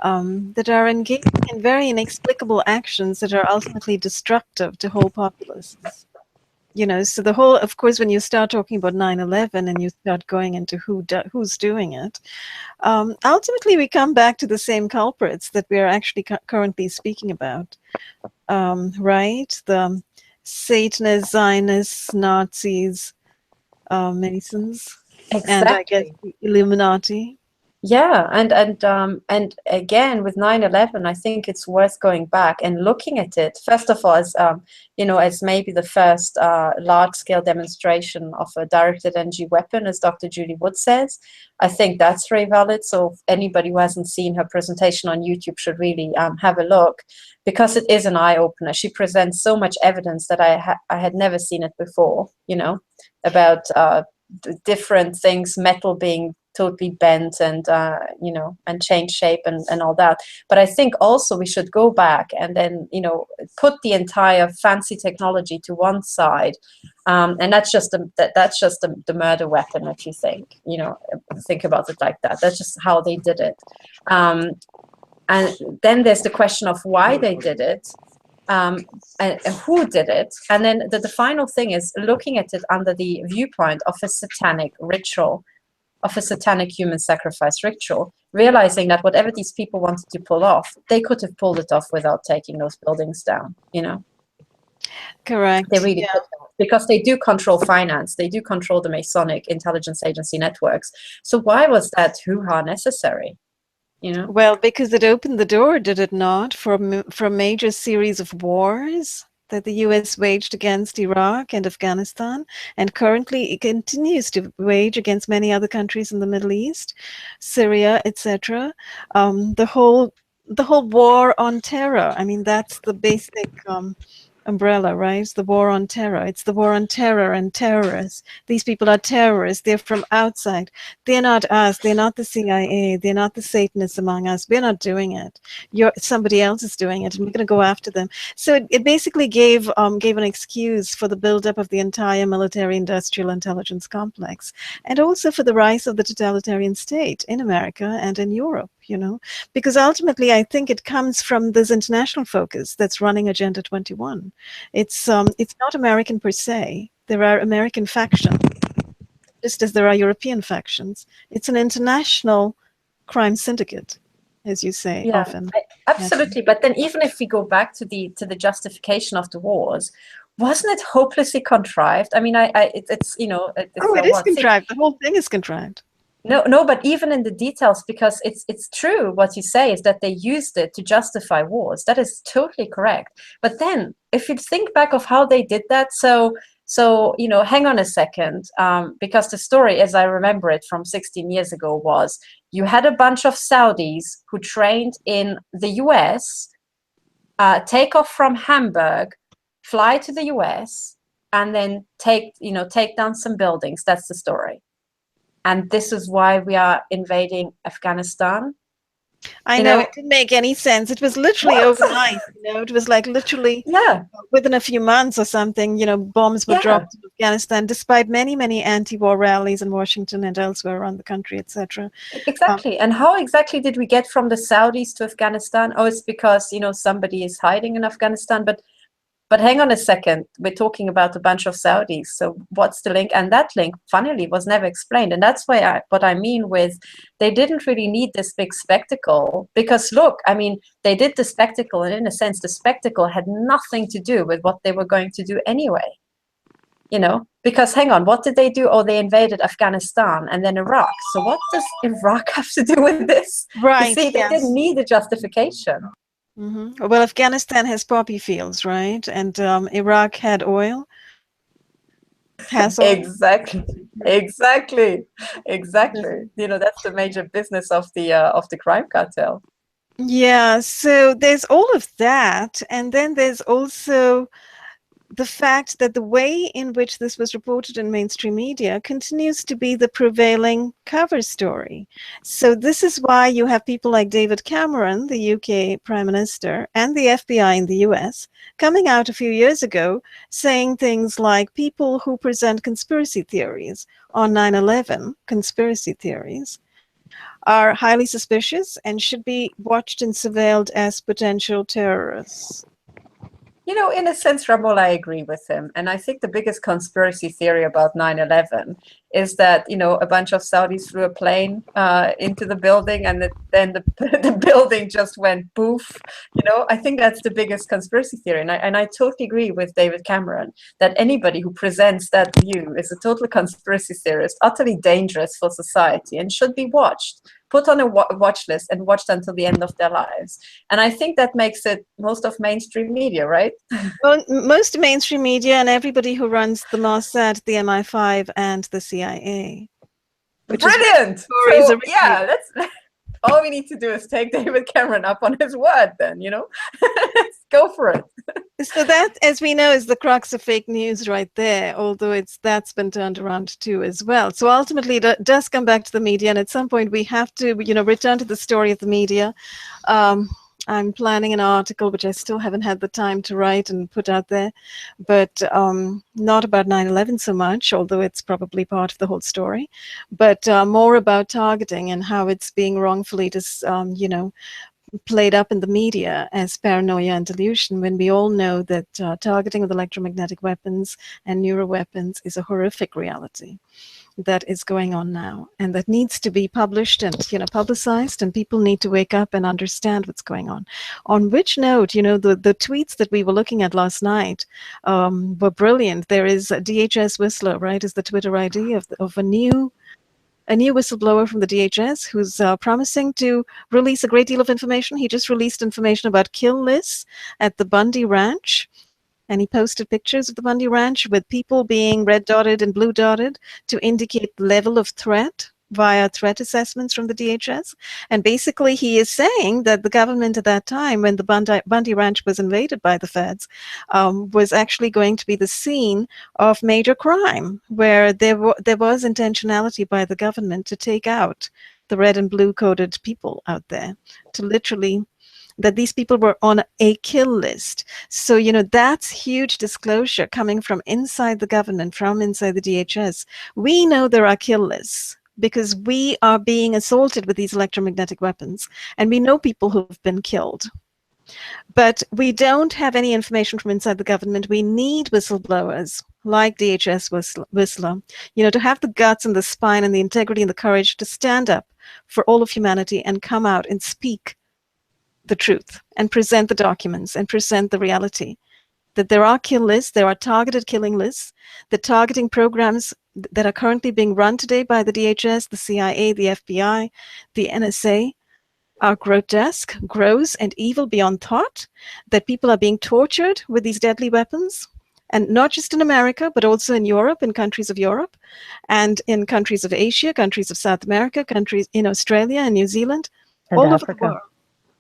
[SPEAKER 1] that are engaging in very inexplicable actions that are ultimately destructive to whole populaces. You know, so the whole, of course, when you start talking about 9/11 and you start going into who's doing it, ultimately we come back to the same culprits that we are actually currently speaking about, right? The Satanists, Zionists, Nazis, Masons,
[SPEAKER 2] Exactly.
[SPEAKER 1] and I guess the Illuminati.
[SPEAKER 2] Yeah, and again with 9/11, I think it's worth going back and looking at it. First of all, as you know, as maybe the first large-scale demonstration of a directed energy weapon, as Dr. Julie Wood says. I think that's very valid. So anybody who hasn't seen her presentation on YouTube should really have a look, because it is an eye-opener. She presents so much evidence that I had never seen it before. You know, about different things, metal being totally bent and you know, and change shape and all that. But I think also we should go back and then, you know, put the entire fancy technology to one side, and that's just the murder weapon. If you think, you know, think about it like that, that's just how they did it. And then there's the question of why they did it, and who did it. And then the final thing is looking at it under the viewpoint of a satanic ritual, of a satanic human sacrifice ritual, realizing that whatever these people wanted to pull off, they could have pulled it off without taking those buildings down, you know?
[SPEAKER 1] Correct.
[SPEAKER 2] They really could have, because they do control finance, they do control the Masonic intelligence agency networks. So why was that hoo-ha necessary? You know?
[SPEAKER 1] Well, because it opened the door, did it not, for a major series of wars that the US waged against Iraq and Afghanistan, and currently it continues to wage against many other countries in the Middle East, Syria, etc. The whole war on terror. I mean, that's the basic umbrella, right? It's the war on terror. It's the war on terror and terrorists. These people are terrorists. They're from outside. They're not us. They're not the CIA. They're not the Satanists among us. We're not doing it. Somebody else is doing it, and we're going to go after them. So it basically gave an excuse for the buildup of the entire military-industrial intelligence complex, and also for the rise of the totalitarian state in America and in Europe. You know, because ultimately I think it comes from this international focus that's running Agenda 21. It's not American per se. There are American factions, just as there are European factions. It's an international crime syndicate, as you say,
[SPEAKER 2] Yeah,
[SPEAKER 1] often.
[SPEAKER 2] absolutely. But then even if we go back to the justification of the wars, wasn't it hopelessly contrived? I mean, it's you know, it's
[SPEAKER 1] it is contrived. The whole thing is contrived.
[SPEAKER 2] No, but even in the details, because it's true what you say is that they used it to justify wars. That is totally correct. But then, if you think back of how they did that, so you know, hang on a second, because the story, as I remember it from 16 years ago, was you had a bunch of Saudis who trained in the U.S., take off from Hamburg, fly to the U.S., and then take down some buildings. That's the story. And this is why we are invading Afghanistan.
[SPEAKER 1] I know, it didn't make any sense. It was literally overnight. You know, it was like literally within a few months or something. You know, bombs were dropped in Afghanistan, despite many, many anti-war rallies in Washington and elsewhere around the country, etc.
[SPEAKER 2] Exactly. And how exactly did we get from the Saudis to Afghanistan? Oh, it's because, you know, somebody is hiding in Afghanistan. But But hang on a second, we're talking about a bunch of Saudis. So what's the link? And that link, funnily, was never explained. And that's why what I mean with they didn't really need this big spectacle, because look, I mean, they did the spectacle, and in a sense, the spectacle had nothing to do with what they were going to do anyway. You know, because hang on, what did they do? Oh, they invaded Afghanistan and then Iraq. So what does Iraq have to do with this?
[SPEAKER 1] Right.
[SPEAKER 2] You see, they didn't need a justification.
[SPEAKER 1] Mm-hmm. Well, Afghanistan has poppy fields, right? And Iraq had oil. Has oil.
[SPEAKER 2] Exactly. You know, that's the major business of the crime cartel.
[SPEAKER 1] Yeah. So there's all of that, and then there's also the fact that the way in which this was reported in mainstream media continues to be the prevailing cover story. So this is why you have people like David Cameron, the UK Prime Minister, and the FBI in the US coming out a few years ago saying things like people who present conspiracy theories on 9/11, conspiracy theories, are highly suspicious and should be watched and surveilled as potential terrorists.
[SPEAKER 2] You know, in a sense, Ramol, I agree with him. And I think the biggest conspiracy theory about 9/11 is that, you know, a bunch of Saudis flew a plane into the building, and then the building just went poof. You know, I think that's the biggest conspiracy theory. And I totally agree with David Cameron that anybody who presents that view is a total conspiracy theorist, utterly dangerous for society, and should be watched, put on a watch list and watched until the end of their lives. And I think that makes it most of mainstream media, right?
[SPEAKER 1] Well, most mainstream media and everybody who runs the Mossad, the MI5, and the CIA.
[SPEAKER 2] Brilliant! So, yeah, let's all we need to do is take David Cameron up on his word then, you know? Let's go for it.
[SPEAKER 1] So that, as we know, is the crux of fake news right there, although that's been turned around too as well. So ultimately it does come back to the media, and at some point we have to, you know, return to the story of the media. I'm planning an article, which I still haven't had the time to write and put out there, but not about 9/11 so much, although it's probably part of the whole story, but more about targeting and how it's being wrongfully you know, played up in the media as paranoia and delusion, when we all know that targeting with electromagnetic weapons and neuro weapons is a horrific reality that is going on now, and that needs to be published and, you know, publicized, and people need to wake up and understand what's going on. On which note, you know, the tweets that we were looking at last night were brilliant. There is a DHS Whistler, right, is the Twitter ID of a new whistleblower from the DHS who's promising to release a great deal of information. He just released information about kill lists at the Bundy Ranch. And he posted pictures of the Bundy Ranch with people being red dotted and blue dotted to indicate the level of threat via threat assessments from the DHS. And basically he is saying that the government at that time, when the Bundy Ranch was invaded by the feds, was actually going to be the scene of major crime, where there was intentionality by the government to take out the red and blue coded people out there, to literally, that these people were on a kill list. So, you know, that's huge disclosure coming from inside the government, from inside the DHS. We know there are kill lists because we are being assaulted with these electromagnetic weapons, and we know people who've been killed. But we don't have any information from inside the government. We need whistleblowers like DHS Whistler, you know, to have the guts and the spine and the integrity and the courage to stand up for all of humanity and come out and speak the truth and present the documents and present the reality that there are kill lists, there are targeted killing lists, the targeting programs that are currently being run today by the DHS, the CIA, the FBI, the NSA are grotesque, gross, and evil beyond thought, that people are being tortured with these deadly weapons, and not just in America, but also in Europe, in countries of Europe, and in countries of Asia, countries of South America, countries in Australia and New Zealand,
[SPEAKER 3] and
[SPEAKER 1] all
[SPEAKER 3] Africa.
[SPEAKER 1] over the world.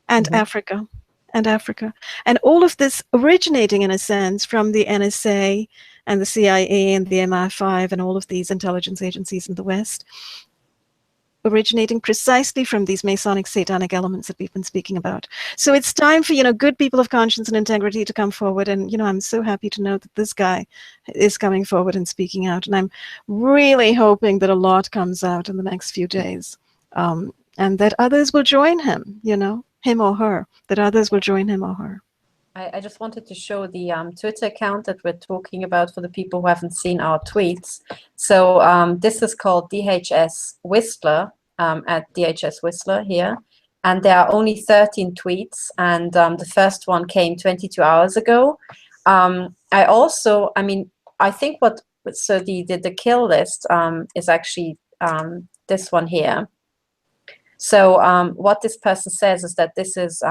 [SPEAKER 1] And Africa, and all of this originating in a sense from the NSA and the CIA and the MI5 and all of these intelligence agencies in the West, originating precisely from these Masonic satanic elements that we've been speaking about. So it's time for, you know, good people of conscience and integrity to come forward. And, you know, I'm so happy to know that this guy is coming forward and speaking out. And I'm really hoping that a lot comes out in the next few days, and that others will join him, you know, him or her, that others will join him or her.
[SPEAKER 2] I just wanted to show the Twitter account that we're talking about for the people who haven't seen our tweets. So this is called DHS Whistler, at DHS Whistler here. And there are only 13 tweets. And the first one came 22 hours ago. I think so the kill list is actually this one here. So what this person says is that this is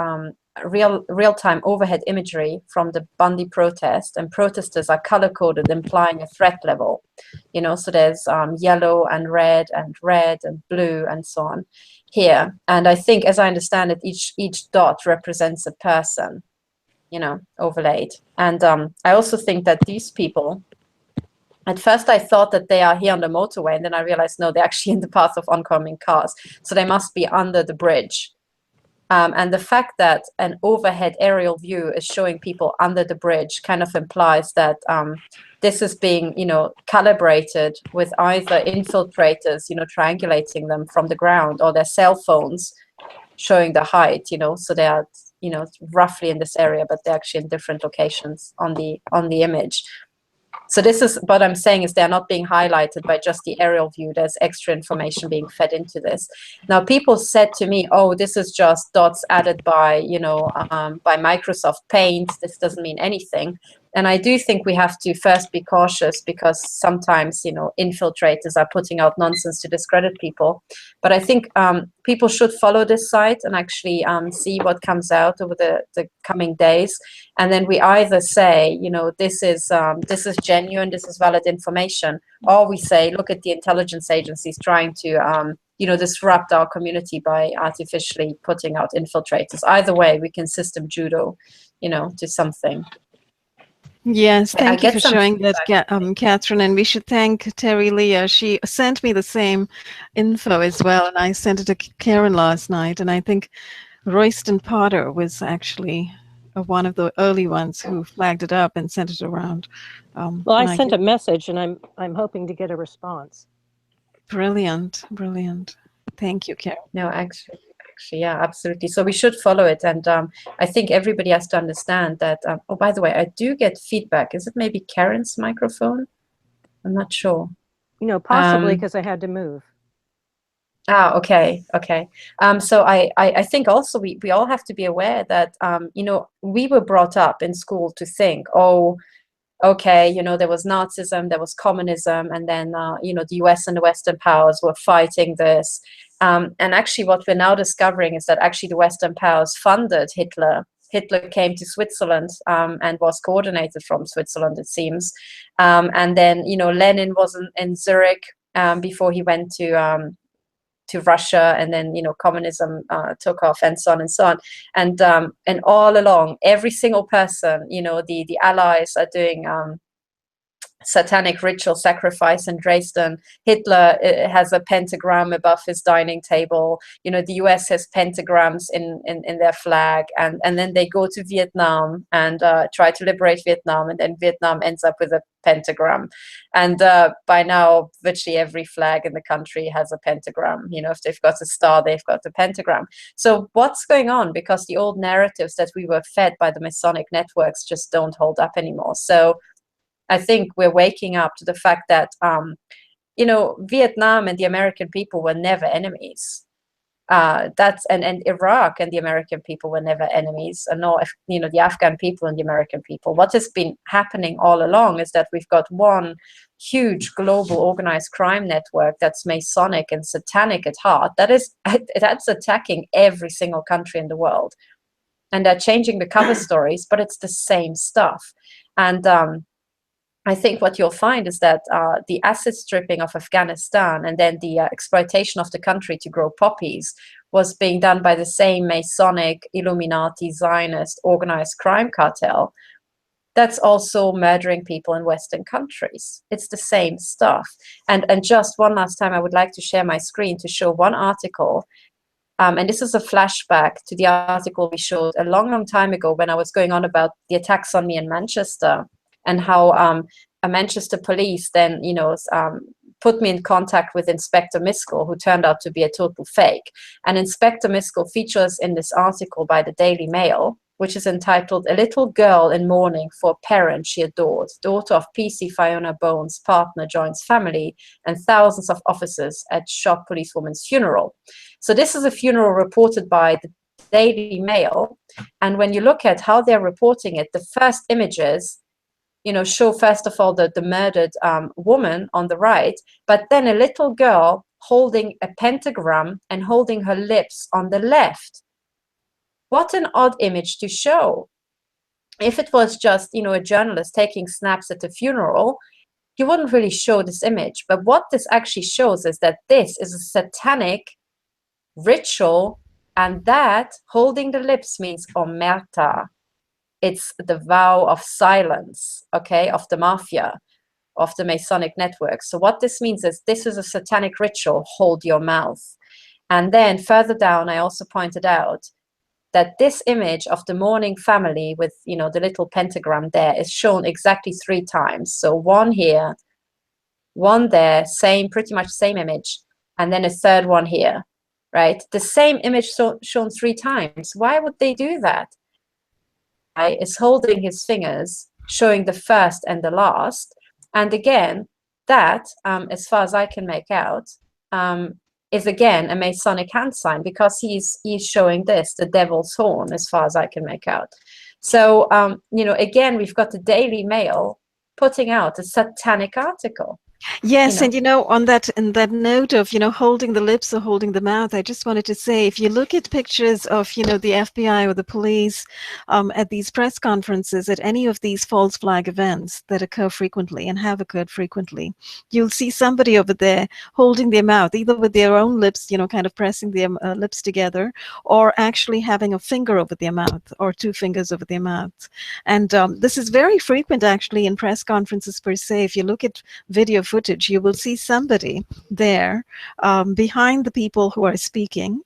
[SPEAKER 2] real-time overhead imagery from the Bundy protest, and protesters are color-coded, implying a threat level. So there's yellow and red and blue and so on here. And I think, as I understand it, each dot represents a person, overlaid. And I also think that these people, at first I thought that they are here on the motorway, and then I realized, no, they're actually in the path of oncoming cars. So they must be under the bridge. And the fact that an overhead aerial view is showing people under the bridge kind of implies that this is being, calibrated with either infiltrators, triangulating them from the ground, or their cell phones showing the height, so they are, roughly in this area, but they're actually in different locations on the image. So this is what I'm saying, is they're not being highlighted by just the aerial view. There's extra information being fed into this. Now, people said to me, oh, this is just dots added by, by Microsoft Paint. This doesn't mean anything. And I do think we have to first be cautious, because sometimes, infiltrators are putting out nonsense to discredit people. But I think people should follow this site and actually see what comes out over the coming days. And then we either say, this is genuine, this is valid information, or we say, look at the intelligence agencies trying to, disrupt our community by artificially putting out infiltrators. Either way, we can system judo, to something.
[SPEAKER 1] Yes, thank you for showing that, Katherine. And we should thank Terry Leah. She sent me the same info as well, and I sent it to Karen last night. And I think Royston Potter was actually one of the early ones who flagged it up and sent it around.
[SPEAKER 3] Well, I sent a message, and I'm hoping to get a response.
[SPEAKER 1] Brilliant, brilliant. Thank you, Karen.
[SPEAKER 2] No, actually, yeah, absolutely. So we should follow it. And I think everybody has to understand that, oh, by the way, I do get feedback. Is it maybe Karen's microphone? I'm not sure.
[SPEAKER 3] Possibly, because I had to move.
[SPEAKER 2] Okay. So I think also we all have to be aware that, we were brought up in school to think, oh, okay, there was Nazism, there was communism, and then, the US and the Western powers were fighting this. And actually what we're now discovering is that actually the Western powers funded Hitler. Hitler came to Switzerland and was coordinated from Switzerland, it seems. And then, Lenin was in Zurich before he went to Russia, and then communism took off, and so on and so on. And all along, every single person, the allies are doing satanic ritual sacrifice in Dresden. Hitler has a pentagram above his dining table. The US has pentagrams in their flag, and then they go to Vietnam and try to liberate Vietnam, and then Vietnam ends up with a pentagram. And by now, virtually every flag in the country has a pentagram. If they've got a star, they've got a pentagram. So what's going on? Because the old narratives that we were fed by the Masonic networks just don't hold up anymore. So I think we're waking up to the fact that, Vietnam and the American people were never enemies. And Iraq and the American people were never enemies, and nor, the Afghan people and the American people. What has been happening all along is that we've got one huge global organized crime network that's Masonic and satanic at heart. That's attacking every single country in the world. And they're changing the cover stories, but it's the same stuff. And I think what you'll find is that the asset stripping of Afghanistan and then the exploitation of the country to grow poppies was being done by the same Masonic, Illuminati, Zionist, organized crime cartel that's also murdering people in Western countries. It's the same stuff. And just one last time, I would like to share my screen to show one article. And this is a flashback to the article we showed a long, long time ago when I was going on about the attacks on me in Manchester, and how a Manchester police then, put me in contact with Inspector Miskell, who turned out to be a total fake. And Inspector Miskell features in this article by the Daily Mail, which is entitled A Little Girl in Mourning for a Parent She Adored, Daughter of PC Fiona Bones' Partner Joins Family, and Thousands of Officers at Shot Policewoman's Funeral. So this is a funeral reported by the Daily Mail. And when you look at how they're reporting it, the first images, show first of all the murdered woman on the right, but then a little girl holding a pentagram and holding her lips on the left. What an odd image to show. If it was just, a journalist taking snaps at a funeral, you wouldn't really show this image. But what this actually shows is that this is a satanic ritual, and that holding the lips means omerta. It's the vow of silence, okay, of the mafia, of the Masonic network. So what this means is this is a satanic ritual, hold your mouth. And then further down, I also pointed out that this image of the mourning family with, the little pentagram there is shown exactly 3 times. So one here, one there, pretty much same image, and then a third one here, right? The same image shown 3 times. Why would they do that? Is holding his fingers, showing the first and the last. And again, that, as far as I can make out, is again a Masonic hand sign, because he's showing this, the devil's horn, as far as I can make out. So, again, we've got the Daily Mail putting out a satanic article.
[SPEAKER 1] Yes, and on that note of holding the lips or holding the mouth, I just wanted to say, if you look at pictures of the FBI or the police at these press conferences, at any of these false flag events that occur frequently and have occurred frequently, you'll see somebody over there holding their mouth, either with their own lips, kind of pressing their lips together, or actually having a finger over their mouth or 2 fingers over their mouth. And this is very frequent actually in press conferences per se. If you look at video footage, you will see somebody there behind the people who are speaking,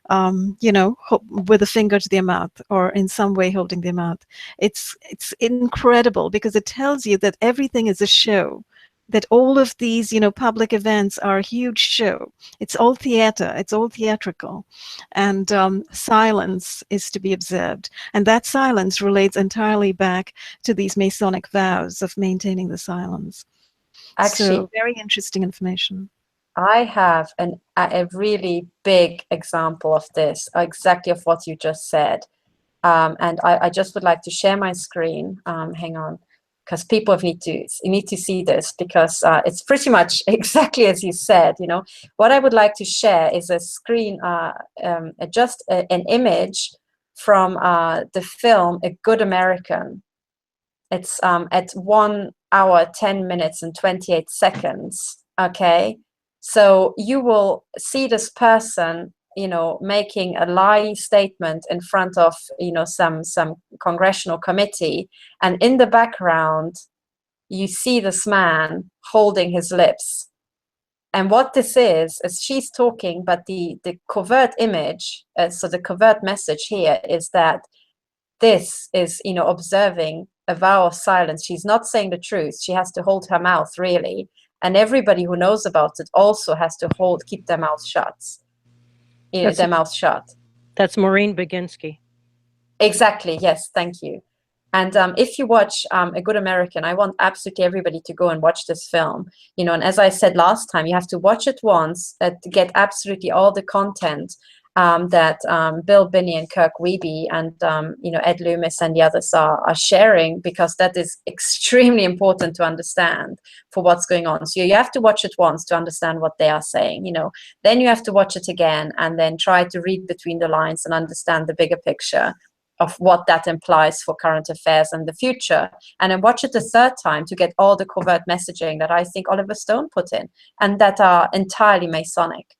[SPEAKER 1] with a finger to their mouth or in some way holding their mouth. It's incredible, because it tells you that everything is a show, that all of these, public events are a huge show. It's all theater, it's all theatrical, and silence is to be observed. And that silence relates entirely back to these Masonic vows of maintaining the silence. Actually, so very interesting information.
[SPEAKER 2] I have a really big example of this, exactly of what you just said. And I just would like to share my screen. Hang on, because people need to see this, because it's pretty much exactly as you said. What I would like to share is a screen, just an image from the film A Good American. It's at 1 hour, 10 minutes and 28 seconds. Okay, so you will see this person, making a lie statement in front of, some congressional committee, and in the background, you see this man holding his lips. And what this is she's talking, but the covert image, so the covert message here is that this is, observing a vow of silence. She's not saying the truth. She has to hold her mouth, really. And everybody who knows about it also has to keep their mouth shut. Their mouth shut.
[SPEAKER 3] That's Maureen Baginski.
[SPEAKER 2] Exactly. Yes. Thank you. And if you watch A Good American, I want absolutely everybody to go and watch this film. And as I said last time, you have to watch it once to get absolutely all the content that Bill Binney and Kirk Wiebe and Ed Loomis and the others are sharing, because that is extremely important to understand for what's going on. So you have to watch it once to understand what they are saying. Then you have to watch it again and then try to read between the lines and understand the bigger picture of what that implies for current affairs and the future, and then watch it a 3rd time to get all the covert messaging that I think Oliver Stone put in, and that are entirely Masonic.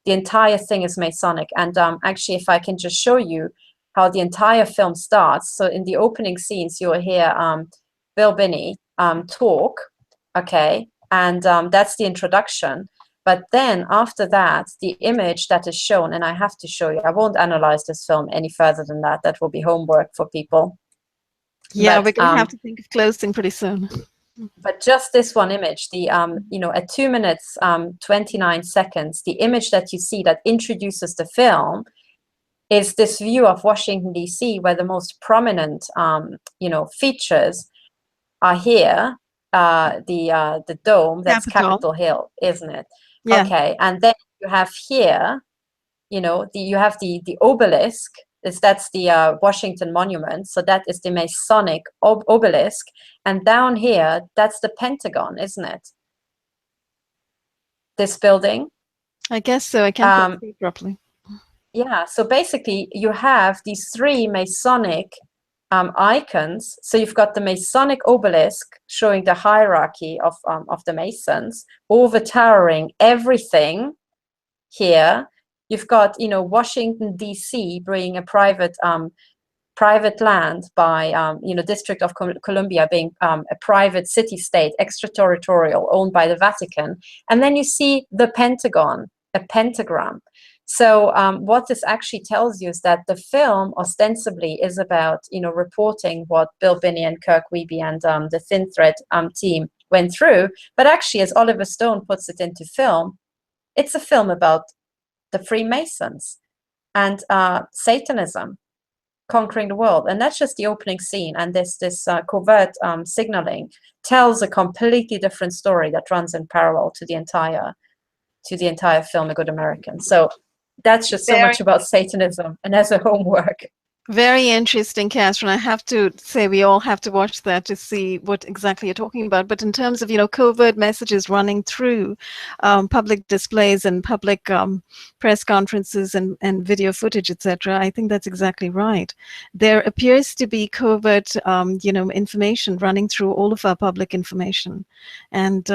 [SPEAKER 2] The entire thing is Masonic. And actually, if I can just show you how the entire film starts. So in the opening scenes, you'll hear Bill Binney talk, okay? And that's the introduction. But then after that, the image that is shown, and I have to show you, I won't analyze this film any further than that. That will be homework for people.
[SPEAKER 1] Yeah, we're going to have to think of closing pretty soon.
[SPEAKER 2] But just this one image, the at 2 minutes 29 seconds, the image that you see that introduces the film is this view of Washington, D.C., where the most prominent, features are here. The dome, that's Capitol Hill, isn't it?
[SPEAKER 1] Yeah.
[SPEAKER 2] Okay, and then you have here, you have the obelisk. That's the Washington Monument. So that is the Masonic obelisk. And down here, that's the Pentagon, isn't it? This building.
[SPEAKER 1] I guess so. I can't see properly.
[SPEAKER 2] Yeah. So basically, you have these three Masonic icons. So you've got the Masonic obelisk showing the hierarchy of the Masons, overtowering everything here. You've got, Washington, D.C. being a private land by, District of Columbia being a private city-state, extraterritorial, owned by the Vatican. And then you see the Pentagon, a pentagram. So what this actually tells you is that the film ostensibly is about, reporting what Bill Binney and Kirk Wiebe and the Thin Thread team went through. But actually, as Oliver Stone puts it into film, it's a film about the Freemasons and Satanism conquering the world. And that's just the opening scene. And this covert signaling tells a completely different story that runs in parallel to the entire film, A Good American. So that's just so much about Satanism, and as a homework.
[SPEAKER 1] Very interesting, Katherine. I have to say we all have to watch that to see what exactly you're talking about. But in terms of, covert messages running through public displays and public press conferences and video footage, etc., I think that's exactly right. There appears to be covert, information running through all of our public information. And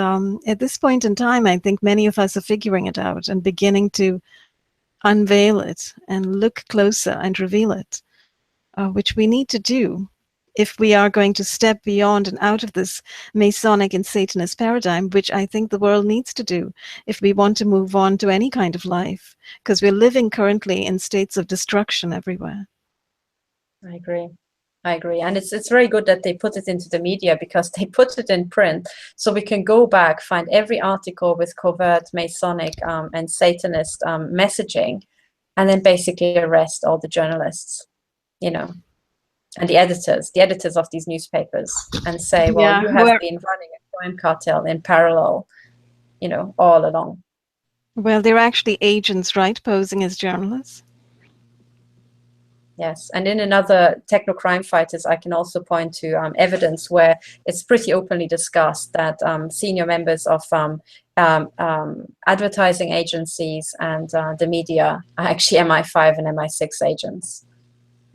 [SPEAKER 1] at this point in time, I think many of us are figuring it out and beginning to unveil it and look closer and reveal it. Which we need to do if we are going to step beyond and out of this Masonic and Satanist paradigm, which I think the world needs to do if we want to move on to any kind of life, because we're living currently in states of destruction everywhere.
[SPEAKER 2] I agree. And it's very good that they put it into the media, because they put it in print, so we can go back, find every article with covert Masonic and Satanist messaging, and then basically arrest all the journalists. And the editors of these newspapers, and say, well, you have been running a crime cartel in parallel, all along.
[SPEAKER 1] Well, they're actually agents, right, posing as journalists?
[SPEAKER 2] Yes, and in another Techno Crime Fighters, I can also point to evidence where it's pretty openly discussed that senior members of advertising agencies and the media are actually MI5 and MI6 agents.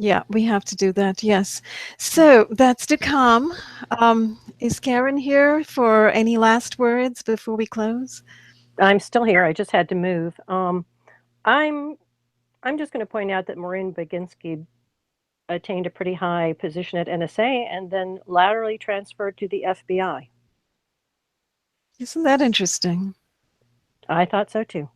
[SPEAKER 1] Yeah, we have to do that, yes. So that's to come. Is Karen here for any last words before we close?
[SPEAKER 3] I'm still here. I just had to move. I'm just going to point out that Maureen Baginski attained a pretty high position at NSA and then laterally transferred to the FBI.
[SPEAKER 1] Isn't that interesting?
[SPEAKER 3] I thought so too.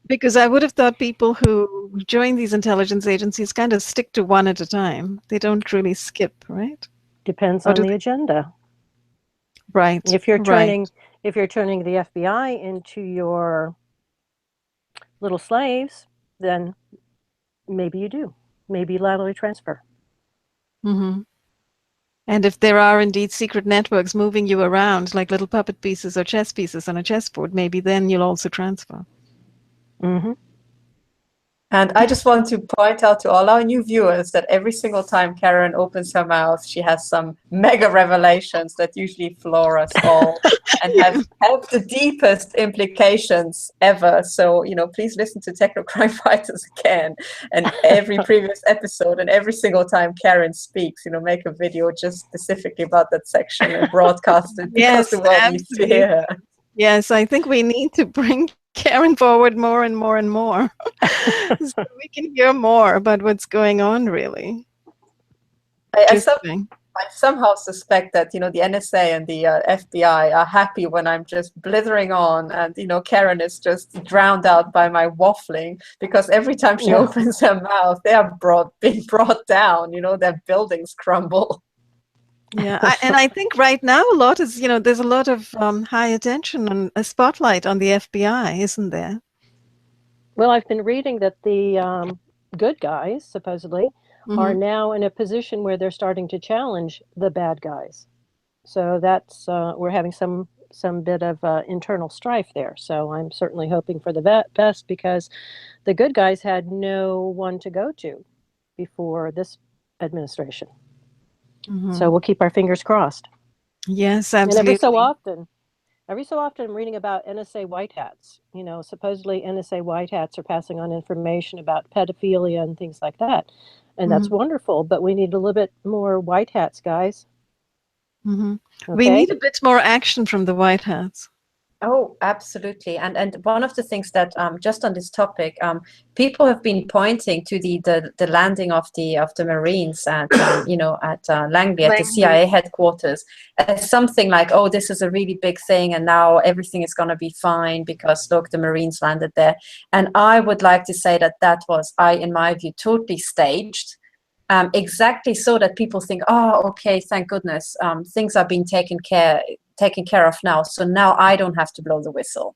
[SPEAKER 1] Because I would have thought people who join these intelligence agencies kind of stick to one at a time. They don't really skip, right?
[SPEAKER 3] Depends on the agenda.
[SPEAKER 1] Right.
[SPEAKER 3] If you're turning the FBI into your little slaves, then maybe you do. Maybe you laterally transfer.
[SPEAKER 1] Mm-hmm. And if there are indeed secret networks moving you around like little puppet pieces or chess pieces on a chessboard, maybe then you'll also transfer.
[SPEAKER 3] Mm-hmm.
[SPEAKER 2] And I just want to point out to all our new viewers that every single time Karen opens her mouth, she has some mega revelations that usually floor us all and have the deepest implications ever. So, please listen to Techno Crime Fighters again, and every previous episode, and every single time Karen speaks, make a video just specifically about that section and broadcast it, because the world needs to hear her.
[SPEAKER 1] Yes, I think we need to bring Karen forward more and more and more so we can hear more about what's going on, really.
[SPEAKER 2] I somehow suspect that, the NSA and the FBI are happy when I'm just blithering on, and, Karen is just drowned out by my waffling, because every time she opens her mouth, they are being brought down, their buildings crumble.
[SPEAKER 1] Yeah, and I think right now a lot is, there's a lot of high attention and a spotlight on the FBI, isn't there?
[SPEAKER 3] Well, I've been reading that the good guys, supposedly, are now in a position where they're starting to challenge the bad guys. So that's we're having some bit of internal strife there. So I'm certainly hoping for the best, because the good guys had no one to go to before this administration. So we'll keep our fingers crossed.
[SPEAKER 1] Yes, absolutely.
[SPEAKER 3] And every so often I'm reading about NSA white hats. You know, supposedly NSA white hats are passing on information about pedophilia and things like that. And that's wonderful, but we need a little bit more white hats, guys. Okay?
[SPEAKER 1] We need a bit more action from the white hats.
[SPEAKER 2] Oh, absolutely. And one of the things that just on this topic, people have been pointing to the landing of the Marines at at Langley at the CIA headquarters as something like, oh, this is a really big thing, and now everything is going to be fine because look, the Marines landed there. And I would like to say that was, in my view, totally staged. Exactly so that people think, oh, okay, thank goodness, things are being taken care of now, so now I don't have to blow the whistle.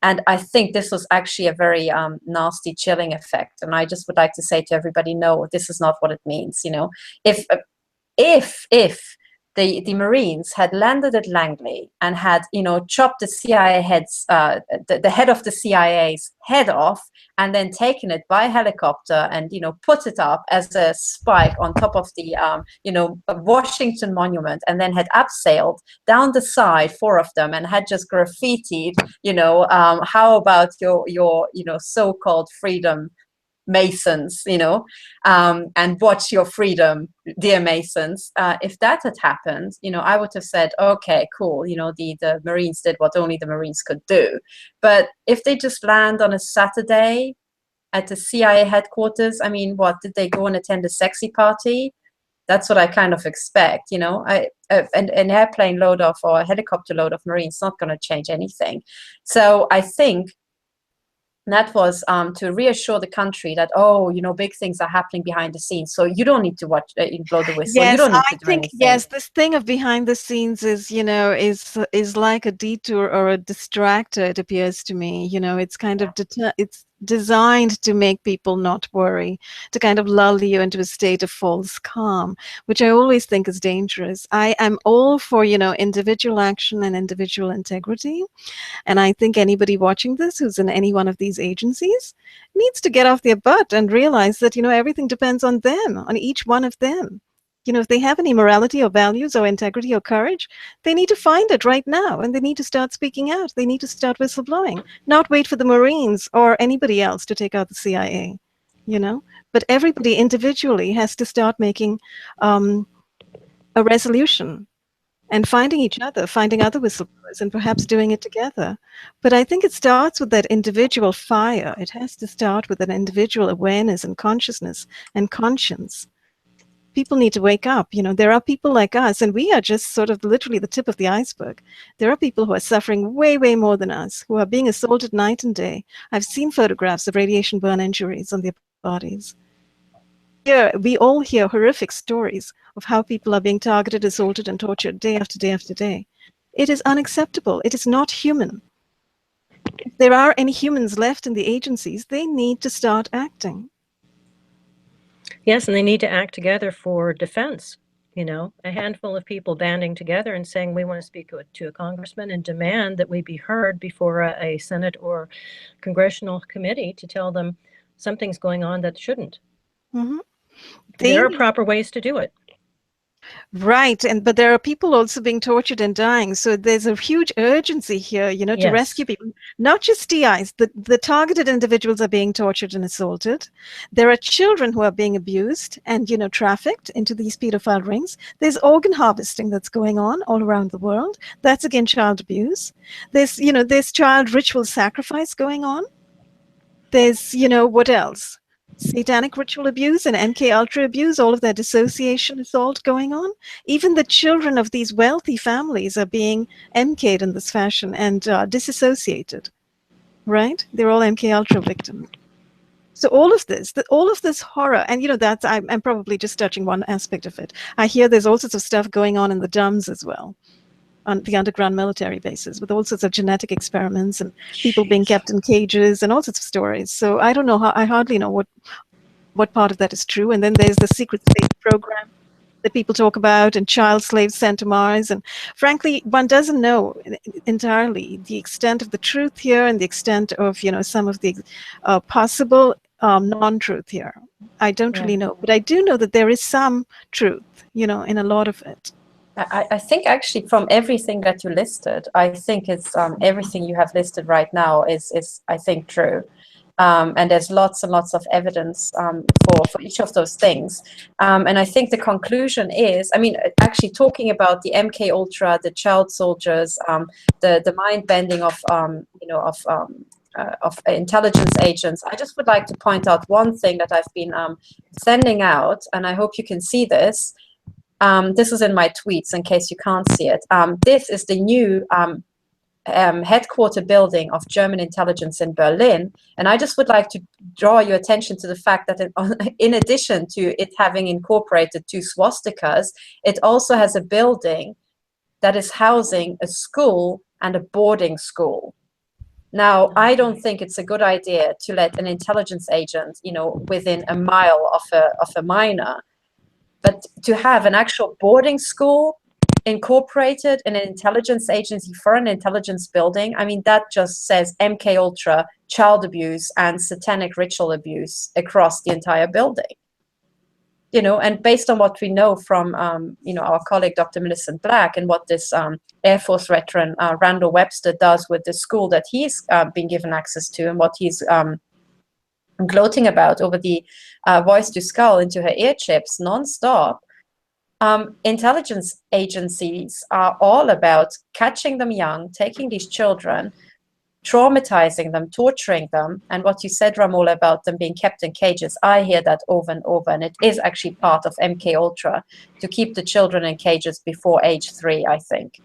[SPEAKER 2] And I think this was actually a very nasty, chilling effect. And I just would like to say to everybody, no, this is not what it means. You know, if the Marines had landed at Langley and had, chopped the CIA heads, the head of the CIA's head off, and then taken it by helicopter and, put it up as a spike on top of the, Washington Monument, and then had abseiled down the side, 4 of them, and had just graffitied, how about your so-called freedom Masons, and watch your freedom, dear Masons. If that had happened, I would have said, okay, cool. The Marines did what only the Marines could do. But if they just land on a Saturday at the CIA headquarters, I mean, what, did they go and attend a sexy party? That's what I kind of expect, an airplane load of or a helicopter load of Marines not going to change anything. So I think that was to reassure the country that, big things are happening behind the scenes. So you don't need to watch, blow the whistle.
[SPEAKER 1] Yes,
[SPEAKER 2] you don't need to do anything.
[SPEAKER 1] Yes, this thing of behind the scenes is, is like a detour or a distractor, it appears to me. It's kind of, it's designed to make people not worry, to kind of lull you into a state of false calm, which I always think is dangerous. I am all for, individual action and individual integrity. And I think anybody watching this who's in any one of these agencies needs to get off their butt and realize that, everything depends on them, on each one of them. If they have any morality or values or integrity or courage, they need to find it right now, and they need to start speaking out. They need to start whistleblowing, not wait for the Marines or anybody else to take out the CIA, But everybody individually has to start making a resolution and finding each other, finding other whistleblowers, and perhaps doing it together. But I think it starts with that individual fire. It has to start with an individual awareness and consciousness and conscience. People need to wake up. There are people like us, and we are just sort of literally the tip of the iceberg. There are people who are suffering way, way more than us, who are being assaulted night and day. I've seen photographs of radiation burn injuries on their bodies. We all hear horrific stories of how people are being targeted, assaulted, and tortured day after day after day. It is unacceptable. It is not human. If there are any humans left in the agencies, they need to start acting.
[SPEAKER 3] Yes, and they need to act together for defense. A handful of people banding together and saying, we want to speak to a congressman and demand that we be heard before a Senate or congressional committee to tell them something's going on that shouldn't. There are proper ways to do it.
[SPEAKER 1] Right, but there are people also being tortured and dying. So there's a huge urgency here, to rescue people. Not just DIs. The targeted individuals are being tortured and assaulted. There are children who are being abused and, trafficked into these pedophile rings. There's organ harvesting that's going on all around the world. That's, again, child abuse. There's child ritual sacrifice going on. There's, what else? Satanic ritual abuse and MK Ultra abuse, all of that dissociation assault going on. Even the children of these wealthy families are being MK'd in this fashion and disassociated, right? They're all MK Ultra victims. So all of this horror, and that's, I'm probably just touching one aspect of it. I hear there's all sorts of stuff going on in the dumps as well, on the underground military bases, with all sorts of genetic experiments and people being kept in cages and all sorts of stories. So I don't know I hardly know what part of that is true. And then there's the secret space program that people talk about, and child slaves sent to Mars. And frankly, one doesn't know entirely the extent of the truth here and the extent of, some of the possible non-truth here. I don't really know, but I do know that there is some truth, in a lot of it.
[SPEAKER 2] I think actually from everything that you listed, I think it's everything you have listed right now is I think true. And there's lots and lots of evidence for each of those things. And I think the conclusion is, actually talking about the MK Ultra, the child soldiers, the mind bending of intelligence agents, I just would like to point out one thing that I've been sending out, and I hope you can see this. This is in my tweets in case you can't see it. This is the new headquarter building of German intelligence in Berlin. And I just would like to draw your attention to the fact that in addition to it having incorporated 2 swastikas, it also has a building that is housing a school and a boarding school. Now, I don't think it's a good idea to let an intelligence agent, within a mile of a minor, but to have an actual boarding school incorporated in an intelligence agency for an intelligence building, that just says MK Ultra, child abuse, and satanic ritual abuse across the entire building. And based on what we know from, our colleague, Dr. Millicent Black, and what this Air Force veteran, Randall Webster, does with the school that he's been given access to, and what he's gloating about over the voice to skull into her ear chips nonstop. Intelligence agencies are all about catching them young, taking these children, traumatizing them, torturing them. And what you said, Ramola, about them being kept in cages, I hear that over and over. And it is actually part of MK Ultra to keep the children in cages before age 3, I think,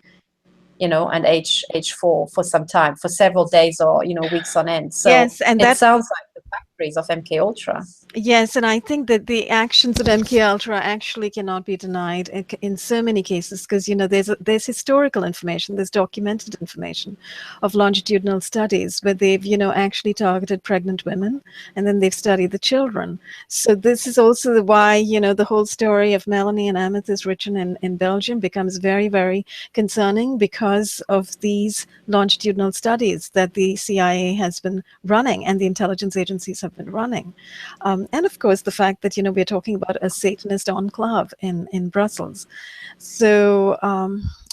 [SPEAKER 2] and age 4 for some time, for several days or, weeks on end. So
[SPEAKER 1] yes, and
[SPEAKER 2] it sounds like the factories of MK Ultra.
[SPEAKER 1] Yes, and I think that the actions of MK Ultra actually cannot be denied in so many cases, because there's historical information, there's documented information of longitudinal studies where they've actually targeted pregnant women, and then they've studied the children. So this is also why the whole story of Melanie and Amethyst written in Belgium becomes very, very concerning, because of these longitudinal studies that the CIA has been running and the intelligence agencies have been running. And of course, the fact that, we're talking about a Satanist enclave in Brussels. So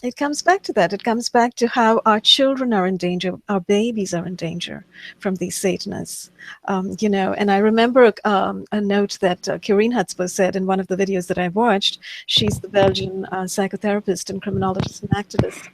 [SPEAKER 1] it comes back to that. It comes back to how our children are in danger, our babies are in danger from these Satanists. And I remember a note that Katherine Hutzpah said in one of the videos that I watched. She's the Belgian psychotherapist and criminologist and activist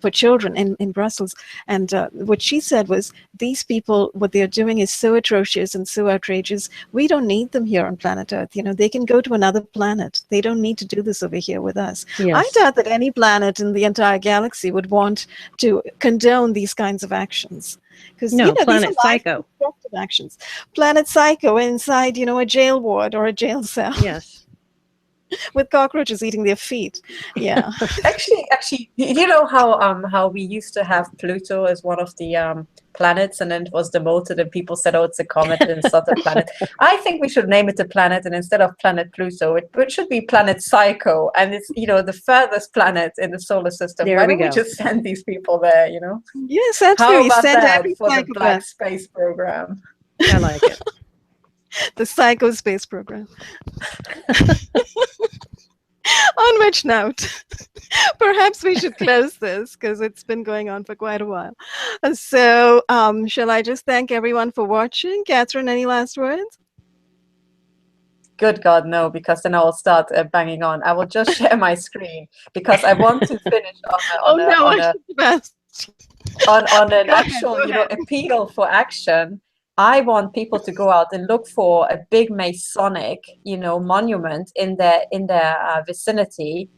[SPEAKER 1] for children in Brussels. And what she said was, these people, what they're doing is so atrocious and so outrageous. We don't need them here on planet Earth. They can go to another planet. They don't need to do this over here with us.
[SPEAKER 3] Yes.
[SPEAKER 1] I doubt that any planet in the entire galaxy would want to condone these kinds of actions. Because
[SPEAKER 3] Planet
[SPEAKER 1] these are
[SPEAKER 3] Psycho
[SPEAKER 1] actions. Planet Psycho inside, a jail ward or a jail cell.
[SPEAKER 3] Yes.
[SPEAKER 1] With cockroaches eating their feet. Yeah.
[SPEAKER 2] actually, you know how we used to have Pluto as one of the planets, and then it was demoted, and people said, "Oh, it's a comet and it's not a planet." I think we should name it a planet, and instead of Planet Pluto, it should be Planet Psycho, and it's the furthest planet in the solar system. Why don't we just send these people there?
[SPEAKER 1] Yes, absolutely.
[SPEAKER 2] How about
[SPEAKER 1] send
[SPEAKER 2] that
[SPEAKER 1] every
[SPEAKER 2] for the
[SPEAKER 1] psychopath.
[SPEAKER 2] Black Space Program?
[SPEAKER 3] I like it.
[SPEAKER 1] The Psycho Space Program. On which note, perhaps we should close this, because it's been going on for quite a while. So shall I just thank everyone for watching? Katherine, any last words?
[SPEAKER 2] Good God, no, because then I will start banging on. I will just share my screen, because I want to finish on an actual appeal for action. I want people to go out and look for a big Masonic, monument in their vicinity,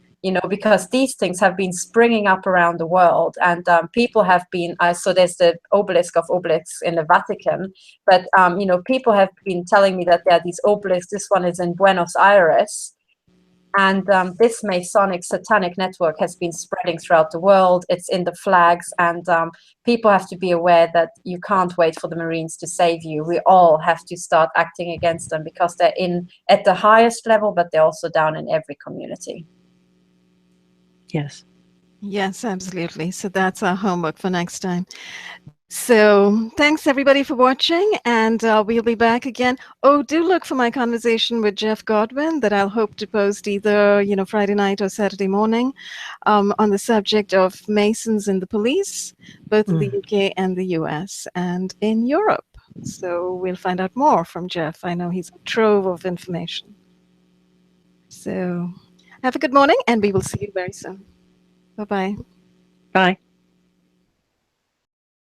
[SPEAKER 2] because these things have been springing up around the world, and people have been. So there's the obelisk of obelisks in the Vatican, but people have been telling me that there are these obelisks. This one is in Buenos Aires, And this Masonic satanic network has been spreading throughout the world. It's in the flags, and people have to be aware that you can't wait for the Marines to save you. We all have to start acting against them, because they're in at the highest level, but they're also down in every community.
[SPEAKER 3] Yes.
[SPEAKER 1] Yes, absolutely. So that's our homework for next time. So thanks everybody for watching, and we'll be back again. Oh, do look for my conversation with Jeff Godwin that I'll hope to post either, Friday night or Saturday morning, on the subject of Masons in the police, both in the UK and the US and in Europe. So we'll find out more from Jeff. I know he's a trove of information. So have a good morning, and we will see you very soon. Bye-bye.
[SPEAKER 3] Bye.